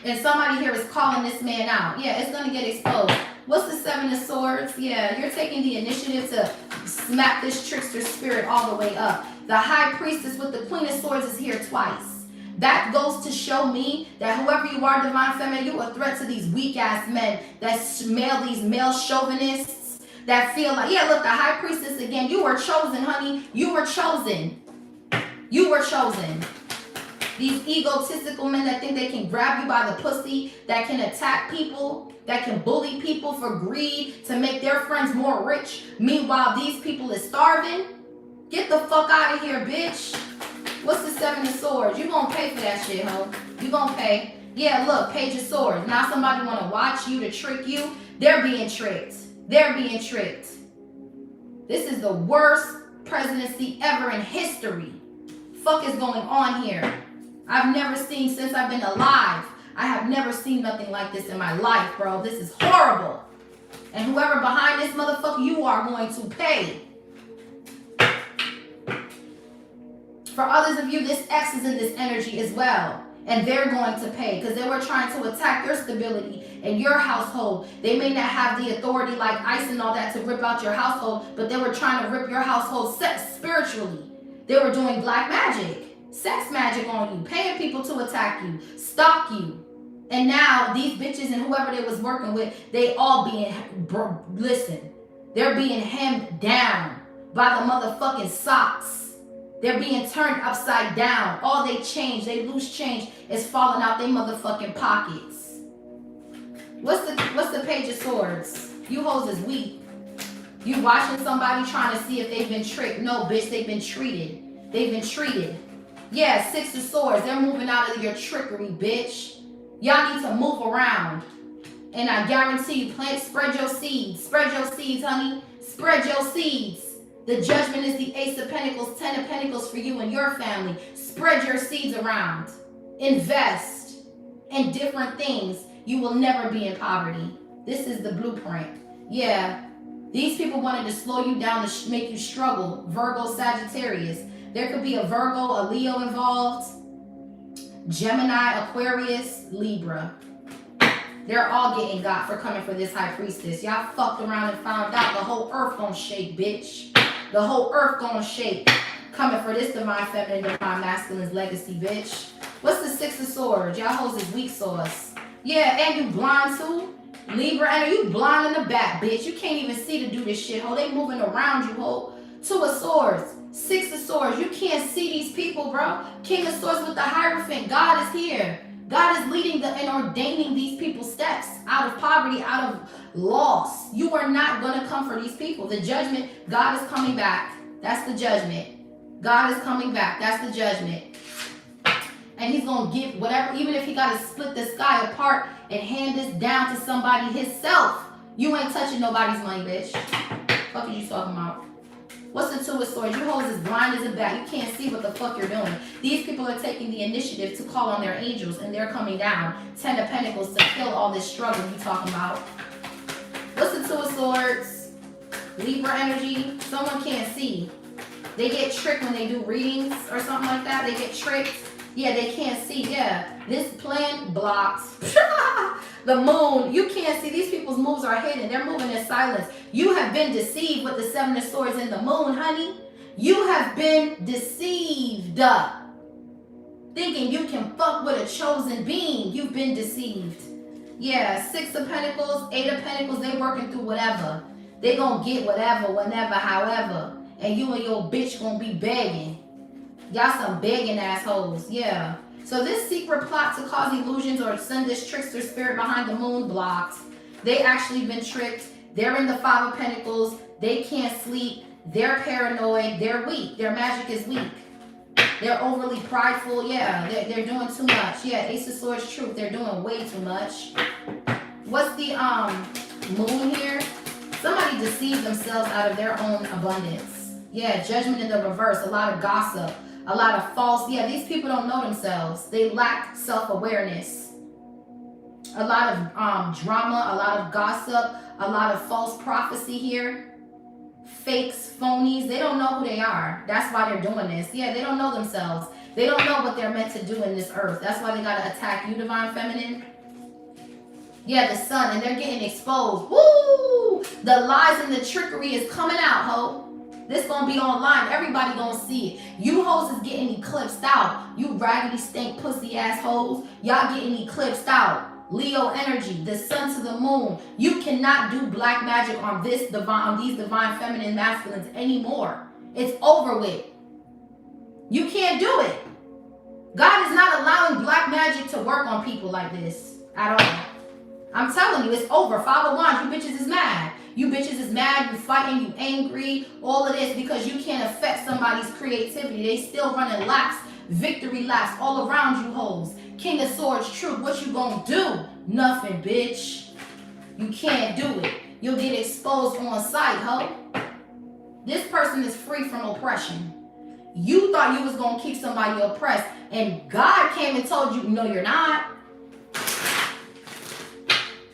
And somebody here is calling this man out. Yeah, it's going to get exposed. What's the Seven of Swords? Yeah, you're taking the initiative to smack this trickster spirit all the way up. The High Priestess with the Queen of Swords is here twice. That goes to show me that whoever you are, divine feminine, you a threat to these weak ass men these male chauvinists that feel like, yeah, look, the High Priestess again, you were chosen, honey. You were chosen. You were chosen. These egotistical men that think they can grab you by the pussy, that can attack people, that can bully people for greed to make their friends more rich. Meanwhile, these people is starving. Get the fuck out of here, bitch. What's the Seven of Swords? You gonna pay for that shit, ho. You gonna pay. Yeah, look, Page of Swords. Now somebody wanna watch you to trick you. They're being tricked. They're being tricked. This is the worst presidency ever in history. Fuck is going on here? I've never seen, since I've been alive, I have never seen nothing like this in my life, bro. This is horrible. And whoever behind this motherfucker, you are going to pay. For others of you, this X is in this energy as well. And they're going to pay because they were trying to attack your stability and your household. They may not have the authority like ICE and all that to rip out your household, but they were trying to rip your household spiritually. They were doing black magic. Sex magic on you, paying people to attack you, stalk you. And now these bitches and whoever they was working with, they all being, listen, they're being hemmed down by the motherfucking socks. They're being turned upside down. All they change, they loose change is falling out their motherfucking pockets. What's the Page of Swords? You hoes is weak. You watching somebody trying to see if they've been tricked. No, bitch, they've been treated. They've been treated. Yeah, Six of Swords. They're moving out of your trickery, bitch. Y'all need to move around. And I guarantee you, spread your seeds. Spread your seeds, honey. Spread your seeds. The Judgment is the Ace of Pentacles, 10 of Pentacles for you and your family. Spread your seeds around. Invest in different things. You will never be in poverty. This is the blueprint. Yeah. These people wanted to slow you down to make you struggle. Virgo, Sagittarius. There could be a Virgo, a Leo involved. Gemini, Aquarius, Libra. They're all getting got for coming for this High Priestess. Y'all fucked around and found out the whole earth gonna shake, bitch. The whole earth gonna shake. Coming for this divine feminine, divine masculine's legacy, bitch. What's the Six of Swords? Y'all hoes is weak sauce. Yeah, and you blind too. Libra, and you blind in the back, bitch. You can't even see to do this shit, ho. They moving around you, ho. Two of Swords. Six of Swords. You can't see these people, bro. King of Swords with the Hierophant. God is here. God is leading and ordaining these people's steps out of poverty, out of loss. You are not going to come for these people. The judgment, God is coming back. That's the judgment. God is coming back. That's the judgment. And he's going to give whatever, even if he got to split the sky apart and hand this down to somebody himself. You ain't touching nobody's money, bitch. What are you talking about? What's the Two of Swords? You hoes as blind as a bat. You can't see what the fuck you're doing. These people are taking the initiative to call on their angels, and they're coming down. 10 of Pentacles to kill all this struggle you talking about. What's the Two of Swords? Libra energy. Someone can't see. They get tricked when they do readings or something like that. They get tricked. Yeah, they can't see. Yeah, this plan blocked. The moon, you can't see. These people's moves are hidden. They're moving in silence. You have been deceived with the Seven of Swords in the moon, honey. You have been deceived. Thinking you can fuck with a chosen being. You've been deceived. Yeah, Six of Pentacles, Eight of Pentacles, they working through whatever. They gonna get whatever, whenever, however. And you and your bitch gonna be begging. Y'all some begging assholes. Yeah. So this secret plot to cause illusions or send this trickster spirit behind the moon blocked. They actually been tricked. They're in the Five of Pentacles. They can't sleep. They're paranoid. They're weak. Their magic is weak. They're overly prideful. Yeah, they're doing too much. Yeah, Ace of Swords, truth. They're doing way too much. What's the moon here? Somebody deceived themselves out of their own abundance. Yeah, judgment in the reverse. A lot of gossip. A lot of false. Yeah, these people don't know themselves. They lack self-awareness. A lot of drama. A lot of gossip. A lot of false prophecy here. Fakes, phonies, they don't know who they are. That's why they're doing this. Yeah, they don't know themselves. They don't know what they're meant to do in this earth. That's why they gotta attack you, divine feminine. Yeah, the sun, and they're getting exposed. Woo! The lies and the trickery is coming out, ho. This gonna be online. Everybody gonna see it. You hoes is getting eclipsed out. You raggedy stink pussy assholes. Y'all getting eclipsed out. Leo energy, the sun to the moon. You cannot do black magic on these divine feminine masculines anymore. It's over with. You can't do it. God is not allowing black magic to work on people like this at all. I'm telling you, it's over. 5 of Wands, you bitches is mad. You bitches is mad, you fighting, you angry, all of this because you can't affect somebody's creativity. They still running laps, victory laps all around you hoes. King of Swords, truth, what you gonna do? Nothing, bitch. You can't do it. You'll get exposed on sight, ho. This person is free from oppression. You thought you was gonna keep somebody oppressed, and God came and told you, no, you're not.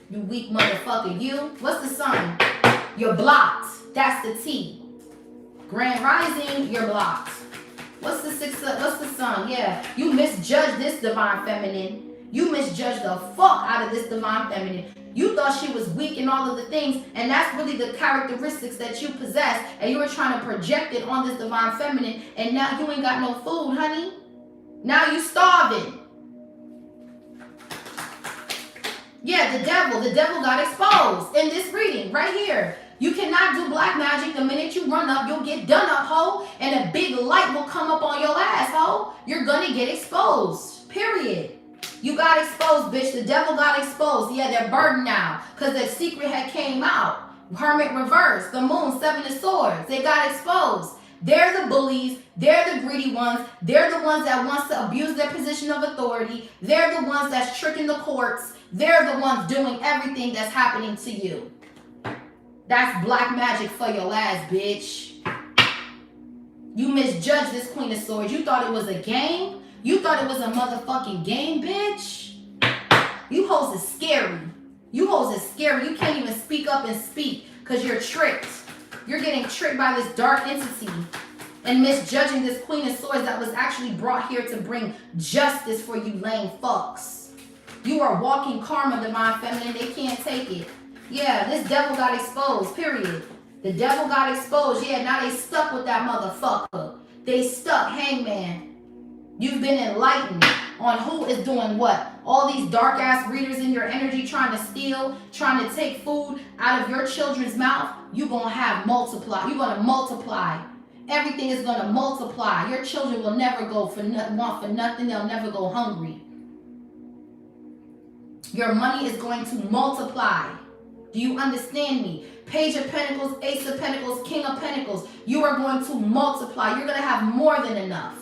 You weak motherfucker, you. What's the sun? You're blocked. That's the T. Grand Rising, you're blocked. What's the sun? Yeah, you misjudged this divine feminine. You misjudged the fuck out of this divine feminine. You thought she was weak in all of the things, and that's really the characteristics that you possess, and you were trying to project it on this divine feminine, and now you ain't got no food, honey. Now you starving. Yeah, the devil got exposed in this reading right here. You cannot do black magic. The minute you run up, you'll get done up, ho, and a big light will come up on your ass, ho. You're gonna get exposed, period. You got exposed, bitch. The devil got exposed. Yeah, they're burdened now because the secret had came out. Hermit reverse, the moon, 7 of swords. They got exposed. They're the bullies. They're the greedy ones. They're the ones that wants to abuse their position of authority. They're the ones that's tricking the courts. They're the ones doing everything that's happening to you. That's black magic for your ass, bitch. You misjudged this Queen of Swords. You thought it was a game? You thought it was a motherfucking game, bitch? You hoes is scary. You hoes is scary. You can't even speak up and speak because you're tricked. You're getting tricked by this dark entity and misjudging this Queen of Swords that was actually brought here to bring justice for you lame fucks. You are walking karma, divine feminine. They can't take it. Yeah, this devil got exposed, period. The devil got exposed. Yeah, now they stuck with that motherfucker. They stuck, hangman. You've been enlightened on who is doing what. All these dark ass readers in your energy trying to steal, trying to take food out of your children's mouth. You're going to have multiply. You're going to multiply. Everything is going to multiply. Your children will never go want for nothing. They'll never go hungry. Your money is going to multiply. Do you understand me? Page of Pentacles, Ace of Pentacles, King of Pentacles. You are going to multiply. You're going to have more than enough.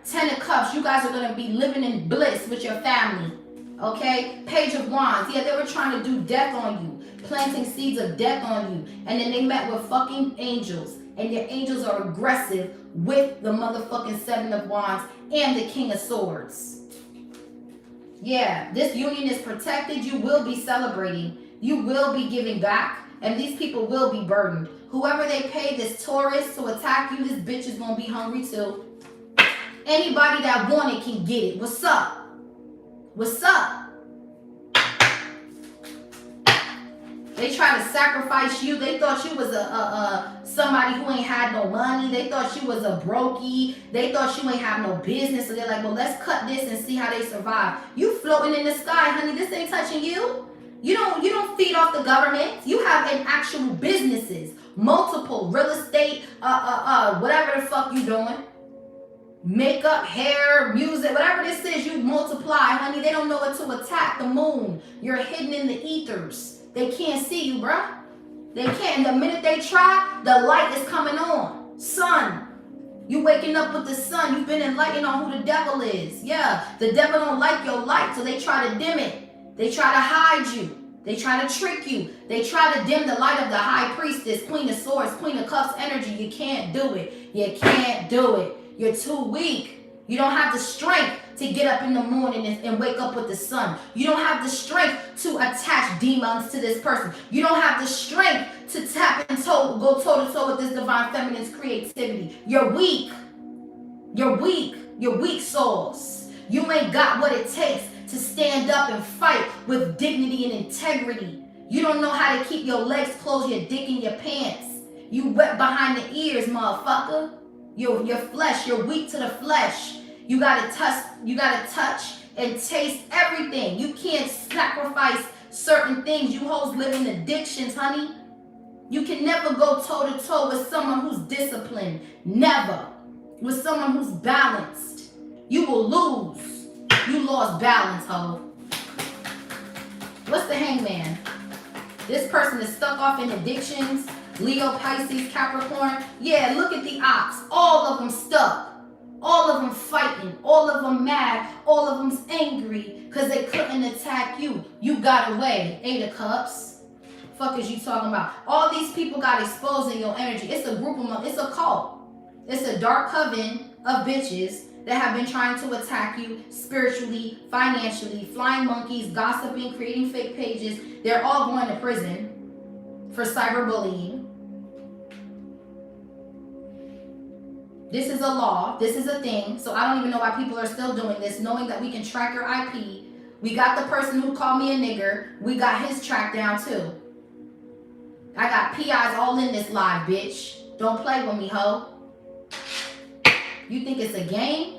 10 of Cups. You guys are going to be living in bliss with your family. Okay? Page of Wands. Yeah, they were trying to do death on you. Planting seeds of death on you. And then they met with fucking angels. And your angels are aggressive with the motherfucking 7 of Wands and the King of Swords. Yeah, this union is protected. You will be celebrating. You will be giving back. And these people will be burdened. Whoever they pay this Taurus to attack you, this bitch is going to be hungry too. Anybody that want it can get it. What's up? What's up? They try to sacrifice you. They thought you was somebody who ain't had no money. They thought you was a brokey. They thought you ain't have no business. So they're like, well, let's cut this and see how they survive. You floating in the sky, honey. This ain't touching you. You don't feed off the government. You have an actual businesses, multiple real estate, whatever the fuck you doing. Makeup, hair, music, whatever this is, you multiply, honey. They don't know what to attack. The moon. You're hidden in the ethers. They can't see you, bruh. They can't. The minute they try, the light is coming on. Sun. You waking up with the sun. You've been enlightened on who the devil is. Yeah, the devil don't like your light, so they try to dim it. They try to hide you. They try to trick you. They try to dim the light of the high priestess, Queen of Swords, Queen of Cups energy. You can't do it. You can't do it. You're too weak. You don't have the strength to get up in the morning and wake up with the sun. You don't have the strength to attach demons to this person. You don't have the strength to tap and go toe to toe with this divine feminine's creativity. You're weak. You're weak. You're weak souls. You ain't got what it takes to stand up and fight with dignity and integrity. You don't know how to keep your legs closed, your dick in your pants. You wet behind the ears, motherfucker. Your flesh, you're weak to the flesh. You gotta touch and taste everything. You can't sacrifice certain things. You hoes live in addictions, honey. You can never go toe to toe with someone who's disciplined. Never. With someone who's balanced. You will lose. You lost balance, ho. What's the Hangman? This person is stuck off in addictions. Leo, Pisces, Capricorn. Yeah, look at the ops. All of them stuck. All of them fighting. All of them mad. All of them's angry because they couldn't attack you. You got away. 8 of Cups. Fuck is you talking about? All these people got exposed in your energy. It's a group of them. It's a cult. It's a dark coven of bitches that have been trying to attack you spiritually, financially, flying monkeys, gossiping, creating fake pages. They're all going to prison for cyberbullying. This is a law. This is a thing. So I don't even know why people are still doing this, knowing that we can track your IP. We got the person who called me a nigger. We got his track down too. I got PIs all in this live, bitch. Don't play with me, ho. You think it's a game?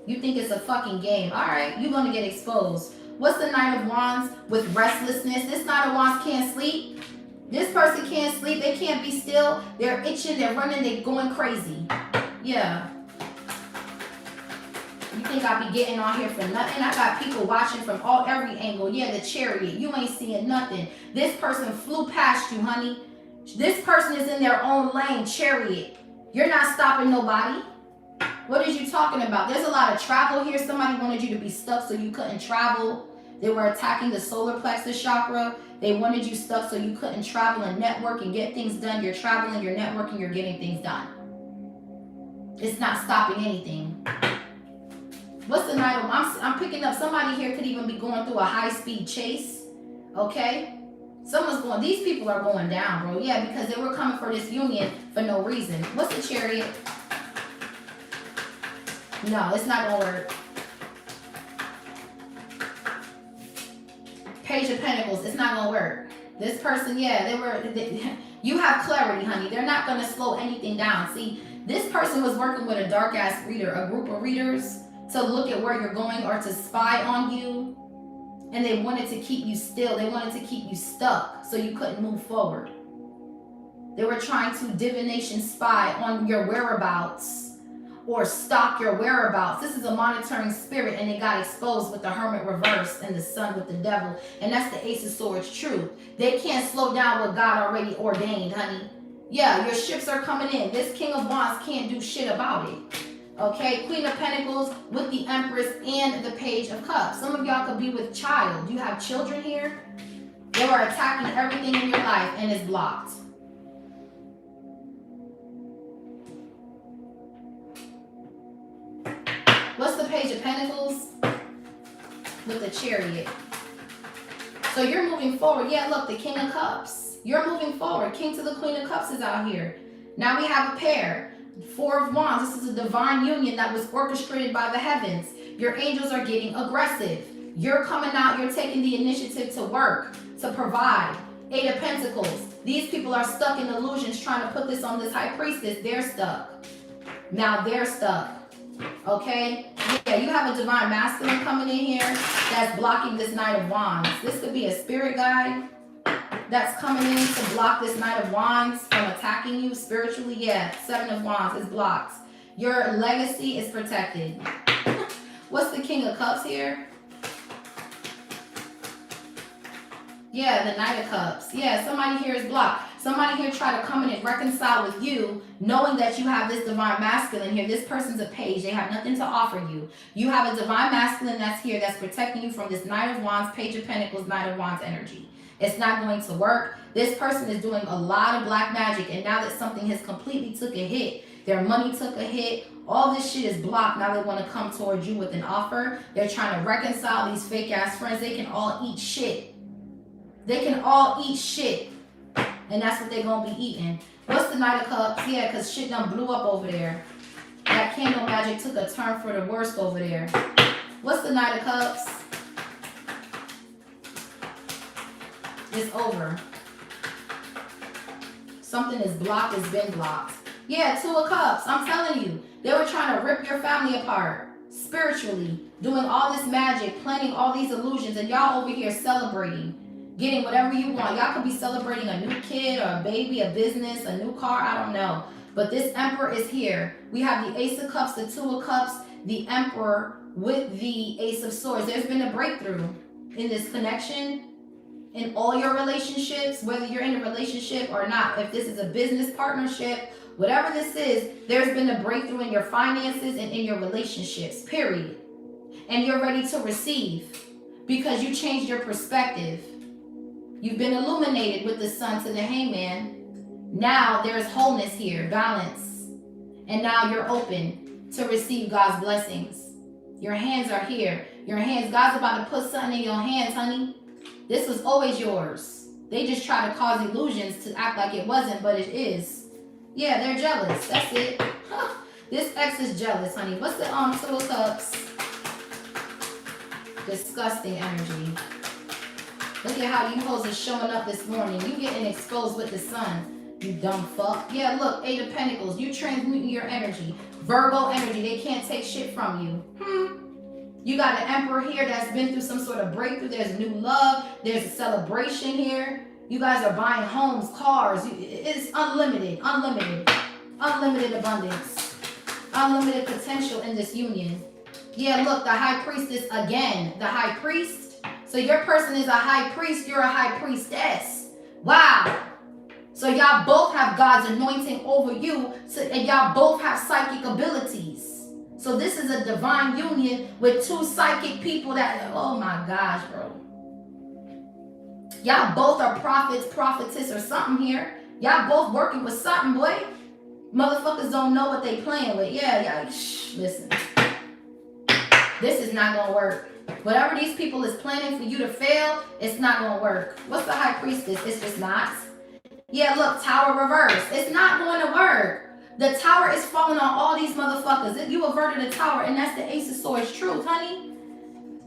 You think it's a fucking game. All right, you're going to get exposed. What's the Knight of Wands with restlessness? This Knight of Wands can't sleep. This person can't sleep. They can't be still. They're itching. They're running. They're going crazy. Yeah. You think I be getting on here for nothing? I got people watching from every angle. Yeah, the Chariot. You ain't seeing nothing. This person flew past you, honey. This person is in their own lane, Chariot. You're not stopping nobody. What is you talking about? There's a lot of travel here. Somebody wanted you to be stuck so you couldn't travel. They were attacking the solar plexus chakra. They wanted you stuck so you couldn't travel and network and get things done. You're traveling, you're networking, you're getting things done. It's not stopping anything. What's the Knight of... I'm picking up somebody here could even be going through a high-speed chase. Okay? Someone's going... These people are going down, bro. Yeah, because they were coming for this union for no reason. What's the Chariot? No, it's not going to work. Page of Pentacles, it's not going to work. This person, yeah, you have clarity, honey. They're not going to slow anything down. See, this person was working with a dark-ass reader, a group of readers, to look at where you're going or to spy on you. And they wanted to keep you still. They wanted to keep you stuck so you couldn't move forward. They were trying to divination spy on your whereabouts or stalk your whereabouts. This is a monitoring spirit, and it got exposed with the Hermit reverse and the Sun with the Devil. And that's the Ace of Swords truth. They can't slow down what God already ordained, honey. Yeah, your ships are coming in. This King of Wands can't do shit about it. Okay, Queen of Pentacles with the Empress and the Page of Cups. Some of y'all could be with child. You have children here. They were attacking everything in your life and it's blocked. What's the Page of Pentacles with the Chariot? So you're moving forward. Yeah, look, the King of Cups. You're moving forward. King to the Queen of Cups is out here. Now we have a pair. 4 of Wands. This is a divine union that was orchestrated by the heavens. Your angels are getting aggressive. You're coming out. You're taking the initiative to work, to provide. 8 of Pentacles. These people are stuck in illusions trying to put this on this high priestess. They're stuck. Now they're stuck. Okay? Yeah, you have a divine masculine coming in here that's blocking this Knight of Wands. This could be a spirit guide that's coming in to block this Knight of Wands from attacking you spiritually. Yeah, 7 of Wands is blocked. Your legacy is protected. What's the King of Cups here? Yeah, the Knight of Cups. Yeah, somebody here is blocked. Somebody here try to come in and reconcile with you, knowing that you have this divine masculine here. This person's a page. They have nothing to offer you. You have a divine masculine that's here that's protecting you from this Knight of Wands, Page of Pentacles, Knight of Wands energy. It's not going to work. This person is doing a lot of black magic, and now that something has completely took a hit, their money took a hit, all this shit is blocked. Now they want to come towards you with an offer. They're trying to reconcile these fake ass friends. They can all eat shit. They can all eat shit. And that's what they're going to be eating. What's the Knight of Cups? Yeah, because shit done blew up over there. That candle magic took a turn for the worst over there. What's the Knight of Cups? It's over. Something is blocked, it's been blocked. Yeah, Two of Cups. I'm telling you. They were trying to rip your family apart. Spiritually. Doing all this magic. Planning all these illusions. And y'all over here celebrating. Getting whatever you want. Y'all could be celebrating a new kid or a baby, a business, a new car. I don't know. But this Emperor is here. We have the Ace of Cups, the Two of Cups, the Emperor with the Ace of Swords. There's been a breakthrough in this connection. In all your relationships, whether you're in a relationship or not, if this is a business partnership, whatever this is, there's been a breakthrough in your finances and in your relationships, period. And you're ready to receive because you changed your perspective. You've been illuminated with the Sun to the Hangman. Now there's wholeness here, balance. And now you're open to receive God's blessings. Your hands are here. Your hands, God's about to put something in your hands, honey. This was always yours. They just try to cause illusions to act like it wasn't, but it is. Yeah, they're jealous. That's it. This ex is jealous, honey. What's the Two of Cups? Disgusting energy. Look at how you hoes is showing up this morning. You getting exposed with the Sun. You dumb fuck. Yeah, look, Eight of Pentacles. You transmuting your energy. Virgo energy. They can't take shit from you. You got an Emperor here that's been through some sort of breakthrough. There's new love. There's a celebration here. You guys are buying homes, cars. It's unlimited, unlimited abundance, unlimited potential in this union. Yeah, look, the High Priestess again. The High Priest. So your person is a High Priest. You're a High Priestess. Wow. So y'all both have God's anointing over you. And y'all both have psychic abilities. So this is a divine union with two psychic people that, oh my gosh, bro. Y'all both are prophets, prophetess, or something here. Y'all both working with something, boy. Motherfuckers don't know what they playing with. Yeah, y'all, listen. This is not gonna work. Whatever these people is planning for you to fail, it's not gonna work. What's the High Priestess? It's just not. Yeah, look, Tower reverse. It's not going to work. The Tower is falling on all these motherfuckers. You averted the Tower, and that's the Ace of Swords truth, honey.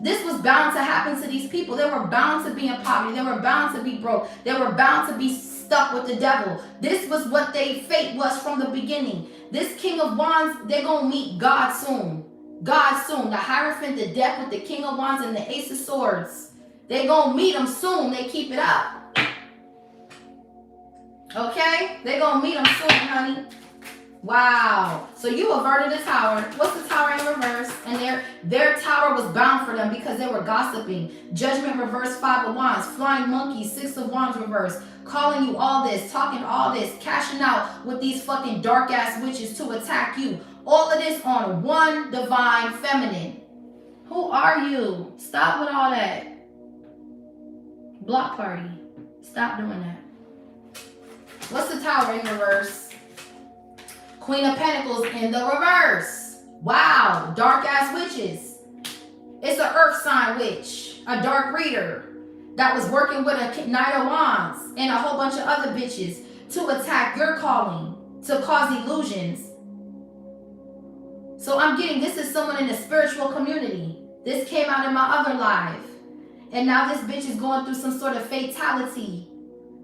This was bound to happen to these people. They were bound to be in poverty. They were bound to be broke. They were bound to be stuck with the devil. This was what their fate was from the beginning. This King of Wands, they're going to meet God soon. God soon. The Hierophant, the Death with the King of Wands and the Ace of Swords. They're going to meet him soon. They keep it up. Okay? They're going to meet him soon, honey. Wow. So you averted the Tower. What's the Tower in reverse? And their Tower was bound for them because they were gossiping. Judgment reverse, Five of Wands. Flying Monkey, Six of Wands reverse. Calling you all this, talking all this, cashing out with these fucking dark ass witches to attack you. All of this on one divine feminine. Who are you? Stop with all that. Block party. Stop doing that. What's the Tower in reverse? Queen of Pentacles in the reverse. Wow, dark ass witches. It's an earth sign witch, a dark reader that was working with a Knight of Wands and a whole bunch of other bitches to attack your calling, to cause illusions. So I'm getting, this is someone in the spiritual community. This came out in my other life. And now this bitch is going through some sort of fatality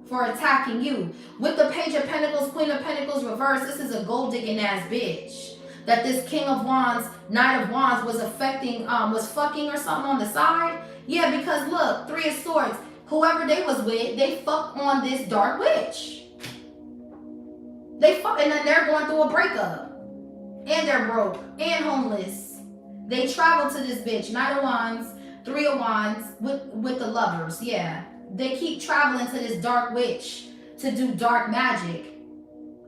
for attacking you. With the Page of Pentacles, Queen of Pentacles reverse, this is a gold digging ass bitch. That this King of Wands, Knight of Wands was affecting, was fucking or something on the side. Yeah, because look, Three of Swords, whoever they was with, they fucked on this dark witch. They fuck, and then they're going through a breakup. And they're broke and homeless. They traveled to this bitch, Knight of Wands, Three of Wands with the lovers, yeah. they keep traveling to this dark witch to do dark magic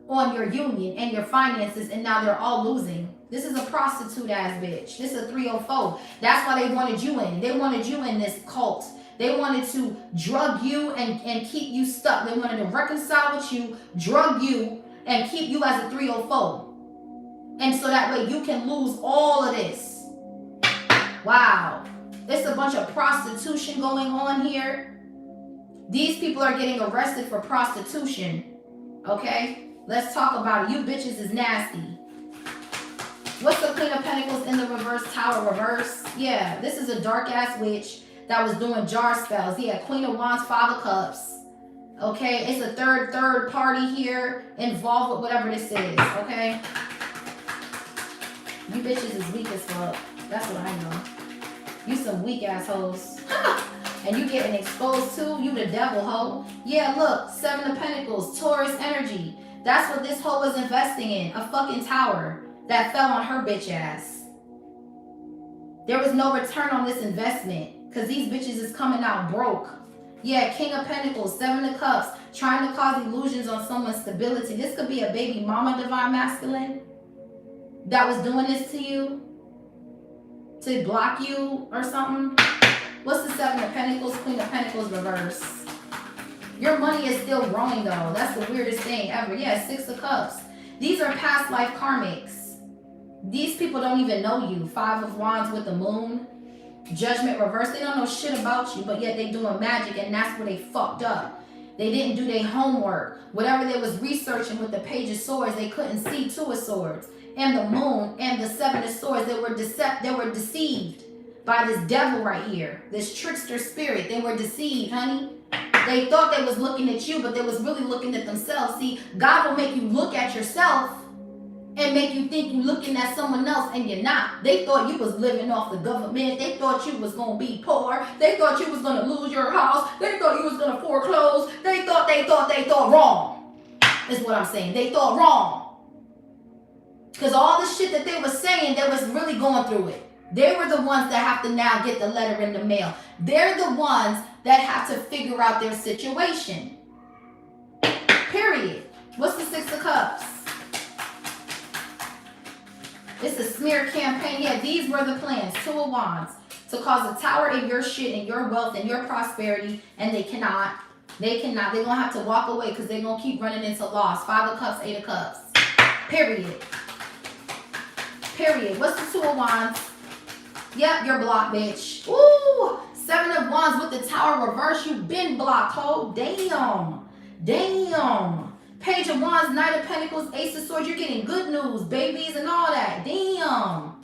on your union and your finances, and now they're all losing. This is a prostitute ass bitch. This is a 304. That's why they wanted you in. They wanted you in this cult. They wanted to drug you and keep you stuck. They wanted to reconcile with you, drug you, and keep you as a 304. And so that way you can lose all of this. Wow. There's a bunch of prostitution going on here. These people are getting arrested for prostitution. Okay? Let's talk about it. You bitches is nasty. What's the Queen of Pentacles in the reverse? Tower reverse. Yeah, this is a dark ass witch that was doing jar spells. Yeah, Queen of Wands, 5 of Cups. Okay, it's a third party here involved with whatever this is. Okay, you bitches is weak as fuck. That's what I know. You some weak assholes. And you getting exposed too. You the devil, hoe. Yeah, look, 7 of Pentacles, Taurus energy. That's what this hoe was investing in. A fucking tower that fell on her bitch ass. There was no return on this investment because these bitches is coming out broke. Yeah, King of Pentacles, 7 of Cups, trying to cause illusions on someone's stability. This could be a baby mama, divine masculine, that was doing this to you to block you or something. What's the 7 of Pentacles, Queen of Pentacles reverse? Your money is still growing though. That's the weirdest thing ever. Yeah, 6 of Cups. These are past life karmics. These people don't even know you. 5 of Wands with the moon. Judgment reverse. They don't know shit about you, but yet they doing magic, and that's where they fucked up. They didn't do their homework. Whatever they was researching with the Page of Swords, they couldn't see 2 of Swords. And the moon and the 7 of Swords, they were deceived by this devil right here. This trickster spirit. They were deceived, honey. They thought they was looking at you, but they was really looking at themselves. See, God will make you look at yourself and make you think you're looking at someone else, and you're not. They thought you was living off the government. They thought you was going to be poor. They thought you was going to lose your house. They thought you was going to foreclose. They thought wrong. Is what I'm saying. They thought wrong. Because all the shit that they was saying, they was really going through it. They were the ones that have to now get the letter in the mail. They're the ones that have to figure out their situation. Period. What's the 6 of Cups? It's a smear campaign. Yeah, these were the plans. 2 of Wands. To cause a tower in your shit and your wealth and your prosperity. And they cannot. They cannot. They're going to have to walk away because they're going to keep running into loss. 5 of Cups, 8 of Cups. Period. Period. What's the 2 of Wands? Yep, you're blocked, bitch. Ooh, 7 of Wands with the tower reverse. You've been blocked, ho. Damn. Damn. Page of Wands, Knight of Pentacles, Ace of Swords. You're getting good news, babies and all that. Damn.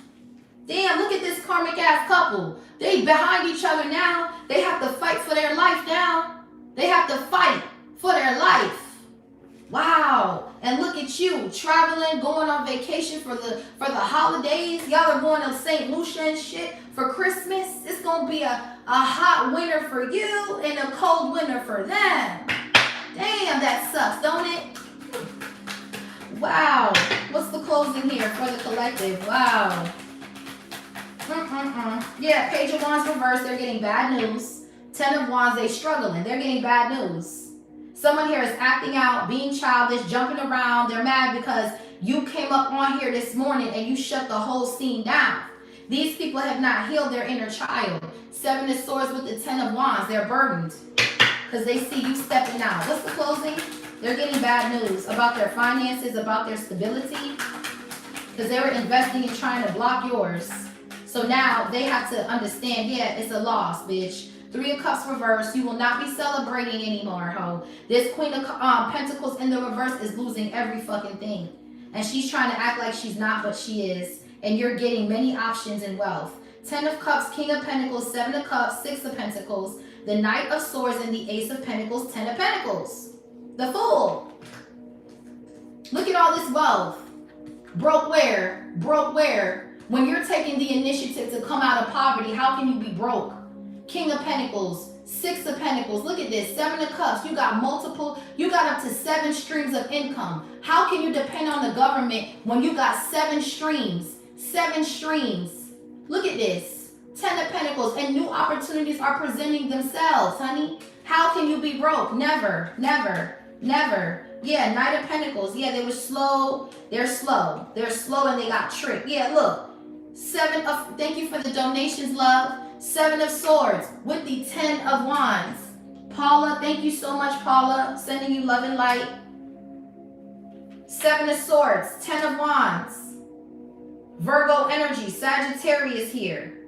Damn, look at this karmic ass couple. They behind each other now. They have to fight for their life now. They have to fight for their life. Wow. And look at you, traveling, going on vacation for the holidays. Y'all are going to St. Lucia and shit for Christmas. It's going to be a hot winter for you and a cold winter for them. Damn, that sucks, don't it? Wow. What's the closing here for the collective? Wow. Yeah, Page of Wands reverse. They're getting bad news. 10 of Wands, they struggling. They're getting bad news. Someone here is acting out, being childish, jumping around. They're mad because you came up on here this morning and you shut the whole scene down. These people have not healed their inner child. 7 of Swords with the 10 of Wands. They're burdened because they see you stepping out. What's the closing? They're getting bad news about their finances, about their stability, because they were investing and trying to block yours. So now they have to understand, yeah, it's a loss, bitch. 3 of Cups reverse. You will not be celebrating anymore, ho. This Queen of Pentacles in the reverse is losing every fucking thing. And she's trying to act like she's not, but she is. And you're getting many options in wealth. 10 of Cups, King of Pentacles, 7 of Cups, 6 of Pentacles, the Knight of Swords, and the Ace of Pentacles, 10 of Pentacles. The Fool. Look at all this wealth. Broke where? Broke where? When you're taking the initiative to come out of poverty, how can you be broke? King of Pentacles, 6 of Pentacles. Look at this. 7 of Cups. You got you got up to 7 streams of income. How can you depend on the government when you got 7 streams? 7 streams. Look at this. 10 of Pentacles. And new opportunities are presenting themselves, honey. How can you be broke? Never, never, never. Yeah, Knight of Pentacles. Yeah, they were slow. They're slow. They're slow and they got tricked. Yeah, look. Thank you for the donations, love. 7 of Swords with the 10 of Wands. Paula, thank you so much, Paula. Sending you love and light. 7 of Swords, 10 of Wands. Virgo energy, Sagittarius here.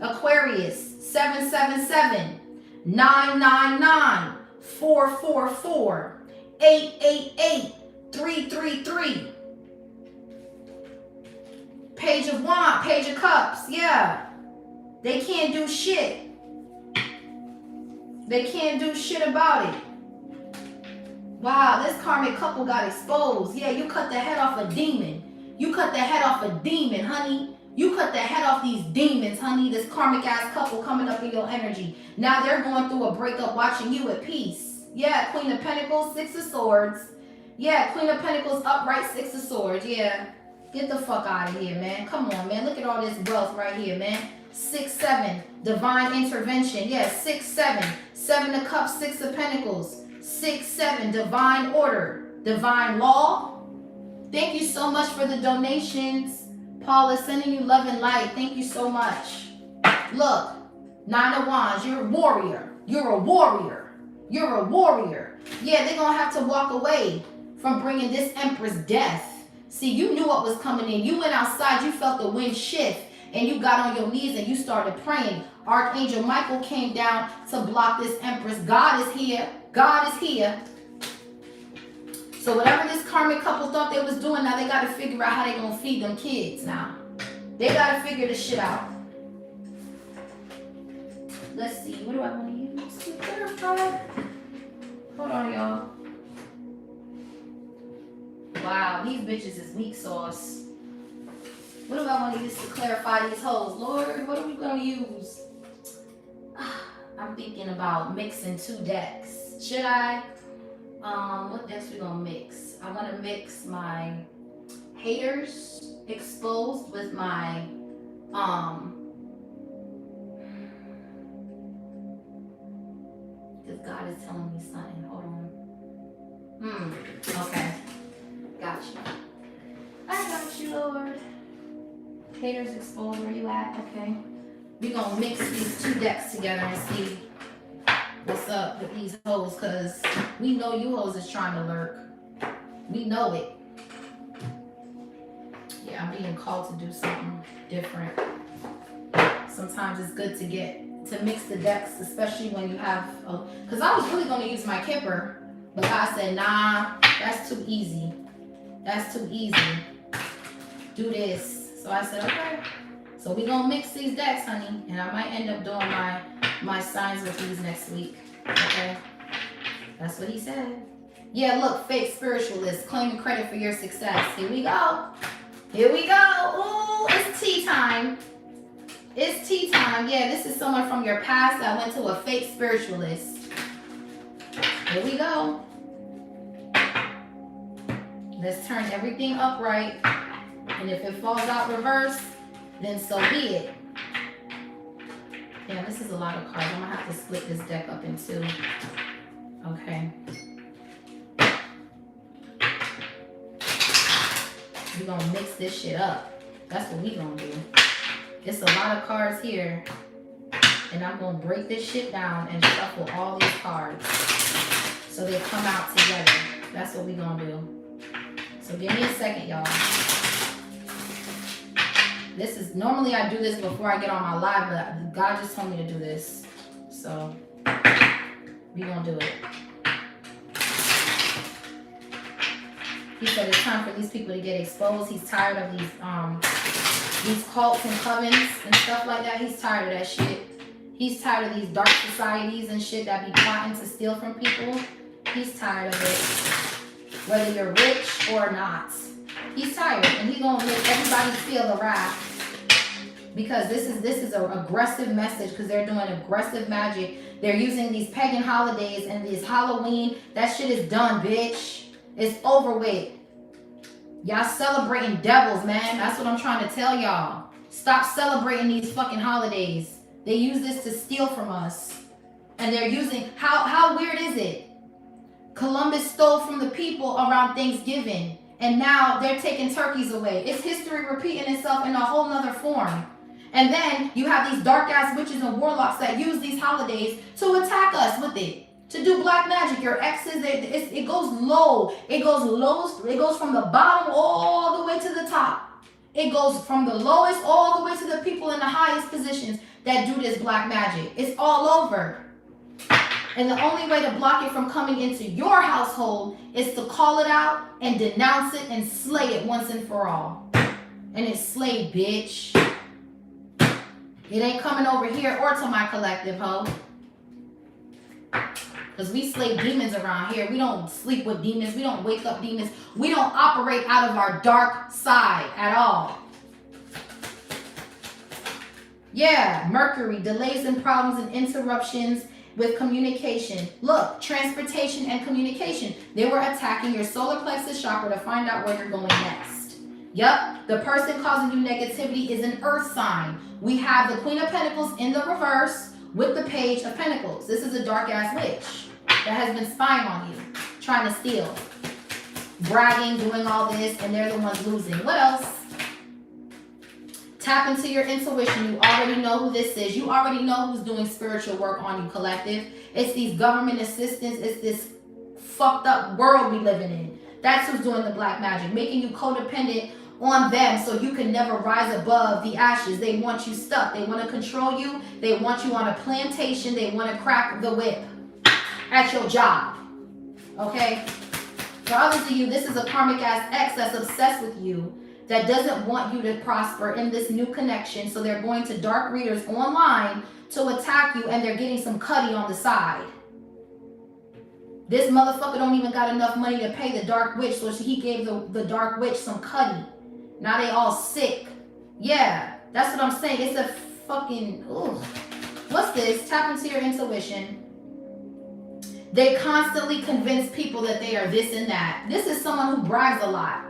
Aquarius, 777, 999, 444, 888, 333. Page of Wands, Page of Cups, yeah. They can't do shit. They can't do shit about it. Wow, this karmic couple got exposed. Yeah, you cut the head off a demon. You cut the head off a demon, honey. You cut the head off these demons, honey. This karmic ass couple coming up in your energy. Now they're going through a breakup watching you at peace. Yeah, Queen of Pentacles, 6 of Swords. Yeah, Queen of Pentacles, upright, 6 of Swords. Yeah, get the fuck out of here, man. Come on, man. Look at all this wealth right here, man. 6, 7, divine intervention. Yeah, 6, 7, 7 of Cups, 6 of Pentacles. 6, 7, divine order, divine law. Thank you so much for the donations. Paula, sending you love and light. Thank you so much. Look, 9 of Wands, you're a warrior. You're a warrior. You're a warrior. Yeah, they're going to have to walk away from bringing this Empress death. See, you knew what was coming in. You went outside, you felt the wind shift, and you got on your knees and you started praying. Archangel Michael came down to block this Empress. God is here. God is here. So whatever this karmic couple thought they was doing, now they got to figure out how they going to feed them kids now. They got to figure this shit out. Let's see. What do I want to use to clarify? Hold on, y'all. Wow, these bitches is weak sauce. What do I want to use to clarify these hoes? Lord, what are we going to use? I'm thinking about mixing 2 decks. Should I? What decks we gonna mix? I want to mix my haters exposed with my because God is telling me something. Hold on. Okay. Gotcha. I got you, Lord. Haters exposed, where you at? Okay. We gonna mix these 2 decks together and see what's up with these hoes, because we know you hoes is trying to lurk. We know it. Yeah, I'm being called to do something different. Sometimes it's good to mix the decks, especially when you have because I was really going to use my Kipper, but God said, nah, that's too easy. That's too easy. Do this. So I said, okay. So we gonna mix these decks, honey, and I might end up doing my signs with these next week. Okay, that's what he said. Yeah, look, fake spiritualist claiming credit for your success. Here we go. Here we go. Ooh, it's tea time. It's tea time. Yeah, this is someone from your past that went to a fake spiritualist. Here we go. Let's turn everything upright, and if it falls out reverse, then so be it. Yeah, this is a lot of cards. I'm gonna have to split this deck up in 2. Okay. We're gonna mix this shit up. That's what we gonna do. It's a lot of cards here, and I'm gonna break this shit down and shuffle all these cards so they come out together. That's what we gonna do. So give me a second, y'all. This is, normally I do this before I get on my live, but God just told me to do this. So, we gonna do it. He said it's time for these people to get exposed. He's tired of these cults and covens and stuff like that. He's tired of that shit. He's tired of these dark societies and shit that be plotting to steal from people. He's tired of it. Whether you're rich or not. He's tired, and he's gonna make everybody feel the wrath. Because this is an aggressive message, because they're doing aggressive magic. They're using these pagan holidays and this Halloween. That shit is done, bitch. It's over with. Y'all celebrating devils, man. That's what I'm trying to tell y'all. Stop celebrating these fucking holidays. They use this to steal from us. And they're using, how weird is it? Columbus stole from the people around Thanksgiving, and now they're taking turkeys away. It's history repeating itself in a whole nother form. And then you have these dark ass witches and warlocks that use these holidays to attack us with it, to do black magic. Your exes, it goes low. It goes low. It goes from the bottom all the way to the top. It goes from the lowest all the way to the people in the highest positions that do this black magic. It's all over. And the only way to block it from coming into your household is to call it out and denounce it and slay it once and for all. And it's slayed, bitch. It ain't coming over here or to my collective, ho. Because we slay demons around here. We don't sleep with demons. We don't wake up demons. We don't operate out of our dark side at all. Yeah, Mercury, delays and problems and interruptions with communication. Look, transportation and communication. They were attacking your solar plexus chakra to find out where you're going next. Yup, the person causing you negativity is an earth sign. We have the Queen of Pentacles in the reverse with the Page of Pentacles. This is a dark ass witch that has been spying on you, trying to steal, bragging, doing all this, and they're the ones losing. What else? Tap into your intuition. You already know who this is. You already know who's doing spiritual work on you, collective. It's these government assistants. It's this fucked up world we living in. That's who's doing the black magic, making you codependent on them so you can never rise above the ashes. They want you stuck. They want to control you. They want you on a plantation. They want to crack the whip at your job. Okay? For others of you, this is a karmic ass ex that's obsessed with you, that doesn't want you to prosper in this new connection. So they're going to dark readers online to attack you, and they're getting some cutty on the side. This motherfucker don't even got enough money to pay the dark witch, so he gave the dark witch some cutty. Now they all sick. Yeah, that's what I'm saying. It's a fucking, ooh. What's this? Tap into your intuition. They constantly convince people that they are this and that. This is someone who brags a lot.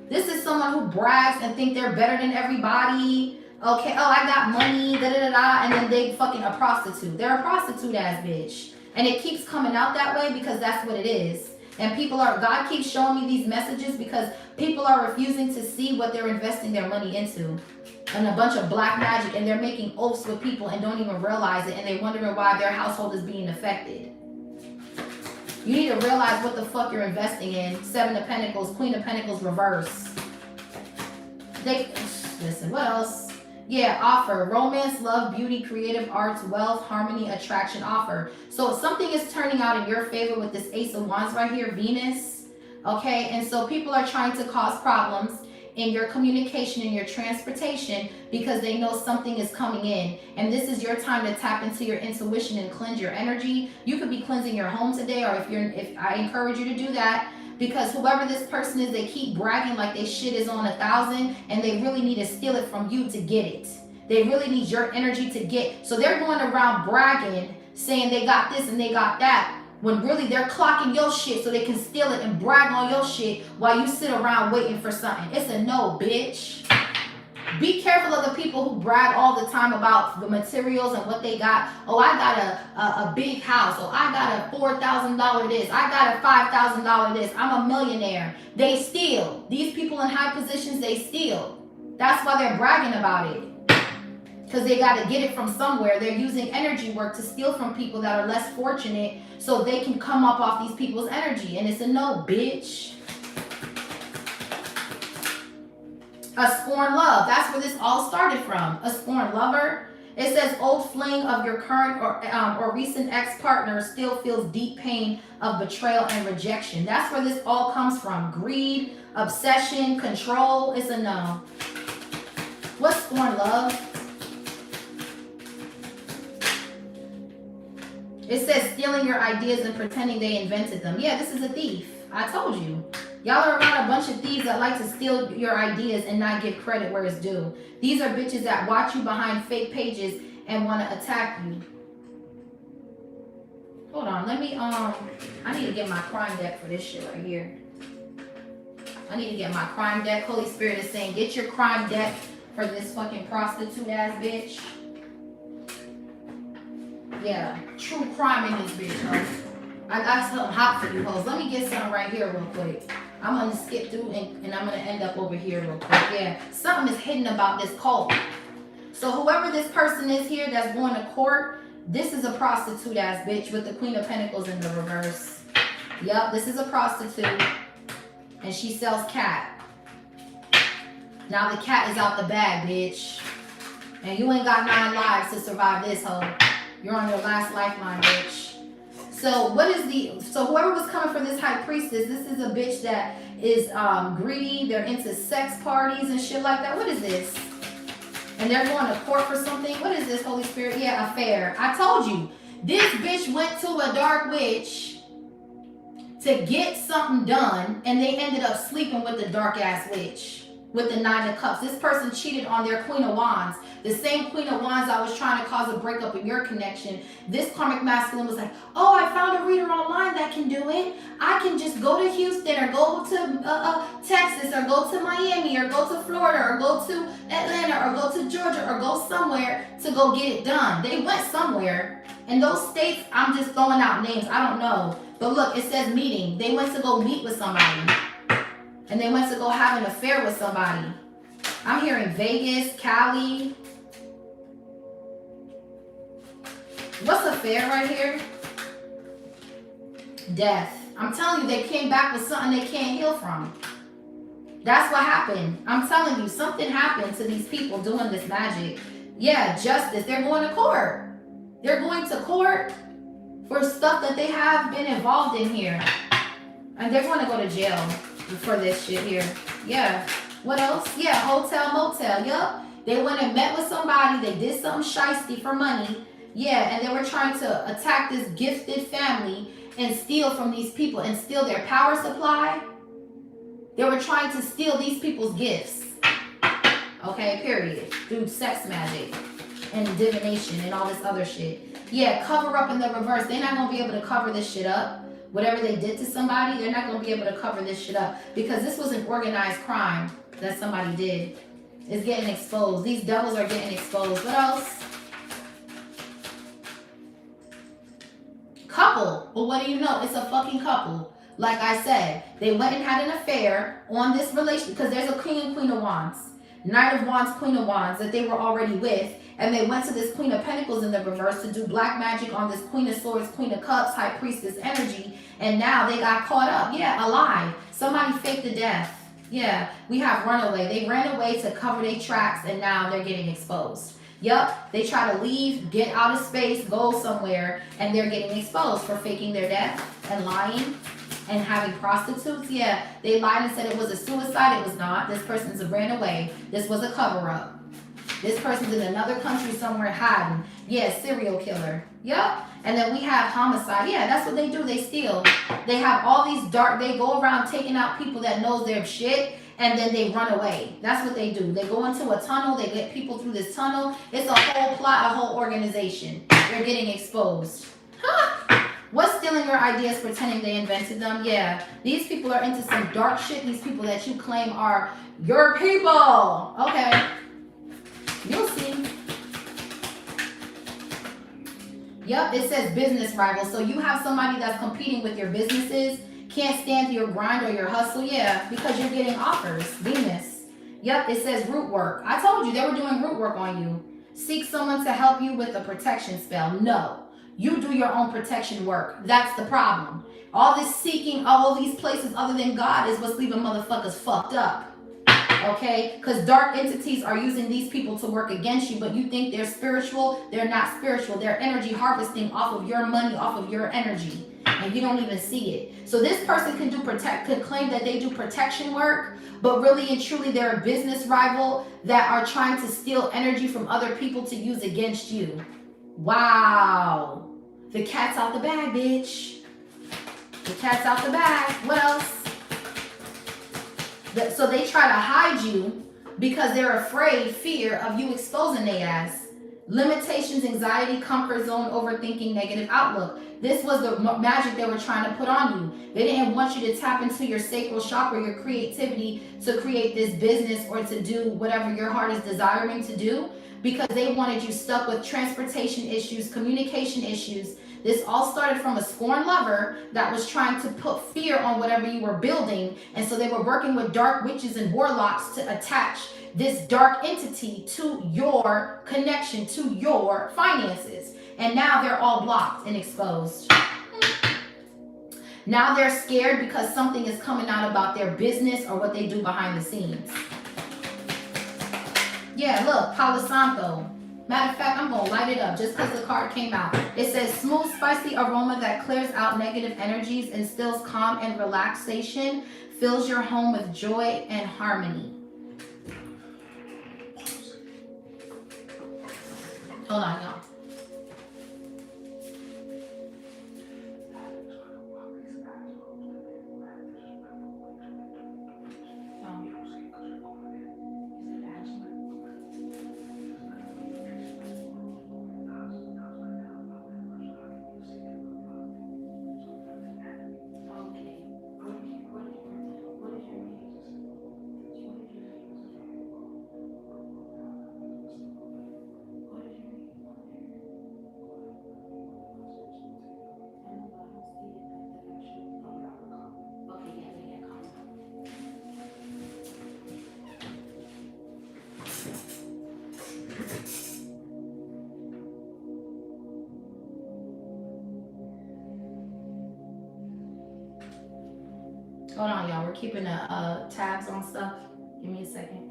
This is someone who brags and think they're better than everybody. Okay, oh, I got money, da-da-da-da, and then they fucking a prostitute. They're a prostitute ass bitch. And it keeps coming out that way because that's what it is. And people are, God keeps showing me these messages because people are refusing to see what they're investing their money into. And a bunch of black magic, and they're making oaths with people and don't even realize it, and they're wondering why their household is being affected. You need to realize what the fuck you're investing in. Seven of Pentacles, Queen of Pentacles reverse. Listen, what else? Yeah, offer. Romance, love, beauty, creative arts, wealth, harmony, attraction, offer. So something is turning out in your favor with this Ace of Wands right here, Venus. Okay, and so people are trying to cause problems in your communication and your transportation because they know something is coming in. And this is your time to tap into your intuition and cleanse your energy. You could be cleansing your home today, or if I encourage you to do that, because whoever this person is, they keep bragging like they shit is on 1,000, and they really need to steal it from you to get it. They really need your energy to get. So they're going around bragging, saying they got this and they got that, when really they're clocking your shit so they can steal it and brag on your shit while you sit around waiting for something. It's a no, bitch. Be careful of the people who brag all the time about the materials and what they got. Oh, I got a big house. Oh, I got a $4,000 this. I got a $5,000 this. I'm a millionaire. They steal. These people in high positions, they steal. That's why they're bragging about it. Because they got to get it from somewhere. They're using energy work to steal from people that are less fortunate so they can come up off these people's energy. And it's a no, bitch. A scorned love. That's where this all started from. A scorned lover. It says old fling of your current or recent ex-partner still feels deep pain of betrayal and rejection. That's where this all comes from. Greed, obsession, control. It's a no. What's scorned love? It says stealing your ideas and pretending they invented them. Yeah, this is a thief. I told you. Y'all are around a bunch of thieves that like to steal your ideas and not give credit where it's due. These are bitches that watch you behind fake pages and want to attack you. Hold on, let me, I need to get my crime deck for this shit right here. I need to get my crime deck. Holy Spirit is saying, get your crime deck for this fucking prostitute ass bitch. Yeah, true crime in this bitch, ho. I got something hot for you hoes. Let me get something right here real quick. I'm gonna skip through and I'm gonna end up over here real quick. Yeah, something is hidden about this cult. So whoever this person is here that's going to court, this is a prostitute ass bitch with the Queen of Pentacles in the reverse. Yup, this is a prostitute. And she sells cat. Now the cat is out the bag, bitch. And you ain't got 9 lives to survive this, hoe. You're on your last lifeline, bitch. So whoever was coming for this high priestess, this is a bitch that is greedy. They're into sex parties and shit like that. What is this? And they're going to court for something. What is this, Holy Spirit? Yeah, affair. I told you. This bitch went to a dark witch to get something done, and they ended up sleeping with the dark ass witch with the 9 of cups. This person cheated on their Queen of Wands. The same Queen of Wands I was trying to cause a breakup in your connection. This karmic masculine was like, oh, I found a reader online that can do it. I can just go to Houston or go to Texas or go to Miami or go to Florida or go to Atlanta or go to Georgia or go somewhere to go get it done. They went somewhere. And those states, I'm just throwing out names. I don't know. But look, it says meeting. They went to go meet with somebody. And they went to go have an affair with somebody. I'm hearing Vegas, Cali. What's affair right here? Death. I'm telling you, they came back with something they can't heal from. That's what happened. I'm telling you, something happened to these people doing this magic. Yeah, justice. They're going to court. They're going to court for stuff that they have been involved in here. And they're going to go to jail for this shit here. Yeah. What else? Yeah, hotel, motel. Yup. They went and met with somebody. They did something shiesty for money. Yeah, and they were trying to attack this gifted family and steal from these people and steal their power supply. They were trying to steal these people's gifts. Okay, period. Through sex magic and divination and all this other shit. Yeah, cover up in the reverse. They're not going to be able to cover this shit up. Whatever they did to somebody, they're not going to be able to cover this shit up. Because this was an organized crime that somebody did. It's getting exposed. These devils are getting exposed. What else? Couple. Well, what do you know? It's a fucking couple. Like I said, they went and had an affair on this relationship. Because there's a king and queen of wands. Knight of wands, queen of wands that they were already with. And they went to this Queen of Pentacles in the reverse to do black magic on this Queen of Swords, Queen of Cups, High Priestess energy. And now they got caught up. Yeah, alive. Somebody faked the death. Yeah, we have runaway. They ran away to cover their tracks and now they're getting exposed. Yup, they try to leave, get out of space, go somewhere, and they're getting exposed for faking their death and lying and having prostitutes. Yeah, they lied and said it was a suicide. It was not. This person's ran away. This was a cover-up. This person's in another country somewhere hiding. Yeah, serial killer. Yup. And then we have homicide. Yeah, that's what they do. They steal. They have all these dark, they go around taking out people that knows their shit, and then they run away. That's what they do. They go into a tunnel. They get people through this tunnel. It's a whole plot, a whole organization. They're getting exposed. Huh. What's stealing your ideas, pretending they invented them? Yeah, these people are into some dark shit. These people that you claim are your people. Okay. You'll see. Yep, it says business rival. So you have somebody that's competing with your businesses, can't stand your grind or your hustle. Yeah, because you're getting offers. Venus. Yep, it says root work. I told you they were doing root work on you. Seek someone to help you with a protection spell. No, you do your own protection work. That's the problem. All this seeking all these places other than God is what's leaving motherfuckers fucked up. Okay, because dark entities are using these people to work against you, but you think they're spiritual. They're not spiritual. They're energy harvesting off of your money, off of your energy, and you don't even see it. So this person could claim that they do protection work, but really and truly they're a business rival that are trying to steal energy from other people to use against you. Wow, the cat's out the bag, bitch. The cat's out the bag. What else? So they try to hide you because they're afraid, fear of you exposing their ass. Limitations, anxiety, comfort zone, overthinking, negative outlook. This was the magic they were trying to put on you. They didn't want you to tap into your sacral chakra, your creativity to create this business or to do whatever your heart is desiring to do. because they wanted you stuck with transportation issues, communication issues. This all started from a scorned lover that was trying to put fear on whatever you were building. And so they were working with dark witches and warlocks to attach this dark entity to your connection, to your finances. And now they're all blocked and exposed. Now they're scared because something is coming out about their business or what they do behind the scenes. Yeah, look, Palo Santo. Matter of fact, I'm going to light it up just because the card came out. It says, smooth, spicy aroma that clears out negative energies, instills calm and relaxation, fills your home with joy and harmony. Hold on, y'all. Hold on, y'all. We're keeping the tabs on stuff. Give me a second.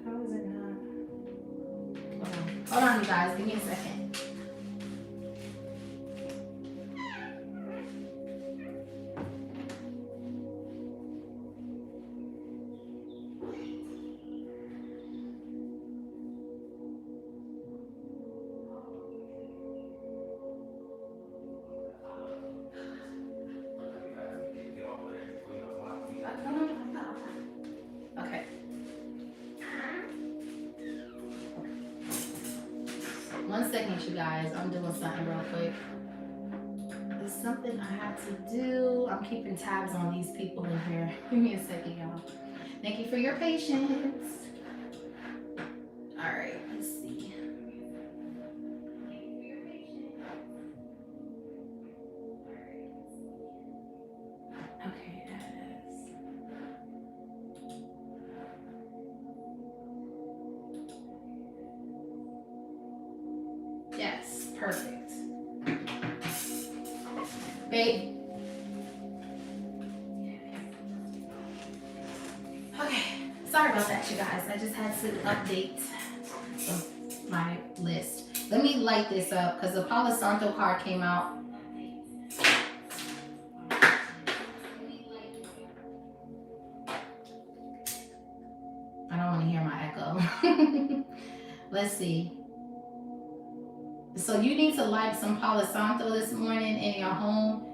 How is it not? Hold on, you guys. Give me a second. Okay. One second, you guys. I'm doing something real quick. There's something I have to do. I'm keeping tabs on these people in here. Give me a second, y'all. Thank you for your patience. All right, let's see. Okay, yes, perfect. Babe. Okay, sorry about that, you guys. I just had to update my list. Let me light this up because the Palo Santo card came out. I don't want to hear my echo. Let's see. So you need to light some Palo Santo this morning in your home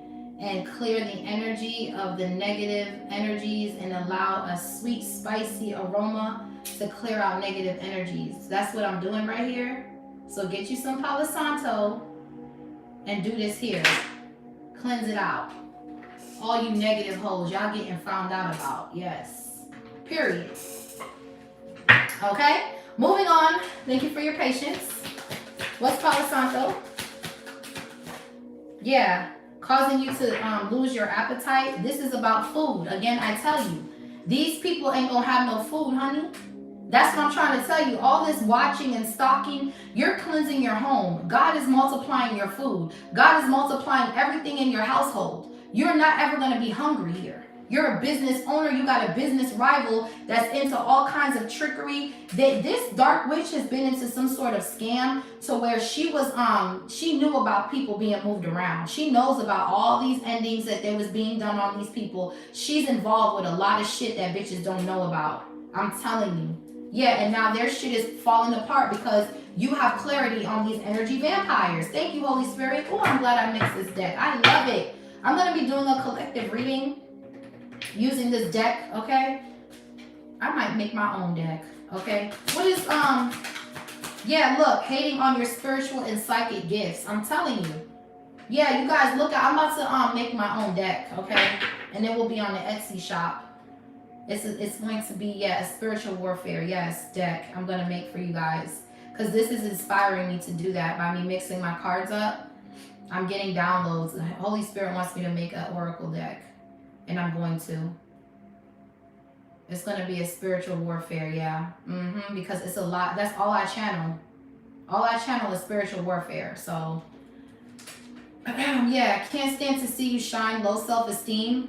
and clear the energy of the negative energies and allow a sweet, spicy aroma to clear out negative energies. That's what I'm doing right here. So get you some Palo Santo and do this here. Cleanse it out. All you negative hoes, y'all getting found out about. Yes. Period. Okay? Moving on. Thank you for your patience. What's Palo Santo? Yeah, causing you to lose your appetite. This is about food. Again, I tell you, these people ain't gonna have no food, honey. That's what I'm trying to tell you. All this watching and stalking, you're cleansing your home. God is multiplying your food. God is multiplying everything in your household. You're not ever gonna be hungry here. You're a business owner. You got a business rival that's into all kinds of trickery. This dark witch has been into some sort of scam to where she knew about people being moved around. She knows about all these endings that there was being done on these people. She's involved with a lot of shit that bitches don't know about. I'm telling you. Yeah, and now their shit is falling apart because you have clarity on these energy vampires. Thank you, Holy Spirit. Oh, I'm glad I mixed this deck. I love it. I'm going to be doing a collective reading using this deck, okay? I might make my own deck, okay? What is, yeah, look, hating on your spiritual and psychic gifts. I'm telling you. Yeah, you guys look, I'm about to make my own deck, okay? And it will be on the Etsy shop. It's going to be, yeah, a spiritual warfare, yes, deck I'm going to make for you guys. Because this is inspiring me to do that by me mixing my cards up. I'm getting downloads. The Holy Spirit wants me to make an oracle deck. And I'm going to. It's going to be a spiritual warfare, yeah. Because it's a lot. That's all I channel. All I channel is spiritual warfare. So, yeah, can't stand to see you shine. Low self-esteem.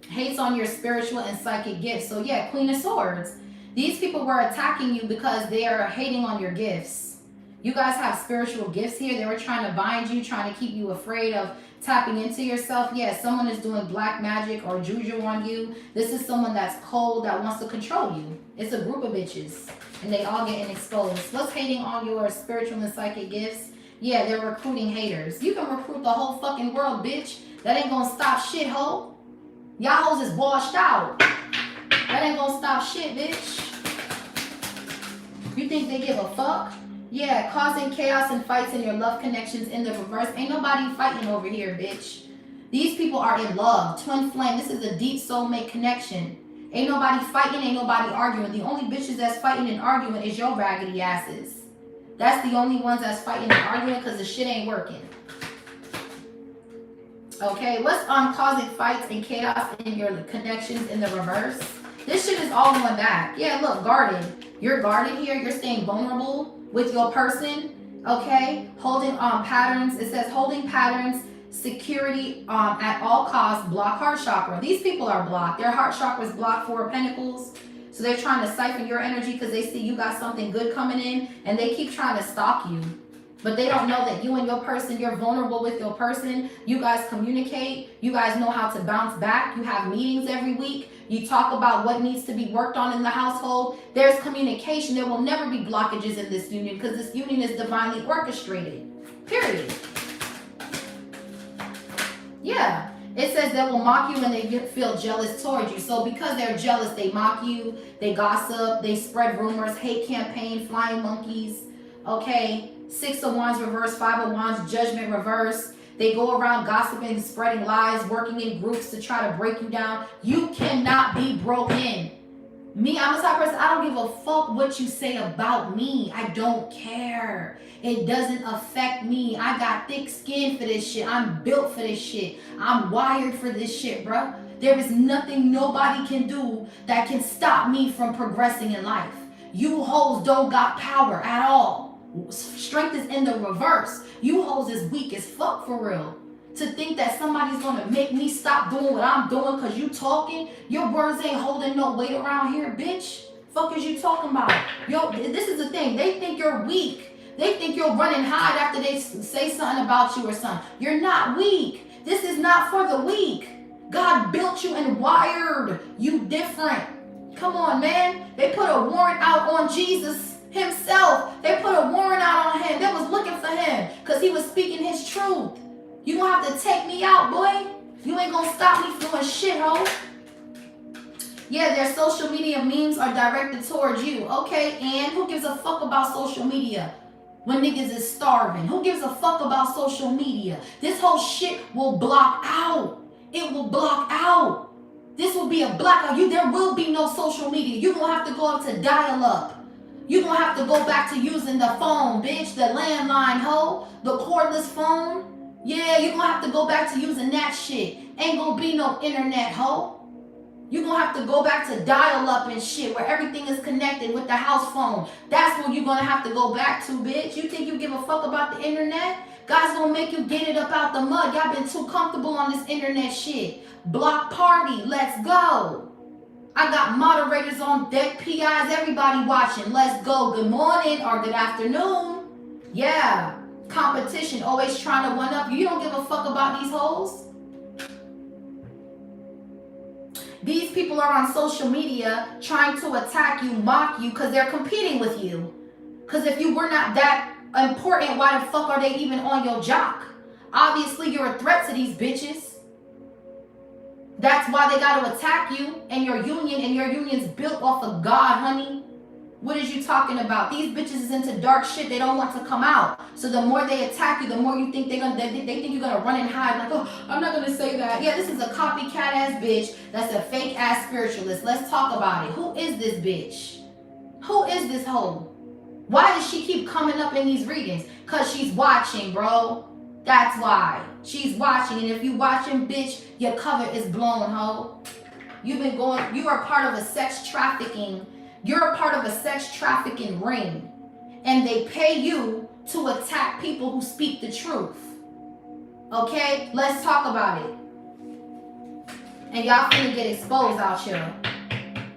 Hates on your spiritual and psychic gifts. So, yeah, Queen of Swords. These people were attacking you because they are hating on your gifts. You guys have spiritual gifts here. They were trying to bind you, trying to keep you afraid of tapping into yourself. Yes, someone is doing black magic or juju on you. This is someone that's cold, that wants to control you. It's a group of bitches, and they all getting exposed. What's hating on your spiritual and psychic gifts? Yeah, they're recruiting haters. You can recruit the whole fucking world, bitch. That ain't gonna stop shit, ho. Y'all hoes is washed out. That ain't gonna stop shit, bitch. You think they give a fuck? Yeah, causing chaos and fights in your love connections in the reverse. Ain't nobody fighting over here, bitch. These people are in love. Twin flame. This is a deep soulmate connection. Ain't nobody fighting. Ain't nobody arguing. The only bitches that's fighting and arguing is your raggedy asses. That's the only ones that's fighting and arguing because the shit ain't working. Okay, what's causing fights and chaos in your connections in the reverse? This shit is all going back. Yeah, look, guarded. You're guarded here. You're staying vulnerable with your person, okay? Holding patterns. It says holding patterns, security at all costs, block heart chakra. These people are blocked. Their heart chakra is blocked, 4 of Pentacles. So they're trying to siphon your energy because they see you got something good coming in, and they keep trying to stalk you. But they don't know that you and your person, you're vulnerable with your person. You guys communicate. You guys know how to bounce back. You have meetings every week. You talk about what needs to be worked on in the household. There's communication. There will never be blockages in this union because this union is divinely orchestrated. Period. Yeah. It says they will mock you when they feel jealous towards you. So because they're jealous, they mock you. They gossip. They spread rumors. Hate campaign. Flying monkeys. Okay. 6 of Wands reverse, 5 of Wands, Judgment reverse. They go around gossiping, spreading lies, working in groups to try to break you down. You cannot be broken. Me, I'm the type of person, I don't give a fuck what you say about me. I don't care. It doesn't affect me. I got thick skin for this shit. I'm built for this shit. I'm wired for this shit, bruh. There is nothing nobody can do that can stop me from progressing in life. You hoes don't got power at all. Strength is in the reverse. You hoes is weak as fuck for real. To think that somebody's gonna make me stop doing what I'm doing because you talking, your words ain't holding no weight around here, bitch. Fuck is you talking about? Yo, this is the thing. They think you're weak. They think you'll run and hide after they say something about you or something. You're not weak. This is not for the weak. God built you and wired you different. Come on, man. They put a warrant out on Jesus himself. They put a warrant out on him. They was looking for him because he was speaking his truth. You gonna have to take me out, boy. You ain't gonna stop me from doing shit, ho. Yeah, their social media memes are directed towards you. Okay, and who gives a fuck about social media when niggas is starving? Who gives a fuck about social media? This whole shit will block out. It will block out. This will be a blackout. There will be no social media. You're gonna have to go up to dial-up. You're going to have to go back to using the phone, bitch, the landline, ho, the cordless phone. Yeah, you're going to have to go back to using that shit. Ain't going to be no internet, ho. You're going to have to go back to dial-up and shit where everything is connected with the house phone. That's what you're going to have to go back to, bitch. You think you give a fuck about the internet? God's going to make you get it up out the mud. Y'all been too comfortable on this internet shit. Block party. Let's go. I got moderators on deck, PIs, everybody watching. Let's go. Good morning or good afternoon. Yeah. Competition, always trying to one up you. You don't give a fuck about these hoes. These people are on social media trying to attack you, mock you, because they're competing with you. Because if you were not that important, why the fuck are they even on your jock? Obviously, you're a threat to these bitches. That's why they got to attack you and your union, and your union's built off of God, honey. What is you talking about? These bitches is into dark shit. They don't want to come out. So the more they attack you, the more you think they think you're gonna run and hide. Like, oh, I'm not gonna say that. Yeah, this is a copycat ass bitch. That's a fake ass spiritualist. Let's talk about it. Who is this bitch? Who is this hoe? Why does she keep coming up in these readings? Cause she's watching, bro. That's why. She's watching. And if you watching, bitch, your cover is blown, hoe. You are part of a sex trafficking. You're a part of a sex trafficking ring. And they pay you to attack people who speak the truth. Okay? Let's talk about it. And y'all finna get exposed out here.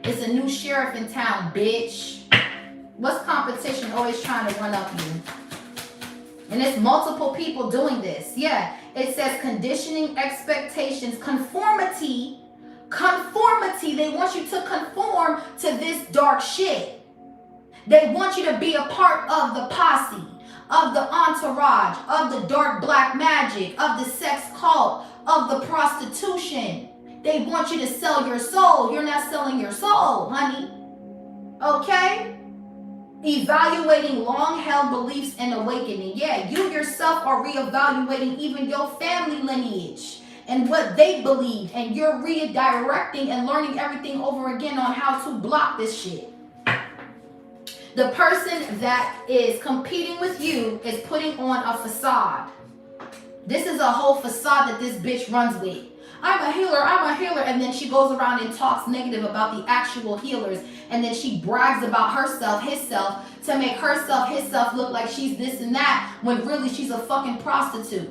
It's a new sheriff in town, bitch. What's competition always trying to run up you? And it's multiple people doing this. Yeah, it says conditioning, expectations, conformity. Conformity. They want you to conform to this dark shit. They want you to be a part of the posse, of the entourage, of the dark black magic, of the sex cult, of the prostitution. They want you to sell your soul. You're not selling your soul, honey. Okay? Evaluating long-held beliefs and awakening. Yeah, you yourself are reevaluating even your family lineage and what they believe, and you're redirecting and learning everything over again on how to block this shit. The person that is competing with you is putting on a facade. This is a whole facade that this bitch runs with. I'm a healer, and then she goes around and talks negative about the actual healers, and then she brags about herself, hisself, to make herself, hisself look like she's this and that, when really she's a fucking prostitute.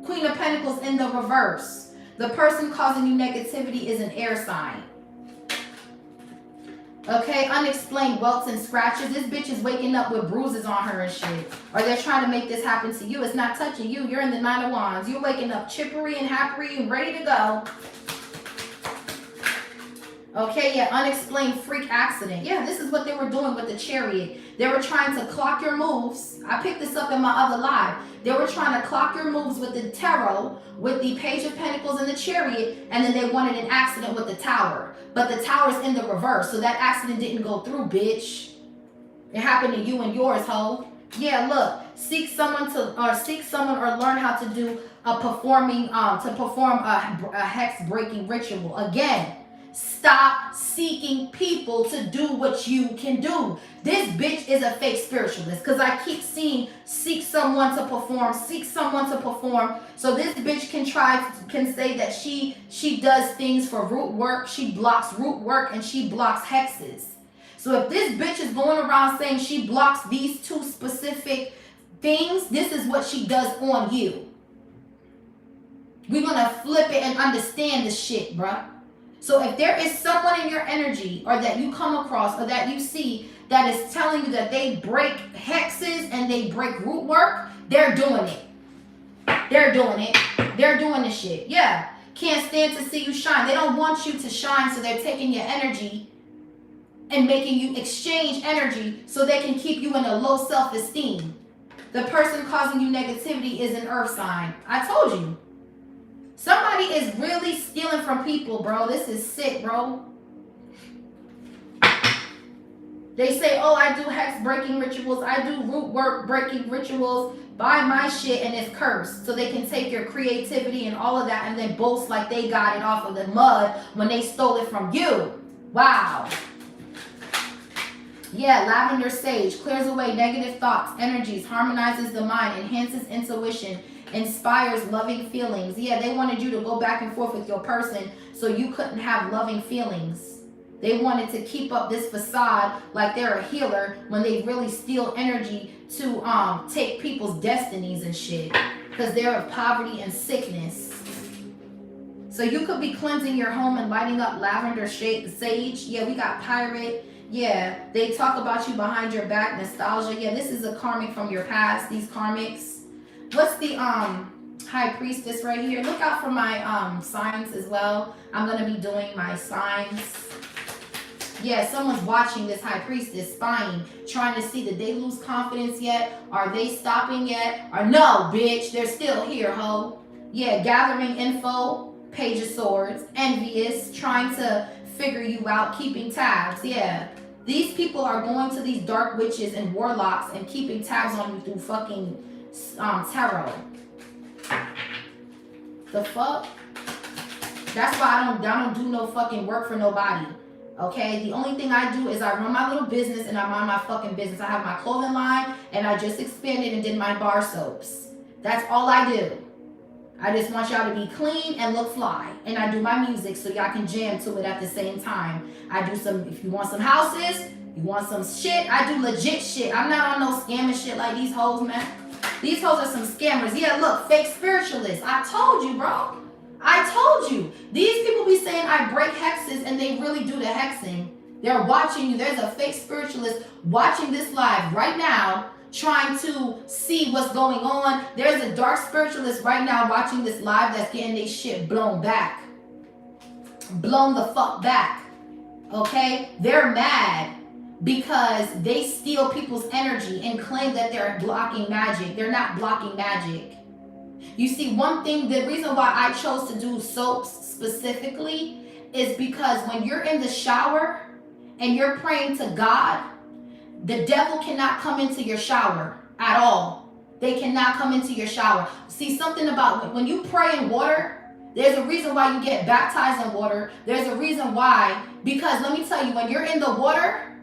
Queen of Pentacles in the reverse. The person causing you negativity is an air sign. Okay, unexplained welts and scratches. This bitch is waking up with bruises on her and shit. Or they're trying to make this happen to you. It's not touching you. You're in the Nine of Wands. You're waking up chippery and happy and ready to go. Okay, yeah, unexplained freak accident. Yeah, this is what they were doing with the Chariot. They were trying to clock your moves. I picked this up in my other live. They were trying to clock your moves with the Tarot, with the Page of Pentacles and the Chariot, and then they wanted an accident with the Tower. But the Tower's in the reverse, so that accident didn't go through, bitch. It happened to you and yours, ho. Yeah, look, seek someone or learn how to do perform a hex breaking ritual. Again, stop seeking people to do what you can do. This bitch is a fake spiritualist, because I keep seeing seek someone to perform. So this bitch can say that she does things for root work, she blocks root work, and she blocks hexes. So if this bitch is going around saying she blocks these two specific things, this is what she does on you. We're gonna flip it and understand this shit, bruh. So if there is someone in your energy, or that you come across, or that you see, that is telling you that they break hexes and they break root work, they're doing it. They're doing it. They're doing this shit. Yeah. Can't stand to see you shine. They don't want you to shine, so they're taking your energy and making you exchange energy so they can keep you in a low self-esteem. The person causing you negativity is an earth sign. I told you. Somebody is really stealing from people, bro. This is sick, bro. They say, oh, I do hex breaking rituals. I do root work breaking rituals. Buy my shit and it's cursed. So they can take your creativity and all of that and then boast like they got it off of the mud when they stole it from you. Wow. Yeah, lavender sage clears away negative thoughts, energies, harmonizes the mind, enhances intuition, inspires loving feelings. Yeah, they wanted you to go back and forth with your person so you couldn't have loving feelings. They wanted to keep up this facade like they're a healer when they really steal energy to take people's destinies and shit, because they're of poverty and sickness. So you could be cleansing your home and lighting up lavender sage. Yeah, we got pirate. Yeah, they talk about you behind your back, nostalgia. Yeah, this is a karmic from your past, these karmics. What's the high priestess right here? Look out for my signs as well. I'm going to be doing my signs. Yeah, someone's watching this high priestess, spying, trying to see, did they lose confidence yet? Are they stopping yet? Or no, bitch, they're still here, ho. Yeah, gathering info, Page of Swords, envious, trying to figure you out, keeping tabs. Yeah. These people are going to these dark witches and warlocks and keeping tabs on you through fucking tarot. The fuck? That's why I don't do no fucking work for nobody. Okay? The only thing I do is I run my little business and I mind my fucking business. I have my clothing line and I just expanded and did my bar soaps. That's all I do. I just want y'all to be clean and look fly. And I do my music so y'all can jam to it at the same time. I do some, if you want some houses, you want some shit, I do legit shit. I'm not on no scamming shit like these hoes, man. These hoes are some scammers. Yeah, look, fake spiritualists. I told you, bro. I told you. These people be saying I break hexes and they really do the hexing. They're watching you. There's a fake spiritualist watching this live right now, trying to see what's going on. There's a dark spiritualist right now watching this live that's getting their shit blown back. Blown the fuck back. Okay? They're mad because they steal people's energy and claim that they're blocking magic. They're not blocking magic. You see, one thing, the reason why I chose to do soaps specifically is because when you're in the shower and you're praying to God, the devil cannot come into your shower at all. They cannot come into your shower. See, something about when you pray in water, there's a reason why you get baptized in water. There's a reason why. Because let me tell you, when you're in the water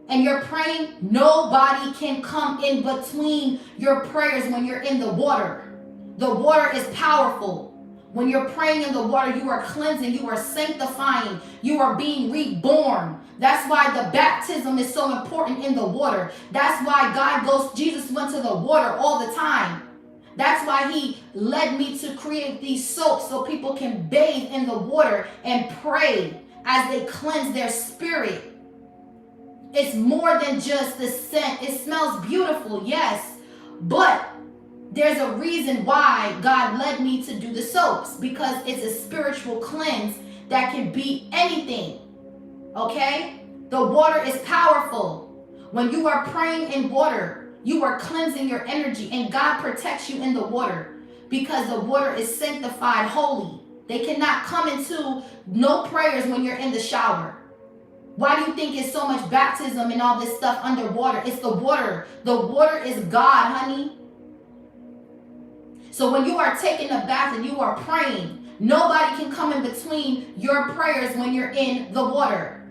and you're praying, nobody can come in between your prayers when you're in the water. The water is powerful. When you're praying in the water, you are cleansing, you are sanctifying, you are being reborn. That's why the baptism is so important in the water. That's why Jesus went to the water all the time. That's why he led me to create these soaps so people can bathe in the water and pray as they cleanse their spirit. It's more than just the scent. It smells beautiful, yes, but there's a reason why God led me to do the soaps, because it's a spiritual cleanse that can beat anything. Okay? The water is powerful. When you are praying in water, you are cleansing your energy, and God protects you in the water because the water is sanctified, holy. They cannot come into no prayers when you're in the shower. Why do you think it's so much baptism and all this stuff underwater? It's the water. The water is God, honey. So when you are taking a bath and you are praying, nobody can come in between your prayers when you're in the water.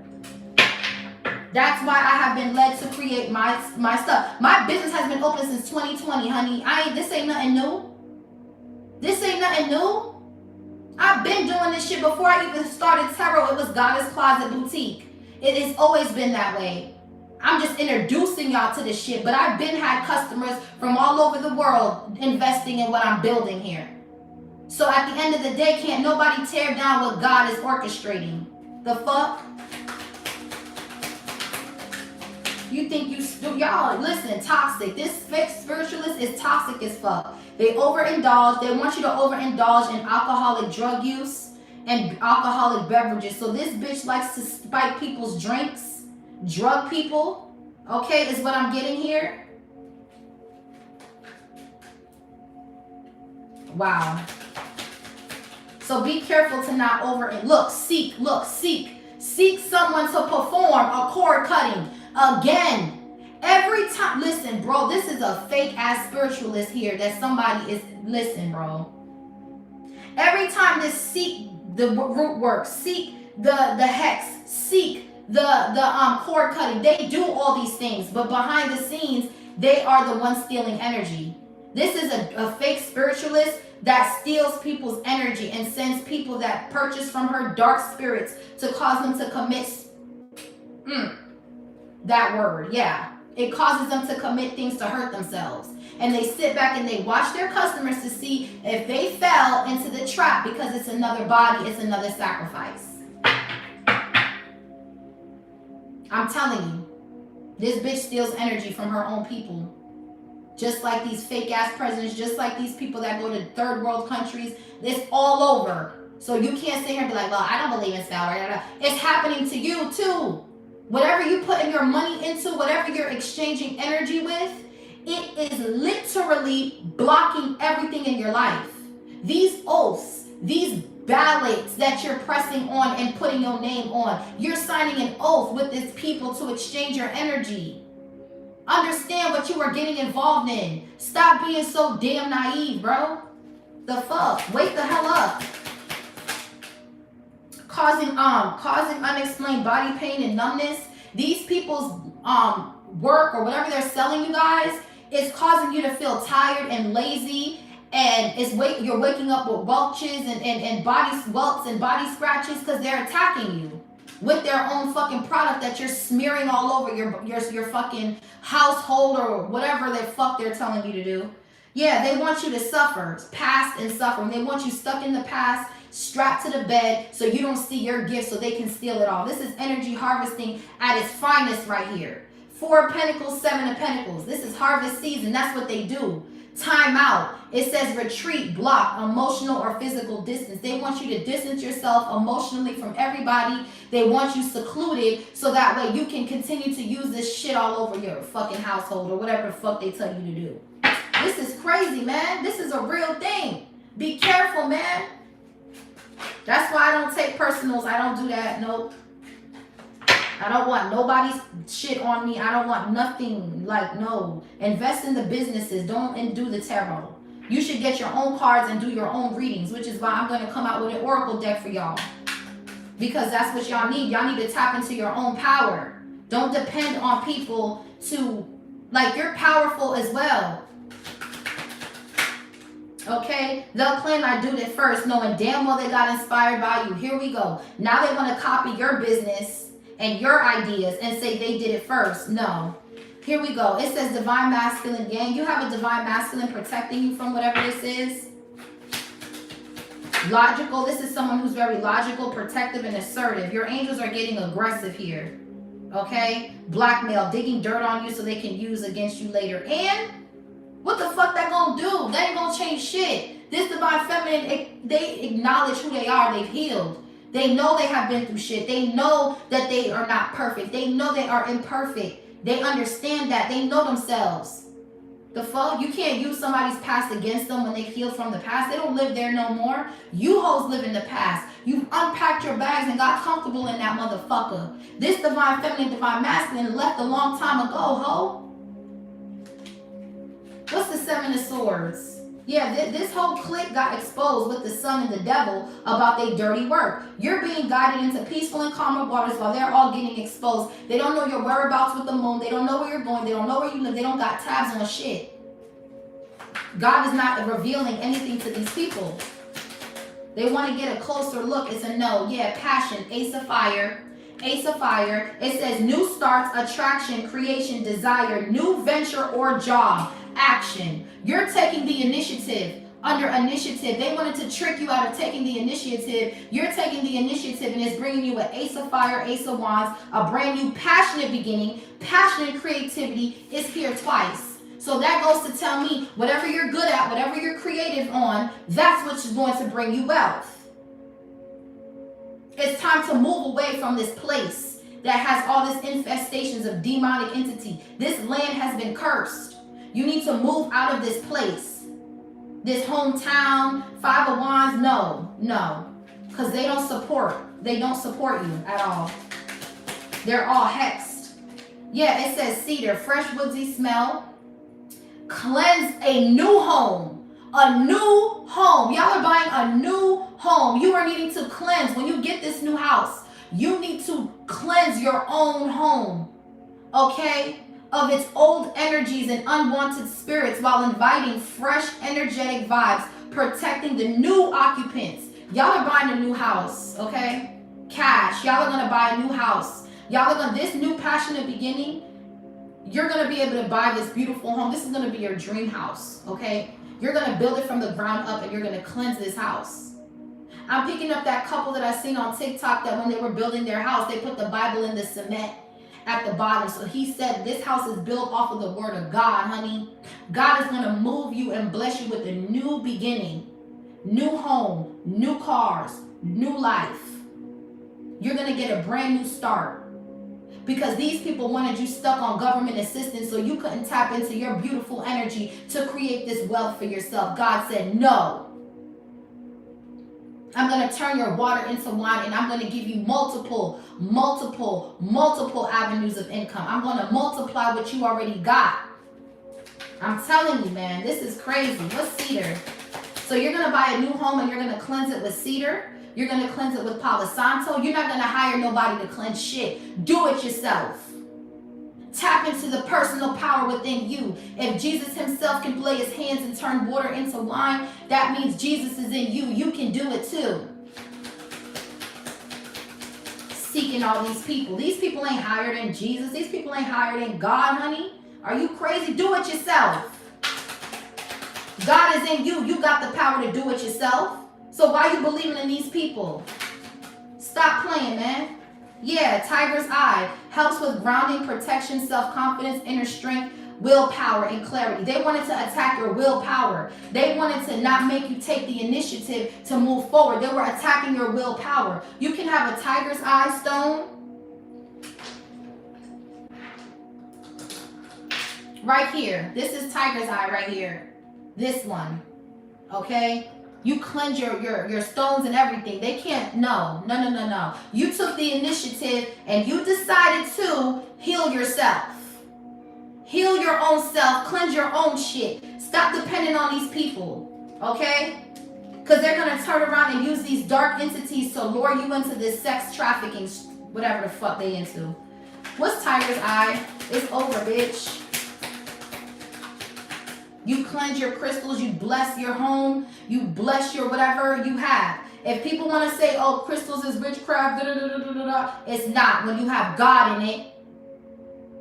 That's why I have been led to create my stuff. My business has been open since 2020, honey. This ain't nothing new. This ain't nothing new. I've been doing this shit before I even started tarot. It was Goddess Closet Boutique. It has always been that way. I'm just introducing y'all to this shit, but I've been had customers from all over the world investing in what I'm building here. So at the end of the day, can't nobody tear down what God is orchestrating. The fuck? You think y'all, listen, toxic. This fake spiritualist is toxic as fuck. They overindulge. They want you to overindulge in alcoholic drug use and alcoholic beverages. So this bitch likes to spike people's drinks, drug people. Okay, is what I'm getting here. Wow. So be careful to not seek someone to perform a cord cutting. Again, every time, listen, bro, this is a fake ass spiritualist here that somebody is, listen, bro. Every time this seek the root work, seek the hex, seek the cord cutting, they do all these things, but behind the scenes, they are the ones stealing energy. This is a fake spiritualist that steals people's energy and sends people that purchase from her dark spirits to cause them to commit that word, yeah. It causes them to commit things to hurt themselves. And they sit back and they watch their customers to see if they fell into the trap, because it's another body, it's another sacrifice. I'm telling you, this bitch steals energy from her own people. Just like these fake ass presidents, just like these people that go to third world countries, it's all over. So you can't sit here and be like, well, I don't believe in spell. It's happening to you too. Whatever you put your money into, whatever you're exchanging energy with, it is literally blocking everything in your life. These oaths, these ballots that you're pressing on and putting your name on. You're signing an oath with these people to exchange your energy. Understand what you are getting involved in. Stop being so damn naive, bro. The fuck? Wake the hell up. Causing unexplained body pain and numbness. These people's work or whatever they're selling you guys is causing you to feel tired and lazy, and you're waking up with welches and body welts and body scratches because they're attacking you with their own fucking product that you're smearing all over your fucking household or whatever the fuck they're telling you to do. Yeah, they want you to suffer, past and suffering. They want you stuck in the past, strapped to the bed so you don't see your gift so they can steal it all. This is energy harvesting at its finest right here. 4 of Pentacles, 7 of Pentacles. This is harvest season. That's what they do. Time out. It says retreat, block, emotional or physical distance. They want you to distance yourself emotionally from everybody. They want you secluded so that way you can continue to use this shit all over your fucking household or whatever the fuck they tell you to do. This is crazy, man. This is a real thing. Be careful, man. That's why I don't take personals. I don't do that. Nope. I don't want nobody's shit on me. I don't want nothing. Like, no. Invest in the businesses. Don't do the tarot. You should get your own cards and do your own readings, which is why I'm going to come out with an oracle deck for y'all. Because that's what y'all need. Y'all need to tap into your own power. Don't depend on people to, like, you're powerful as well. Okay, they'll claim I did it first, knowing damn well they got inspired by you. Here we go. Now they want to copy your business and your ideas and say they did it first. No. Here we go. It says divine masculine yang. You have a divine masculine protecting you from whatever this is. Logical. This is someone who's very logical, protective, and assertive. Your angels are getting aggressive here. Okay? Blackmail, digging dirt on you so they can use against you later. And what the fuck that gonna do? That ain't gonna change shit. This divine feminine, they acknowledge who they are. They've healed. They know they have been through shit. They know that they are not perfect. They know they are imperfect. They understand that. They know themselves. The fuck? You can't use somebody's past against them when they've healed from the past. They don't live there no more. You hoes live in the past. You've unpacked your bags and got comfortable in that motherfucker. This divine feminine, divine masculine left a long time ago, ho. What's the 7 of Swords? Yeah, this whole clique got exposed with the sun and the devil about their dirty work. You're being guided into peaceful and calmer waters while they're all getting exposed. They don't know your whereabouts with the moon. They don't know where you're going. They don't know where you live. They don't got tabs on shit. God is not revealing anything to these people. They want to get a closer look. It's a no. Yeah, passion. Ace of Fire. Ace of Fire. It says new starts, attraction, creation, desire, new venture or job. Action. You're taking the initiative. Under initiative, they wanted to trick you out of taking the initiative. You're taking the initiative, and it's bringing you an Ace of Fire, Ace of Wands, a brand new passionate beginning. Passionate creativity is here twice. So that goes to tell me whatever you're good at, whatever you're creative on, that's what's going to bring you wealth. It's time to move away from this place that has all this infestations of demonic entity. This land has been cursed. You need to move out of this place. This hometown, 5 of Wands, no. Because they don't support you at all. They're all hexed. Yeah, it says cedar, fresh woodsy smell. Cleanse a new home. A new home. Y'all are buying a new home. You are needing to cleanse. When you get this new house, you need to cleanse your own home. Okay? Of its old energies and unwanted spirits while inviting fresh energetic vibes, protecting the new occupants. Y'all are buying a new house, okay? Cash. Y'all are going to buy a new house. Y'all are going to, this new passionate beginning, you're going to be able to buy this beautiful home. This is going to be your dream house, okay? You're going to build it from the ground up and you're going to cleanse this house. I'm picking up that couple that I seen on TikTok that when they were building their house, they put the Bible in the cement at the bottom. So he said this house is built off of the word of God, honey. God is going to move you and bless you with a new beginning, new home, new cars, new life. You're going to get a brand new start because these people wanted you stuck on government assistance so you couldn't tap into your beautiful energy to create this wealth for yourself. God said no. I'm going to turn your water into wine, and I'm going to give you multiple avenues of income. I'm going to multiply what you already got. I'm telling you, man, this is crazy. What's cedar? So you're going to buy a new home and you're going to cleanse it with cedar. You're going to cleanse it with Palo Santo. You're not going to hire nobody to cleanse shit. Do it yourself. Tap into the personal power within you. If Jesus himself can lay his hands and turn water into wine, that means Jesus is in you. You can do it too. Seeking all these people. These people ain't higher than Jesus. These people ain't higher than God, honey. Are you crazy? Do it yourself. God is in you. You got the power to do it yourself. So why are you believing in these people? Stop playing, man. Yeah, tiger's eye helps with grounding, protection, self-confidence, inner strength, willpower, and clarity. They wanted to attack your willpower. They wanted to not make you take the initiative to move forward. They were attacking your willpower. You can have a tiger's eye stone right here. This is tiger's eye right here. This one. Okay? You cleanse your stones and everything. They can't, no. You took the initiative and you decided to heal yourself. Heal your own self. Cleanse your own shit. Stop depending on these people. Okay? Because they're going to turn around and use these dark entities to lure you into this sex trafficking, whatever the fuck they into. What's tiger's eye? It's over, bitch. You cleanse your crystals, you bless your home, you bless your whatever you have. If people want to say, oh, crystals is witchcraft, it's not. When you have God in it,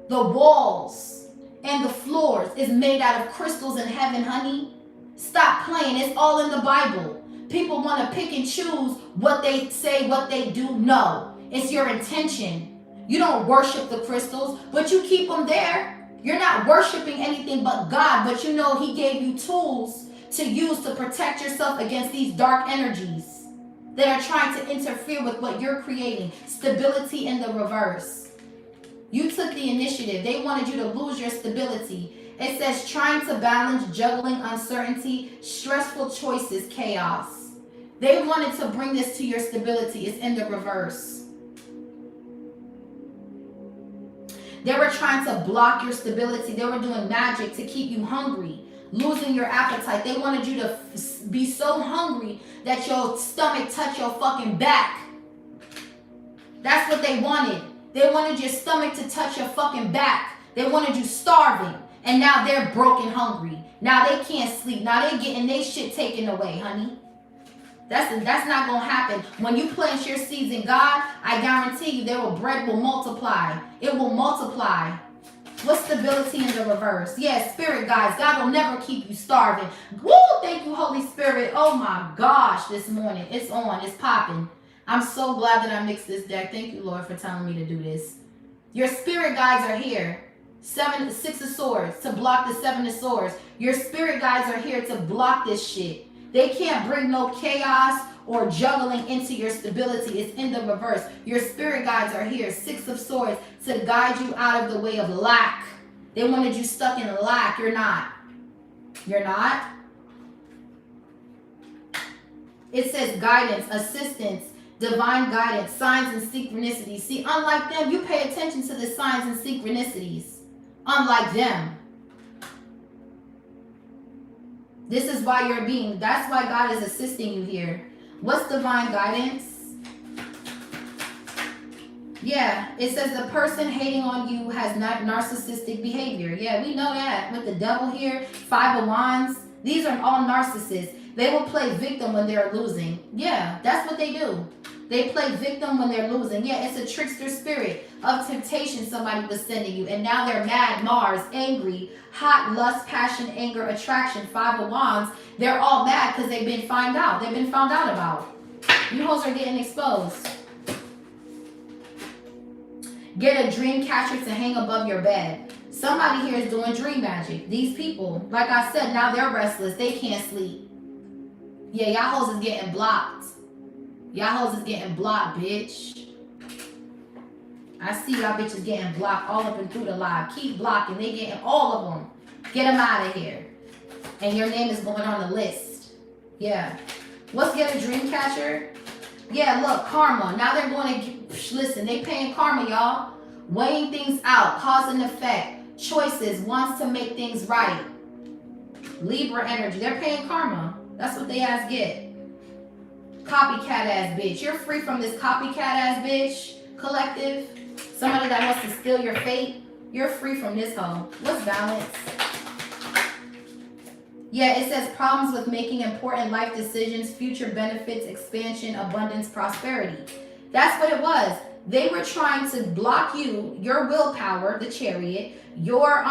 the walls and the floors is made out of crystals in heaven, honey. Stop playing. It's all in the Bible. People want to pick and choose what they say, what they do. No, it's your intention. You don't worship the crystals, but you keep them there. You're not worshiping anything but God, but you know he gave you tools to use to protect yourself against these dark energies that are trying to interfere with what you're creating. Stability in the reverse. You took the initiative. They wanted you to lose your stability. It says trying to balance, juggling, uncertainty, stressful choices, chaos. They wanted to bring this to your stability. It's in the reverse. They were trying to block your stability. They were doing magic to keep you hungry, losing your appetite. They wanted you to be so hungry that your stomach touched your fucking back. That's what they wanted. They wanted your stomach to touch your fucking back. They wanted you starving. And now they're broke and hungry. Now they can't sleep. Now they're getting their shit taken away, honey. That's not going to happen. When you plant your seeds in God, I guarantee you bread will multiply. It will multiply. What's stability in the reverse? Yeah, spirit guides. God will never keep you starving. Woo! Thank you, Holy Spirit. Oh my gosh, this morning. It's on. It's popping. I'm so glad that I mixed this deck. Thank you, Lord, for telling me to do this. Your spirit guides are here. 6 of Swords to block the 7 of Swords. Your spirit guides are here to block this shit. They can't bring no chaos or juggling into your stability. It's in the reverse. Your spirit guides are here. 6 of Swords to guide you out of the way of lack. They wanted you stuck in lack. You're not. You're not. It says guidance, assistance, divine guidance, signs and synchronicities. See, unlike them, you pay attention to the signs and synchronicities. Unlike them. This is why you're being, that's why God is assisting you here. What's divine guidance? Yeah, it says the person hating on you has narcissistic behavior. Yeah, we know that. With the devil here, 5 of Wands, these are all narcissists. They will play victim when they're losing. Yeah, that's what they do. They play victim when they're losing. Yeah, it's a trickster spirit of temptation somebody was sending you. And now they're mad, Mars, angry, hot, lust, passion, anger, attraction, 5 of Wands. They're all mad because they've been found out. They've been found out about. You hoes are getting exposed. Get a dream catcher to hang above your bed. Somebody here is doing dream magic. These people, like I said, now they're restless. They can't sleep. Yeah, y'all hoes is getting blocked. Y'all hoes is getting blocked, bitch. I see y'all bitches getting blocked all up and through the live. Keep blocking. They getting all of them. Get them out of here. And your name is going on the list. Yeah. What's Get a Dream Catcher? Yeah, look, karma. Now they're going to, listen, they paying karma, y'all. Weighing things out, cause and effect, choices, wants to make things right. Libra energy, they're paying karma. That's what they ass get. Copycat ass bitch. You're free from this copycat ass bitch collective. Somebody that wants to steal your fate. You're free from this hoe. What's balance? Yeah, it says problems with making important life decisions, future benefits, expansion, abundance, prosperity. That's what it was. They were trying to block you, your willpower, the chariot, your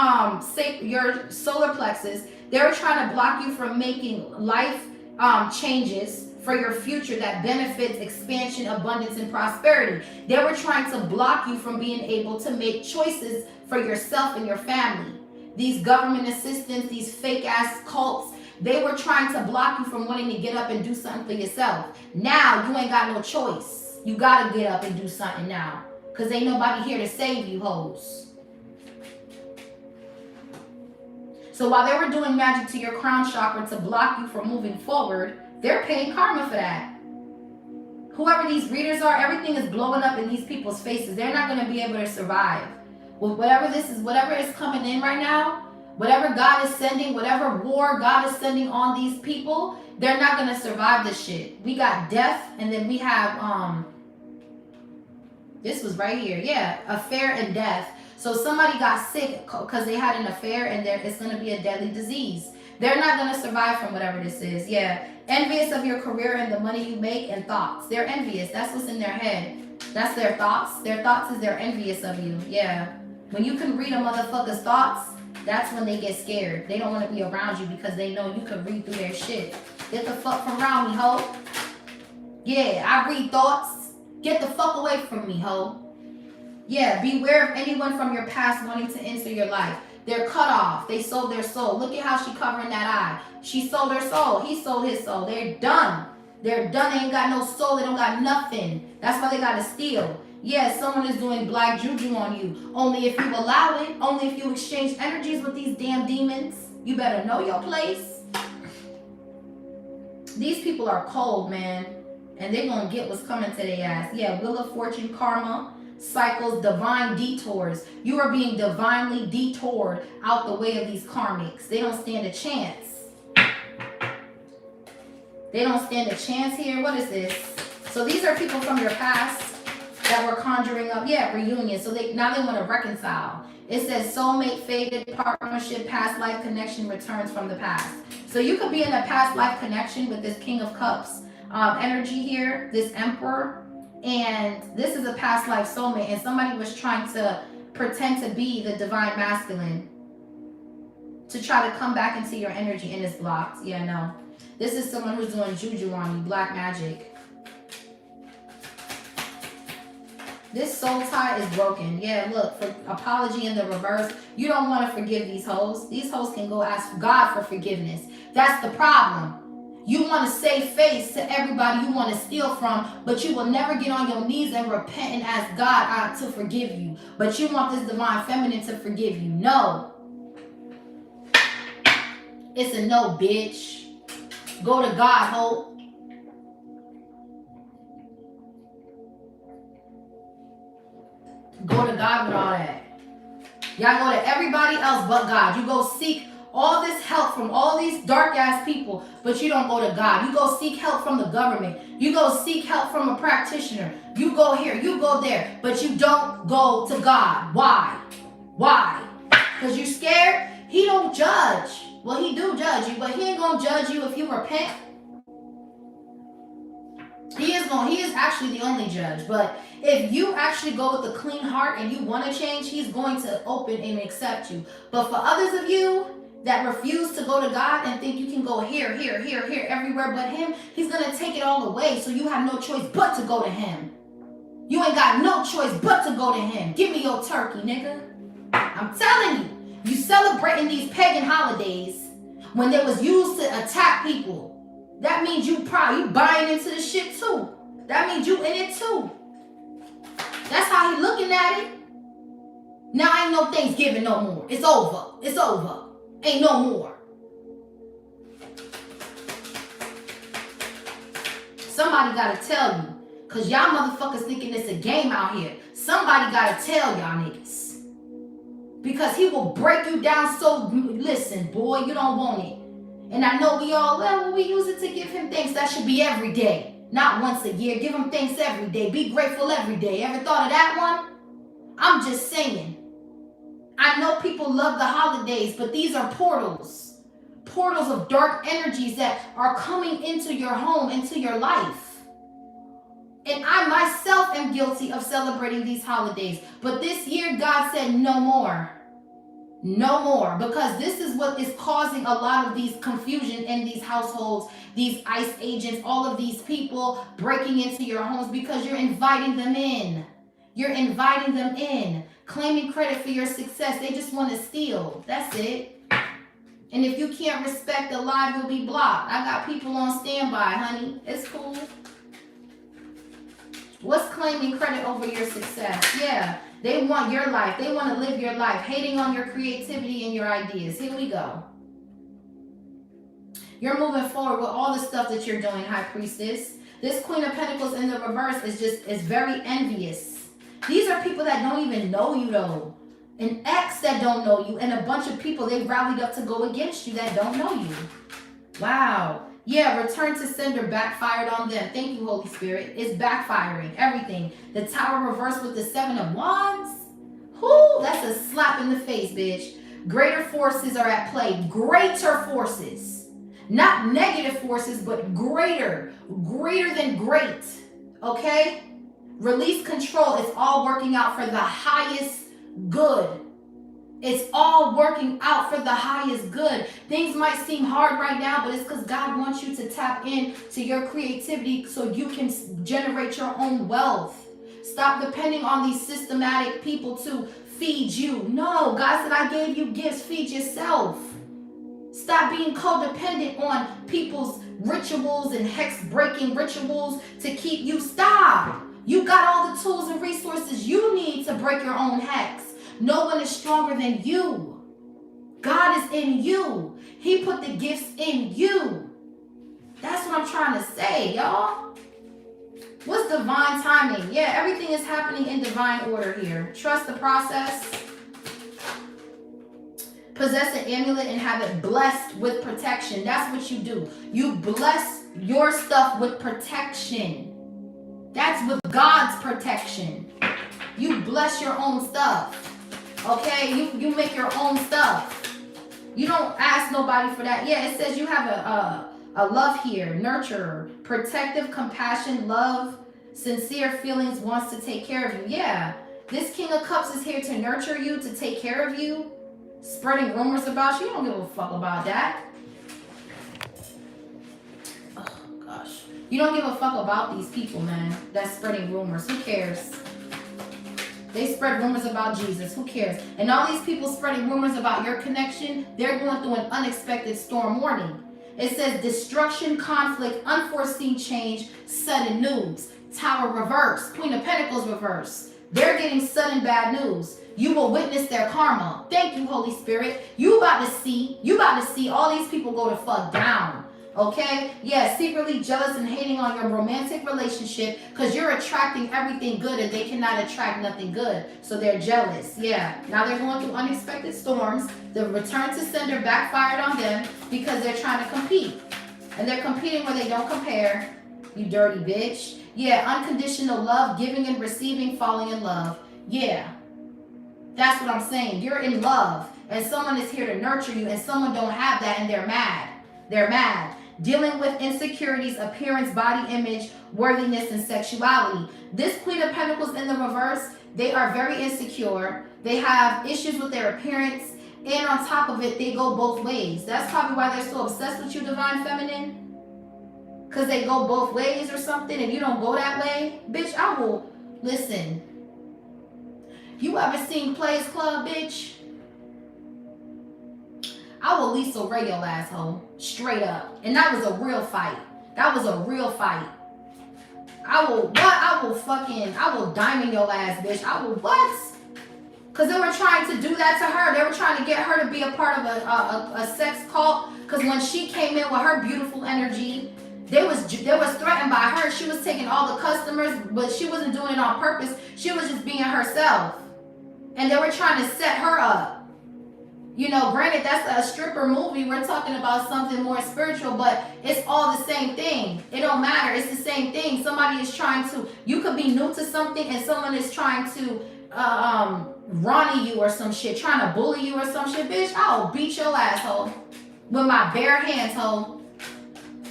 solar plexus. They were trying to block you from making life changes for your future that benefits expansion, abundance, and prosperity. They were trying to block you from being able to make choices for yourself and your family. These government assistants, these fake ass cults, they were trying to block you from wanting to get up and do something for yourself. Now you ain't got no choice. You gotta get up and do something now. Cause ain't nobody here to save you hoes. So while they were doing magic to your crown chakra to block you from moving forward, they're paying karma for that. Whoever these readers are, everything is blowing up in these people's faces. They're not gonna be able to survive. With whatever is coming in right now, whatever God is sending, whatever war God is sending on these people, they're not gonna survive this shit. We got death, and then we have this was right here, yeah, affair and death. So somebody got sick because they had an affair, and it's gonna be a deadly disease. They're not gonna survive from whatever this is. Yeah, envious of your career and the money you make and thoughts. They're envious. That's what's in their head. That's their thoughts. Their thoughts is they're envious of you. Yeah. When you can read a motherfucker's thoughts, that's when they get scared. They don't want to be around you because they know you can read through their shit. Get the fuck from around me, ho. Yeah, I read thoughts. Get the fuck away from me, ho. Yeah, beware of anyone from your past wanting to enter your life. They're cut off. They sold their soul. Look at how she covering that eye. She sold her soul. He sold his soul. They're done. They're done. They ain't got no soul. They don't got nothing. That's why they got to steal. Yeah, someone is doing black juju on you. Only if you allow it. Only if you exchange energies with these damn demons. You better know your place. These people are cold, man. And they're going to get what's coming to their ass. Yeah, Wheel of Fortune, karma, cycles, divine detours. You are being divinely detoured out the way of these karmics. They don't stand a chance. They don't stand a chance here. What is this? So these are people from your past that were conjuring up, yeah, reunion. So now they want to reconcile. It says soulmate faded, partnership, past life connection returns from the past. So you could be in a past life connection with this King of Cups energy here, this Emperor, and this is a past life soulmate, and somebody was trying to pretend to be the divine masculine to try to come back into your energy, and it's blocked. Yeah, no. This is someone who's doing juju on you, black magic. This soul tie is broken. Yeah, look, for apology in the reverse. You don't want to forgive these hoes. These hoes can go ask God for forgiveness. That's the problem. You want to save face to everybody you want to steal from, but you will never get on your knees and repent and ask God to forgive you. But you want this divine feminine to forgive you. No. It's a no, bitch. Go to God, hope. Go to God with all that. Y'all go to everybody else but God. You go seek all this help from all these dark ass people, but you don't go to God. You go seek help from the government. You go seek help from a practitioner. You go here, you go there, but you don't go to God. Why? Why? Because you're scared? He don't judge. Well, he do judge you, but he ain't gonna judge you if you repent. He is actually the only judge, but if you actually go with a clean heart and you want to change, he's going to open and accept you. But for others of you that refuse to go to God and think you can go here, here, here, here, everywhere but him, he's going to take it all away, so you have no choice but to go to him. You ain't got no choice but to go to him. Give me your turkey, nigga. I'm telling you, you celebrating these pagan holidays when they was used to attack people. That means you buying into the shit too. That means you in it too. That's how he looking at it. Now ain't no Thanksgiving no more. It's over. It's over. Ain't no more. Somebody gotta tell you. Cause y'all motherfuckers thinking it's a game out here. Somebody gotta tell y'all niggas. Because he will break you down so, listen, boy, you don't want it. And I know we all, well, we use it to give him thanks. That should be every day. Not once a year. Give him thanks every day. Be grateful every day. Ever thought of that one? I'm just saying. I know people love the holidays, but these are portals. Portals of dark energies that are coming into your home, into your life. And I myself am guilty of celebrating these holidays. But this year, God said no more. No more. Because this is what is causing a lot of these confusion in these households, these ICE agents, all of these people breaking into your homes because you're inviting them in. You're inviting them in, claiming credit for your success. They just want to steal. That's it. And if you can't respect the live, you'll be blocked. I got people on standby, honey. It's cool. What's claiming credit over your success? Yeah, they want your life. They want to live your life, hating on your creativity and your ideas. Here we go. You're moving forward with all the stuff that you're doing, High Priestess. This Queen of Pentacles in the reverse is very envious. These are people that don't even know you, though. An ex that don't know you, and a bunch of people they rallied up to go against you that don't know you. Wow. Yeah, return to sender backfired on them. Thank you, Holy Spirit. It's backfiring. Everything. The Tower reversed with the 7 of Wands. Whoo, that's a slap in the face, bitch. Greater forces are at play. Greater forces. Not negative forces, but greater. Greater than great. Okay? Release control. It's all working out for the highest good. It's all working out for the highest good. Things might seem hard right now, but it's because God wants you to tap into your creativity so you can generate your own wealth. Stop depending on these systematic people to feed you. No, God said, I gave you gifts. Feed yourself. Stop being codependent on people's rituals and hex-breaking rituals to keep you. Stop. You got all the tools and resources you need to break your own hex. No one is stronger than you. God is in you. He put the gifts in you. That's what I'm trying to say, y'all. What's divine timing? Yeah, everything is happening in divine order here. Trust the process. Possess an amulet and have it blessed with protection. That's what you do. You bless your stuff with protection. That's with God's protection. You bless your own stuff. Okay, you make your own stuff. You don't ask nobody for that. Yeah, it says you have a love here, nurturer, protective, compassion, love, sincere feelings, wants to take care of you. Yeah, this King of Cups is here to nurture you, to take care of you, spreading rumors about you. You don't give a fuck about that. Oh gosh, you don't give a fuck about these people, man. That's spreading rumors. Who cares? They spread rumors about Jesus. Who cares? And all these people spreading rumors about your connection, they're going through an unexpected storm warning. It says destruction, conflict, unforeseen change, sudden news. Tower reverse. Queen of Pentacles reverse. They're getting sudden bad news. You will witness their karma. Thank you, Holy Spirit. You about to see all these people go to fuck down. Okay? Yeah, secretly jealous and hating on your romantic relationship because you're attracting everything good and they cannot attract nothing good. So they're jealous. Yeah. Now they're going through unexpected storms. The return to sender backfired on them because they're trying to compete. And they're competing where they don't compare. You dirty bitch. Yeah, unconditional love, giving and receiving, falling in love. Yeah. That's what I'm saying. You're in love and someone is here to nurture you and someone don't have that and they're mad. They're mad. Dealing with insecurities, appearance, body image, worthiness, and sexuality. This Queen of Pentacles in the reverse, they are very insecure. They have issues with their appearance. And on top of it, they go both ways. That's probably why they're so obsessed with you, Divine Feminine. Because they go both ways or something. And you don't go that way. Bitch, I will. Listen. You ever seen Players Club, bitch? I will Lisa Ray your asshole. Straight up. And that was a real fight. That was a real fight. I will diamond your ass, bitch. I will what? Because they were trying to do that to her. They were trying to get her to be a part of a sex cult. Because when she came in with her beautiful energy They was threatened by her. She was taking all the customers, but she wasn't doing it on purpose. She was just being herself. And they were trying to set her up. You know, granted, that's a stripper movie. We're talking about something more spiritual, but it's all the same thing. It don't matter. It's the same thing. Somebody is trying to, you could be new to something and someone is trying to Ronnie you or some shit, trying to bully you or some shit. Bitch, I'll beat your asshole with my bare hands, hoe.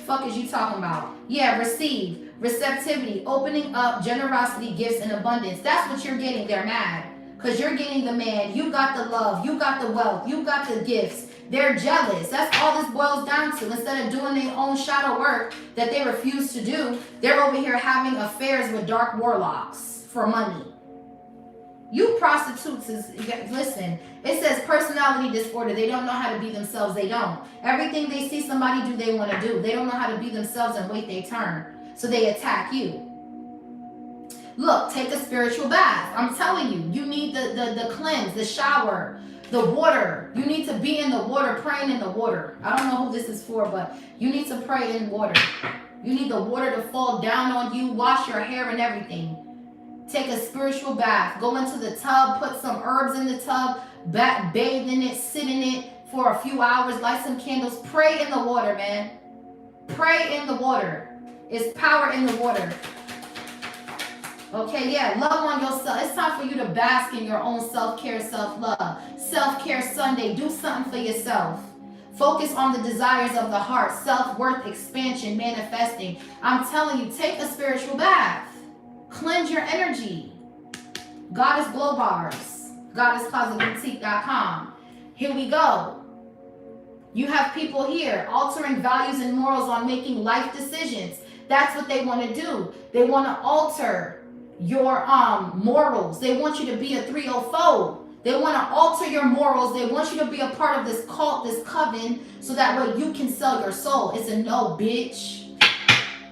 Fuck is you talking about? Yeah, receive, receptivity, opening up, generosity, gifts, and abundance. That's what you're getting. They're mad. Because you're getting the man, you got the love, you got the wealth, you got the gifts. They're jealous. That's all this boils down to. Instead of doing their own shadow work that they refuse to do, they're over here having affairs with dark warlocks for money. You prostitutes listen, it says personality disorder. They don't know how to be themselves. They don't. Everything they see somebody do, they want to do. They don't know how to be themselves and wait their turn. So they attack you. Look, take a spiritual bath. I'm telling you, you need the cleanse, the shower, the water. You need to be in the water, praying in the water. I don't know who this is for, but you need to pray in water. You need the water to fall down on you, wash your hair and everything. Take a spiritual bath. Go into the tub, put some herbs in the tub, bathe in it, sit in it for a few hours, light some candles. Pray in the water, man. Pray in the water. It's power in the water. Okay, yeah, love on yourself. It's time for you to bask in your own self-care, self-love. Self-care Sunday. Do something for yourself. Focus on the desires of the heart. Self-worth, expansion, manifesting. I'm telling you, take a spiritual bath. Cleanse your energy. Goddess Glow Bars. GoddessClosetBoutique.com. Here we go. You have people here altering values and morals on making life decisions. That's what they want to do. They want to alter your morals. They want you to be a 304. They want to alter your morals. They want you to be a part of this cult, this coven, so that way you can sell your soul. It's a no, bitch.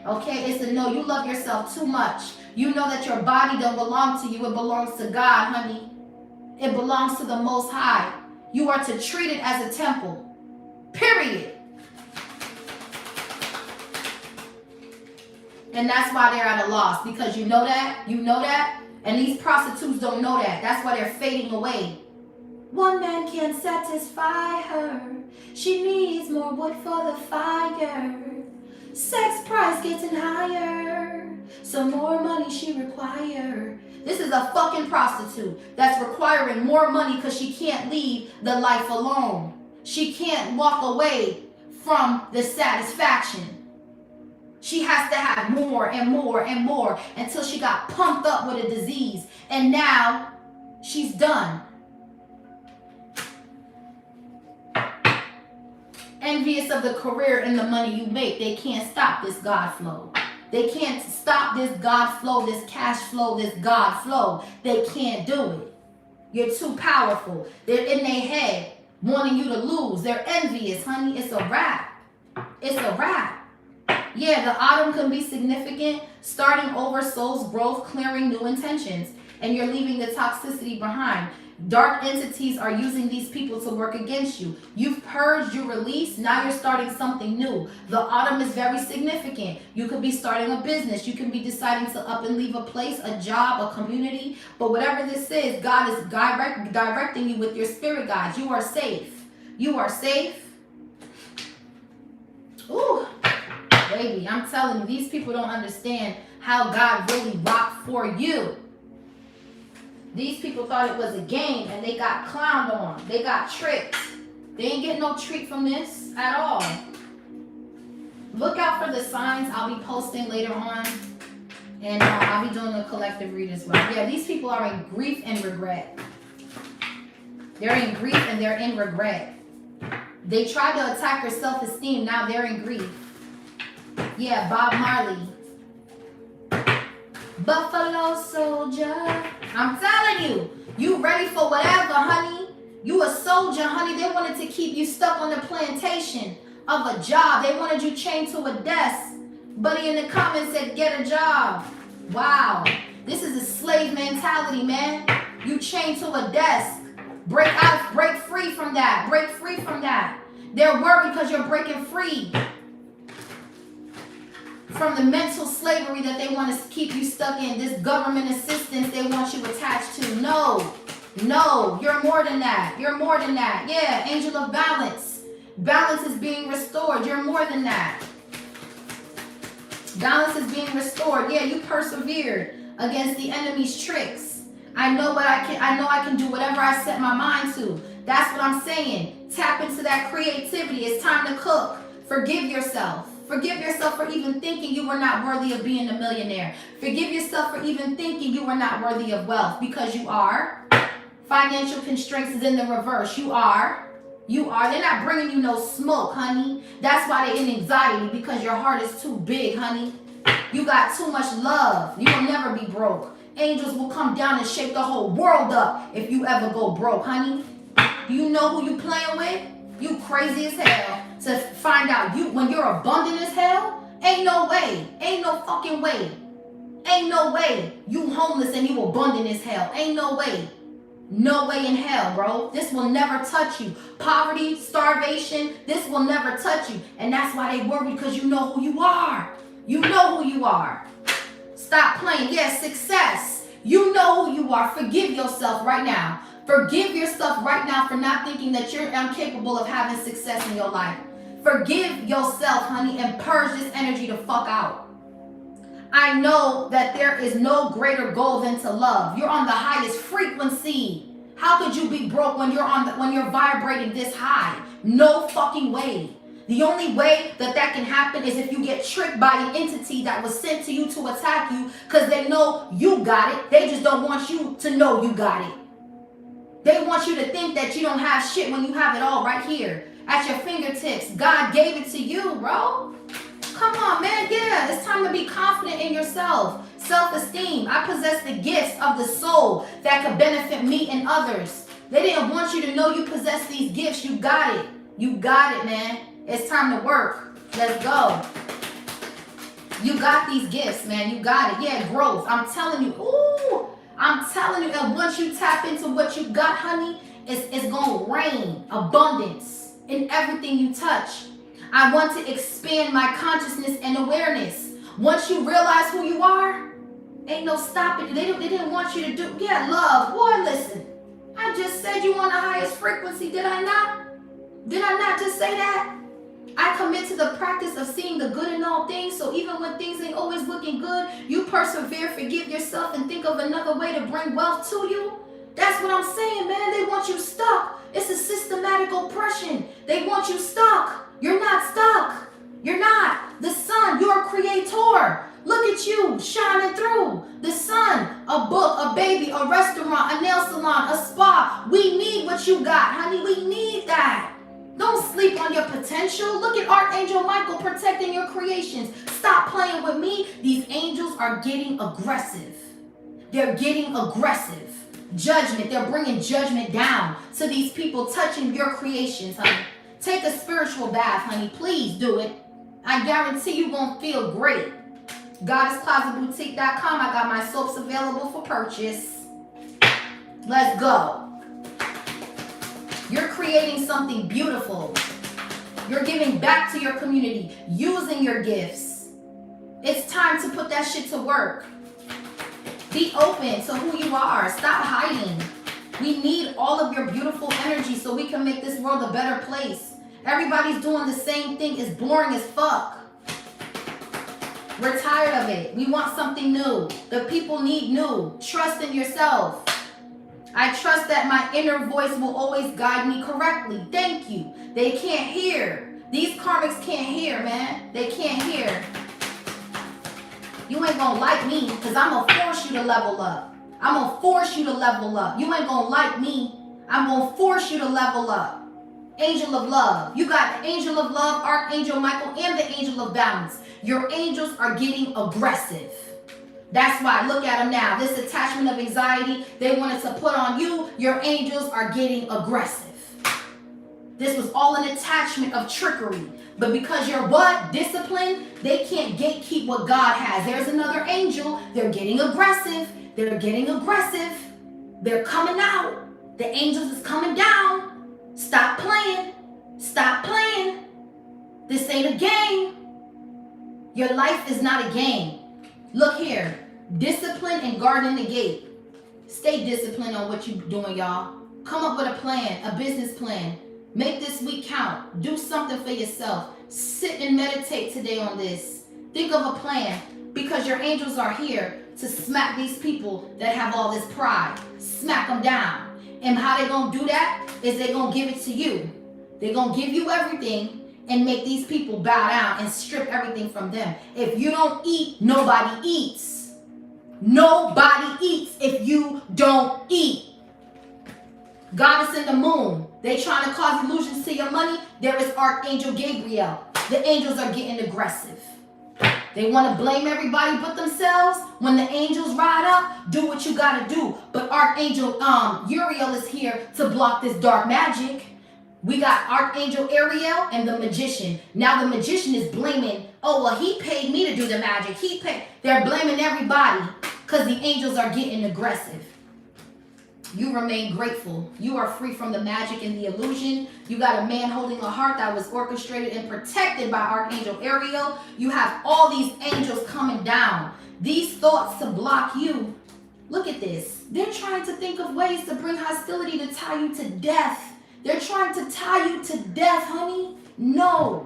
Okay, it's a no. You love yourself too much. You know that your body don't belong to you. It belongs to God, honey. It belongs to the Most High. You are to treat it as a temple. Period. And that's why they're at a loss, because you know that, and these prostitutes don't know that. That's why they're fading away. One man can't satisfy her. She needs more wood for the fire. Sex price getting higher. Some more money she require. This is a fucking prostitute that's requiring more money because she can't leave the life alone. She can't walk away from the satisfaction. She has to have more and more and more until she got pumped up with a disease. And now she's done. Envious of the career and the money you make. They can't stop this God flow. They can't stop this God flow, this cash flow, this God flow. They can't do it. You're too powerful. They're in their head wanting you to lose. They're envious, honey. It's a wrap. It's a wrap. Yeah, the autumn can be significant. Starting over, soul's growth, clearing new intentions. And you're leaving the toxicity behind. Dark entities are using these people to work against you. You've purged, you released, now you're starting something new. The autumn is very significant. You could be starting a business. You can be deciding to up and leave a place, a job, a community. But whatever this is, God is directing you with your spirit guides. You are safe. You are safe. Ooh, baby, I'm telling you, these people don't understand how God really rocked for you. These people thought it was a game and they got clowned on. They got tricked. They ain't getting no treat from this at all. Look out for the signs I'll be posting later on. And I'll be doing a collective read as well. Yeah, these people are in grief and regret. They're in grief and they're in regret. They tried to attack her self-esteem. Now they're in grief. Yeah, Bob Marley. Buffalo Soldier. I'm telling you, you ready for whatever, honey. You a soldier, honey. They wanted to keep you stuck on the plantation of a job. They wanted you chained to a desk. Buddy in the comments said, get a job. Wow. This is a slave mentality, man. You chained to a desk. Break out, break free from that. Break free from that. They're worried because you're breaking free. from the mental slavery that they want to keep you stuck in, this government assistance they want you attached to. No, you're more than that. You're more than that. Yeah, angel of balance. Balance is being restored. You're more than that. Balance is being restored. Yeah, you persevered against the enemy's tricks. I know I can do whatever I set my mind to. That's what I'm saying. Tap into that creativity. It's time to cook. Forgive yourself. Forgive yourself for even thinking you were not worthy of being a millionaire. Forgive yourself for even thinking you were not worthy of wealth, because you are. Financial constraints is in the reverse. You are. They're not bringing you no smoke, honey. That's why they're in anxiety, because your heart is too big, honey. You got too much love. You will never be broke. Angels will come down and shake the whole world up if you ever go broke, honey. You know who you playing with? You crazy as hell to find out when you're abundant as hell. Ain't no way. Ain't no fucking way. Ain't no way you homeless and you abundant as hell. Ain't no way. No way in hell, bro. This will never touch you. Poverty, starvation, this will never touch you. And that's why they worry, because you know who you are. You know who you are. Stop playing. Yes, success. You know who you are. Forgive yourself right now. Forgive yourself right now for not thinking that you're incapable of having success in your life. Forgive yourself, honey, and purge this energy to fuck out. I know that there is no greater goal than to love. You're on the highest frequency. How could you be broke when you're vibrating this high? No fucking way. The only way that can happen is if you get tricked by an entity that was sent to you to attack you, because they know you got it. They just don't want you to know you got it. They want you to think that you don't have shit when you have it all right here at your fingertips. God gave it to you, bro. Come on, man. Yeah, it's time to be confident in yourself. Self-esteem. I possess the gifts of the soul that could benefit me and others. They didn't want you to know you possess these gifts. You got it. You got it, man. It's time to work. Let's go. You got these gifts, man. You got it. Yeah, growth. I'm telling you. Ooh, I'm telling you. And once you tap into what you got, honey, it's going to rain abundance in everything you touch. I want to expand my consciousness and awareness. Once you realize who you are, ain't no stopping. They didn't want you to do. Yeah, love. Boy, listen. I just said you on the highest frequency. Did I not? Did I not just say that? I commit to the practice of seeing the good in all things. So even when things ain't always looking good, you persevere, forgive yourself, and think of another way to bring wealth to you. That's what I'm saying, man. They want you stuck. It's a systematic oppression. They want you stuck. You're not stuck. You're not. The sun, you're a creator. Look at you shining through. The sun, a book, a baby, a restaurant, a nail salon, a spa. We need what you got, honey. We need that. Don't sleep on your potential. Look at Archangel Michael protecting your creations. Stop playing with me. These angels are getting aggressive. They're getting aggressive. Judgment. They're bringing judgment down to these people touching your creations, honey. Take a spiritual bath, honey. Please do it. I guarantee you won't feel great. GoddessClosetBoutique.com. I got my soaps available for purchase. Let's go. You're creating something beautiful. You're giving back to your community, using your gifts. It's time to put that shit to work. Be open to who you are. Stop hiding. We need all of your beautiful energy so we can make this world a better place. Everybody's doing the same thing. It's boring as fuck. We're tired of it. We want something new. The people need new. Trust in yourself. I trust that my inner voice will always guide me correctly. Thank you. They can't hear. These karmics can't hear, man. They can't hear. You ain't gonna like me because I'm gonna force you to level up. I'm gonna force you to level up. You ain't gonna like me. I'm gonna force you to level up. Angel of love. You got the angel of love, Archangel Michael, and the angel of balance. Your angels are getting aggressive. That's why, look at them now. This attachment of anxiety they wanted to put on you, your angels are getting aggressive. This was all an attachment of trickery. But because you're what? Disciplined, they can't gatekeep what God has. There's another angel. They're getting aggressive. They're getting aggressive. They're coming out. The angels is coming down. Stop playing. Stop playing. This ain't a game. Your life is not a game. Look here. Discipline and guarding the gate. Stay disciplined on what you're doing, y'all. Come up with a plan, a business plan. Make this week count. Do something for yourself. Sit and meditate today on this. Think of a plan, because your angels are here to smack these people that have all this pride. Smack them down. And how they gonna do that is they gonna give it to you. They're gonna give you everything and make these people bow down and strip everything from them. If you don't eat, nobody eats. Nobody eats if you don't eat. Goddess in the moon. They trying to cause illusions to your money. There is Archangel Gabriel. The angels are getting aggressive. They want to blame everybody but themselves. When the angels ride up, do what you got to do. But Archangel Uriel is here to block this dark magic. We got Archangel Ariel and the magician. Now the magician is blaming, oh, well, he paid me to do the magic. They're blaming everybody because the angels are getting aggressive. You remain grateful. You are free from the magic and the illusion. You got a man holding a heart that was orchestrated and protected by Archangel Ariel. You have all these angels coming down. These thoughts to block you. Look at this. They're trying to think of ways to bring hostility to tie you to death. They're trying to tie you to death, honey. No,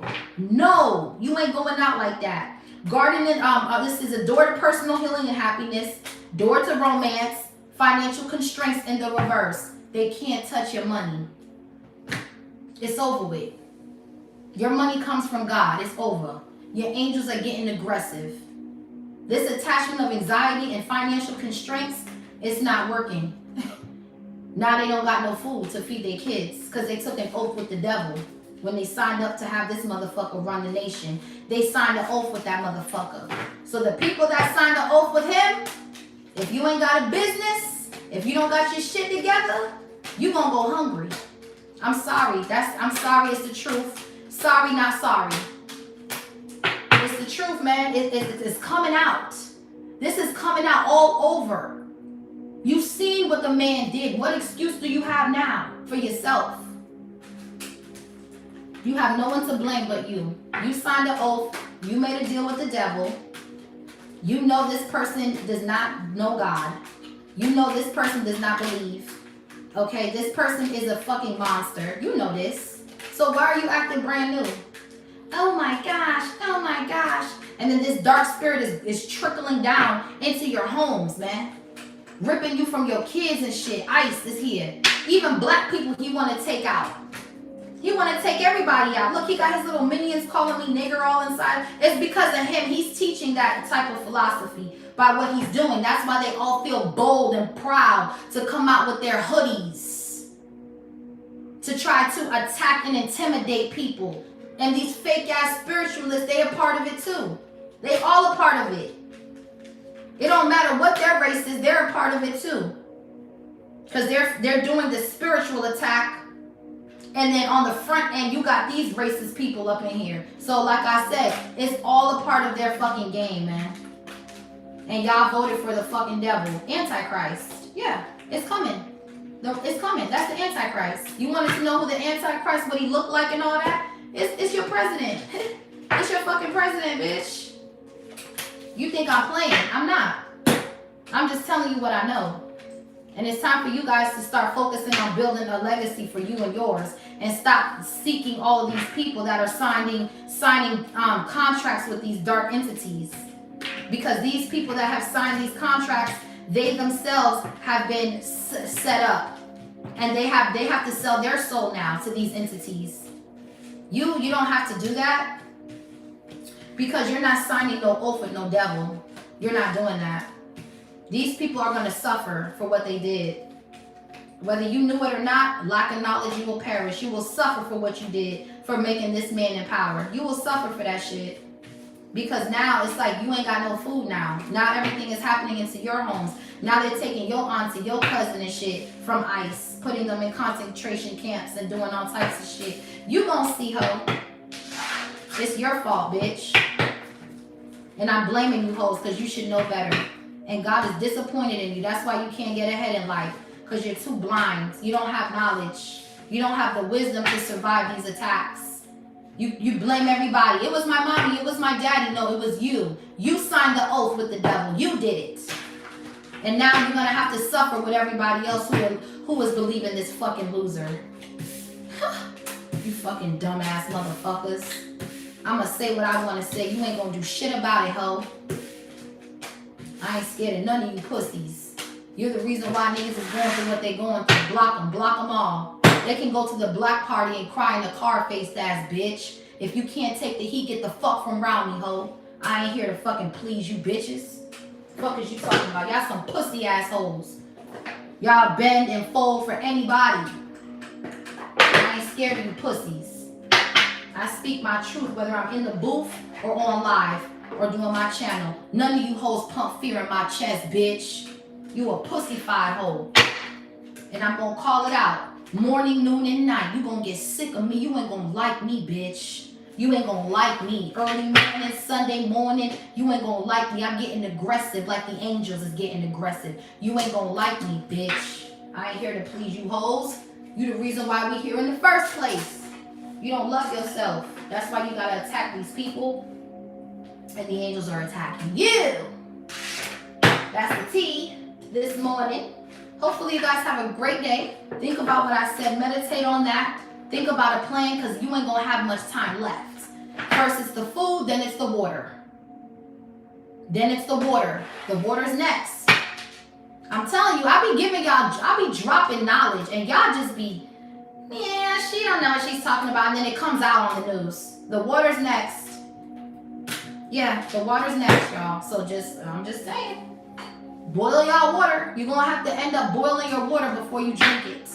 you ain't going out like that. Gardening, this is a door to personal healing and happiness, door to romance, financial constraints in the reverse. They can't touch your money. It's over with. Your money comes from God. It's over. Your angels are getting aggressive. This attachment of anxiety and financial constraints, it's not working. Now they don't got no food to feed their kids because they took an oath with the devil when they signed up to have this motherfucker run the nation. They signed an oath with that motherfucker. So the people that signed an oath with him, if you ain't got a business, if you don't got your shit together, you gonna go hungry. I'm sorry. I'm sorry. It's the truth. Sorry, not sorry. It's the truth, man. It's coming out. This is coming out all over. You've seen what the man did. What excuse do you have now for yourself? You have no one to blame but you. You signed an oath. You made a deal with the devil. You know this person does not know God. You know this person does not believe. Okay, this person is a fucking monster. You know this. So why are you acting brand new? Oh my gosh, oh my gosh. And then this dark spirit is trickling down into your homes, man. Ripping you from your kids and shit. ICE is here. Even black people he want to take out. He want to take everybody out. Look, he got his little minions calling me nigger all inside. It's because of him. He's teaching that type of philosophy by what he's doing. That's why they all feel bold and proud to come out with their hoodies to try to attack and intimidate people. And these fake ass spiritualists, they are part of it too. They all a part of it. It don't matter what their race is, they're a part of it too. Because they're doing the spiritual attack. And then on the front end, you got these racist people up in here. So like I said, it's all a part of their fucking game, man. And y'all voted for the fucking devil. Antichrist. Yeah, it's coming. No, it's coming. That's the Antichrist. You wanted to know who the Antichrist, what he looked like and all that? It's your president. It's your fucking president, bitch. You think I'm playing. I'm not. I'm just telling you what I know. And it's time for you guys to start focusing on building a legacy for you and yours, and stop seeking all of these people that are signing contracts with these dark entities. Because these people that have signed these contracts, they themselves have been set up, and they have to sell their soul now to these entities. You don't have to do that, because you're not signing no oath with no devil. You're not doing that. These people are going to suffer for what they did. Whether you knew it or not, lack of knowledge, you will perish. You will suffer for what you did, for making this man in power. You will suffer for that shit. Because now it's like you ain't got no food now. Now everything is happening into your homes. Now they're taking your auntie, your cousin and shit from ICE, putting them in concentration camps and doing all types of shit. You gonna see her. It's your fault, bitch. And I'm blaming you hoes because you should know better. And God is disappointed in you. That's why you can't get ahead in life. Because you're too blind. You don't have knowledge. You don't have the wisdom to survive these attacks. You blame everybody. It was my mommy. It was my daddy. No, it was you. You signed the oath with the devil. You did it. And now you're going to have to suffer with everybody else who was believing this fucking loser. You fucking dumbass motherfuckers. I'ma say what I wanna say. You ain't gonna do shit about it, ho. I ain't scared of none of you pussies. You're the reason why niggas is going through what they going through. Block them all. They can go to the block party and cry in the car faced ass bitch. If you can't take the heat, get the fuck from around me, ho. I ain't here to fucking please you bitches. Fuck is you talking about? Y'all some pussy assholes. Y'all bend and fold for anybody. I ain't scared of you pussies. I speak my truth whether I'm in the booth or on live or doing my channel. None of you hoes pump fear in my chest, bitch. You a pussy-fied hoe. And I'm gonna call it out. Morning, noon, and night. You gonna get sick of me. You ain't gonna like me, bitch. You ain't gonna like me. Early morning, Sunday morning, you ain't gonna like me. I'm getting aggressive like the angels is getting aggressive. You ain't gonna like me, bitch. I ain't here to please you hoes. You the reason why we here in the first place. You don't love yourself. That's why you gotta attack these people. And the angels are attacking you. That's the tea this morning. Hopefully you guys have a great day. Think about what I said. Meditate on that. Think about a plan because you ain't gonna have much time left. First it's the food, then it's the water. Then it's the water. The water's next. I'm telling you, I be giving y'all, I be dropping knowledge and y'all just be, yeah, she don't know what she's talking about, and then it comes out on the news. The water's next. Yeah, the water's next, y'all. So I'm just saying. Boil y'all water. You're gonna have to end up boiling your water before you drink it.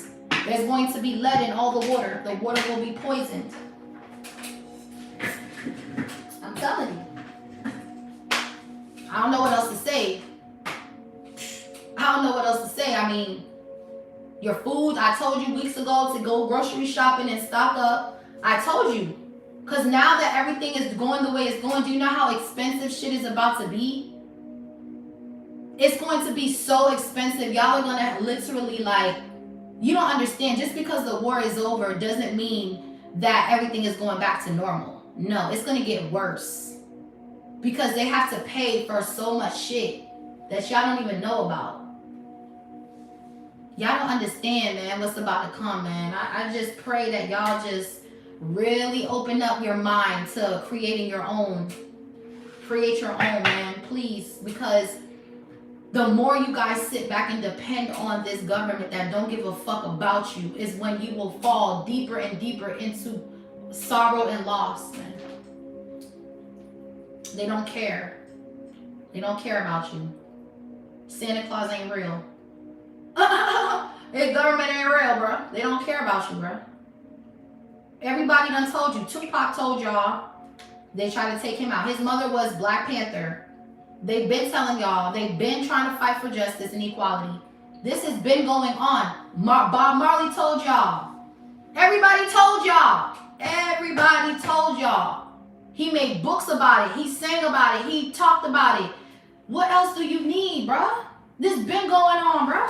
There's going to be lead in all the water. The water will be poisoned. I'm telling you. I don't know what else to say. I mean, your food, I told you weeks ago to go grocery shopping and stock up. I told you. Because now that everything is going the way it's going, do you know how expensive shit is about to be? It's going to be so expensive. Y'all are going to literally you don't understand. Just because the war is over doesn't mean that everything is going back to normal. No, it's going to get worse. Because they have to pay for so much shit that y'all don't even know about. Y'all don't understand, man, what's about to come, man. I just pray that y'all just really open up your mind to creating your own. Create your own, man, please. Because the more you guys sit back and depend on this government that don't give a fuck about you is when you will fall deeper and deeper into sorrow and loss, man. They don't care. They don't care about you. Santa Claus ain't real. The government ain't real, bro. They don't care about you, bro. Everybody done told you. Tupac told y'all they tried to take him out. His mother was Black Panther. They've been telling y'all. They've been trying to fight for justice and equality. This has been going on. Bob Marley told y'all. Everybody told y'all. Everybody told y'all. He made books about it. He sang about it. He talked about it. What else do you need, bro? This been going on, bro.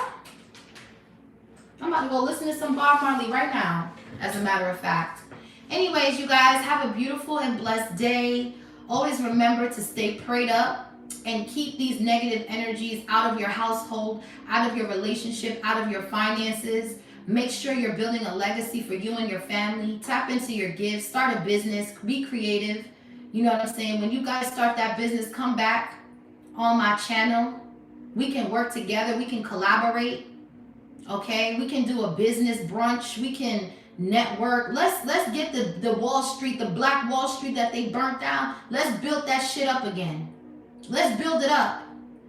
I'm about to go listen to some Bob Marley right now, as a matter of fact. Anyways, you guys, have a beautiful and blessed day. Always remember to stay prayed up and keep these negative energies out of your household, out of your relationship, out of your finances. Make sure you're building a legacy for you and your family. Tap into your gifts. Start a business. Be creative. You know what I'm saying? When you guys start that business, come back on my channel. We can work together. We can collaborate. Okay? We can do a business brunch. We can network. Let's get the Wall Street, the Black Wall Street that they burnt down. Let's build that shit up again. Let's build it up.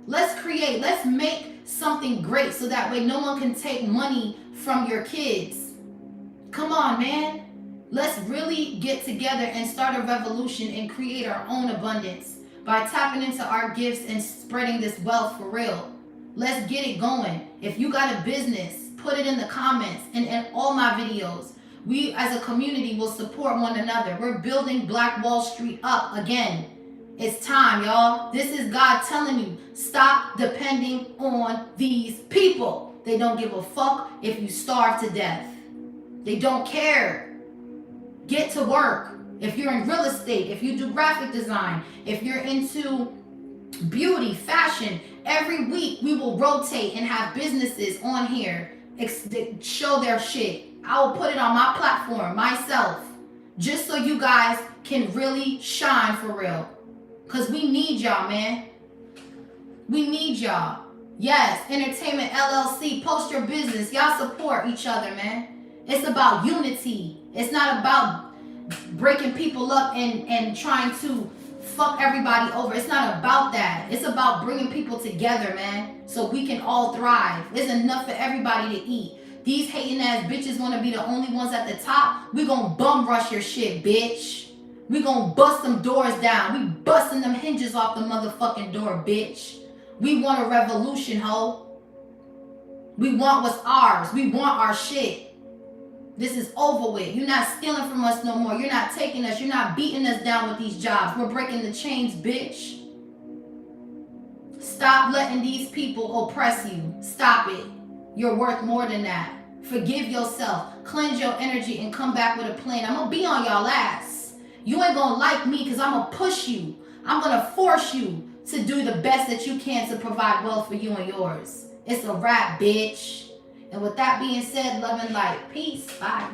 Let's create. Let's make something great so that way no one can take money from your kids. Come on, man. Let's really get together and start a revolution and create our own abundance by tapping into our gifts and spreading this wealth for real. Let's get it going. If you got a business, put it in the comments and in all my videos. We as a community will support one another. We're building Black Wall Street up again. It's time, y'all. This is God telling you, stop depending on these people. They don't give a fuck if you starve to death. They don't care. Get to work. If you're in real estate, if you do graphic design, if you're into beauty, fashion, every week we will rotate and have businesses on here show their shit. I will put it on my platform myself, just so you guys can really shine for real. Cause we need y'all, man. We need y'all. Yes, Entertainment LLC, post your business. Y'all support each other, man. It's about unity. It's not about breaking people up and trying to fuck everybody over. It's not about that. It's about bringing people together, man, so we can all thrive. There's enough for everybody to eat. These hating ass bitches want to be the only ones at the top. We gonna bum rush your shit, bitch. We gonna bust them doors down. We busting them hinges off the motherfucking door, bitch. We want a revolution, ho. We want what's ours. We want our shit. This is over with. You're not stealing from us no more. You're not taking us. You're not beating us down with these jobs. We're breaking the chains, bitch. Stop letting these people oppress you. Stop it. You're worth more than that. Forgive yourself. Cleanse your energy and come back with a plan. I'm going to be on y'all ass. You ain't going to like me because I'm going to push you. I'm going to force you to do the best that you can to provide wealth for you and yours. It's a wrap, bitch. And with that being said, love and light. Peace. Bye.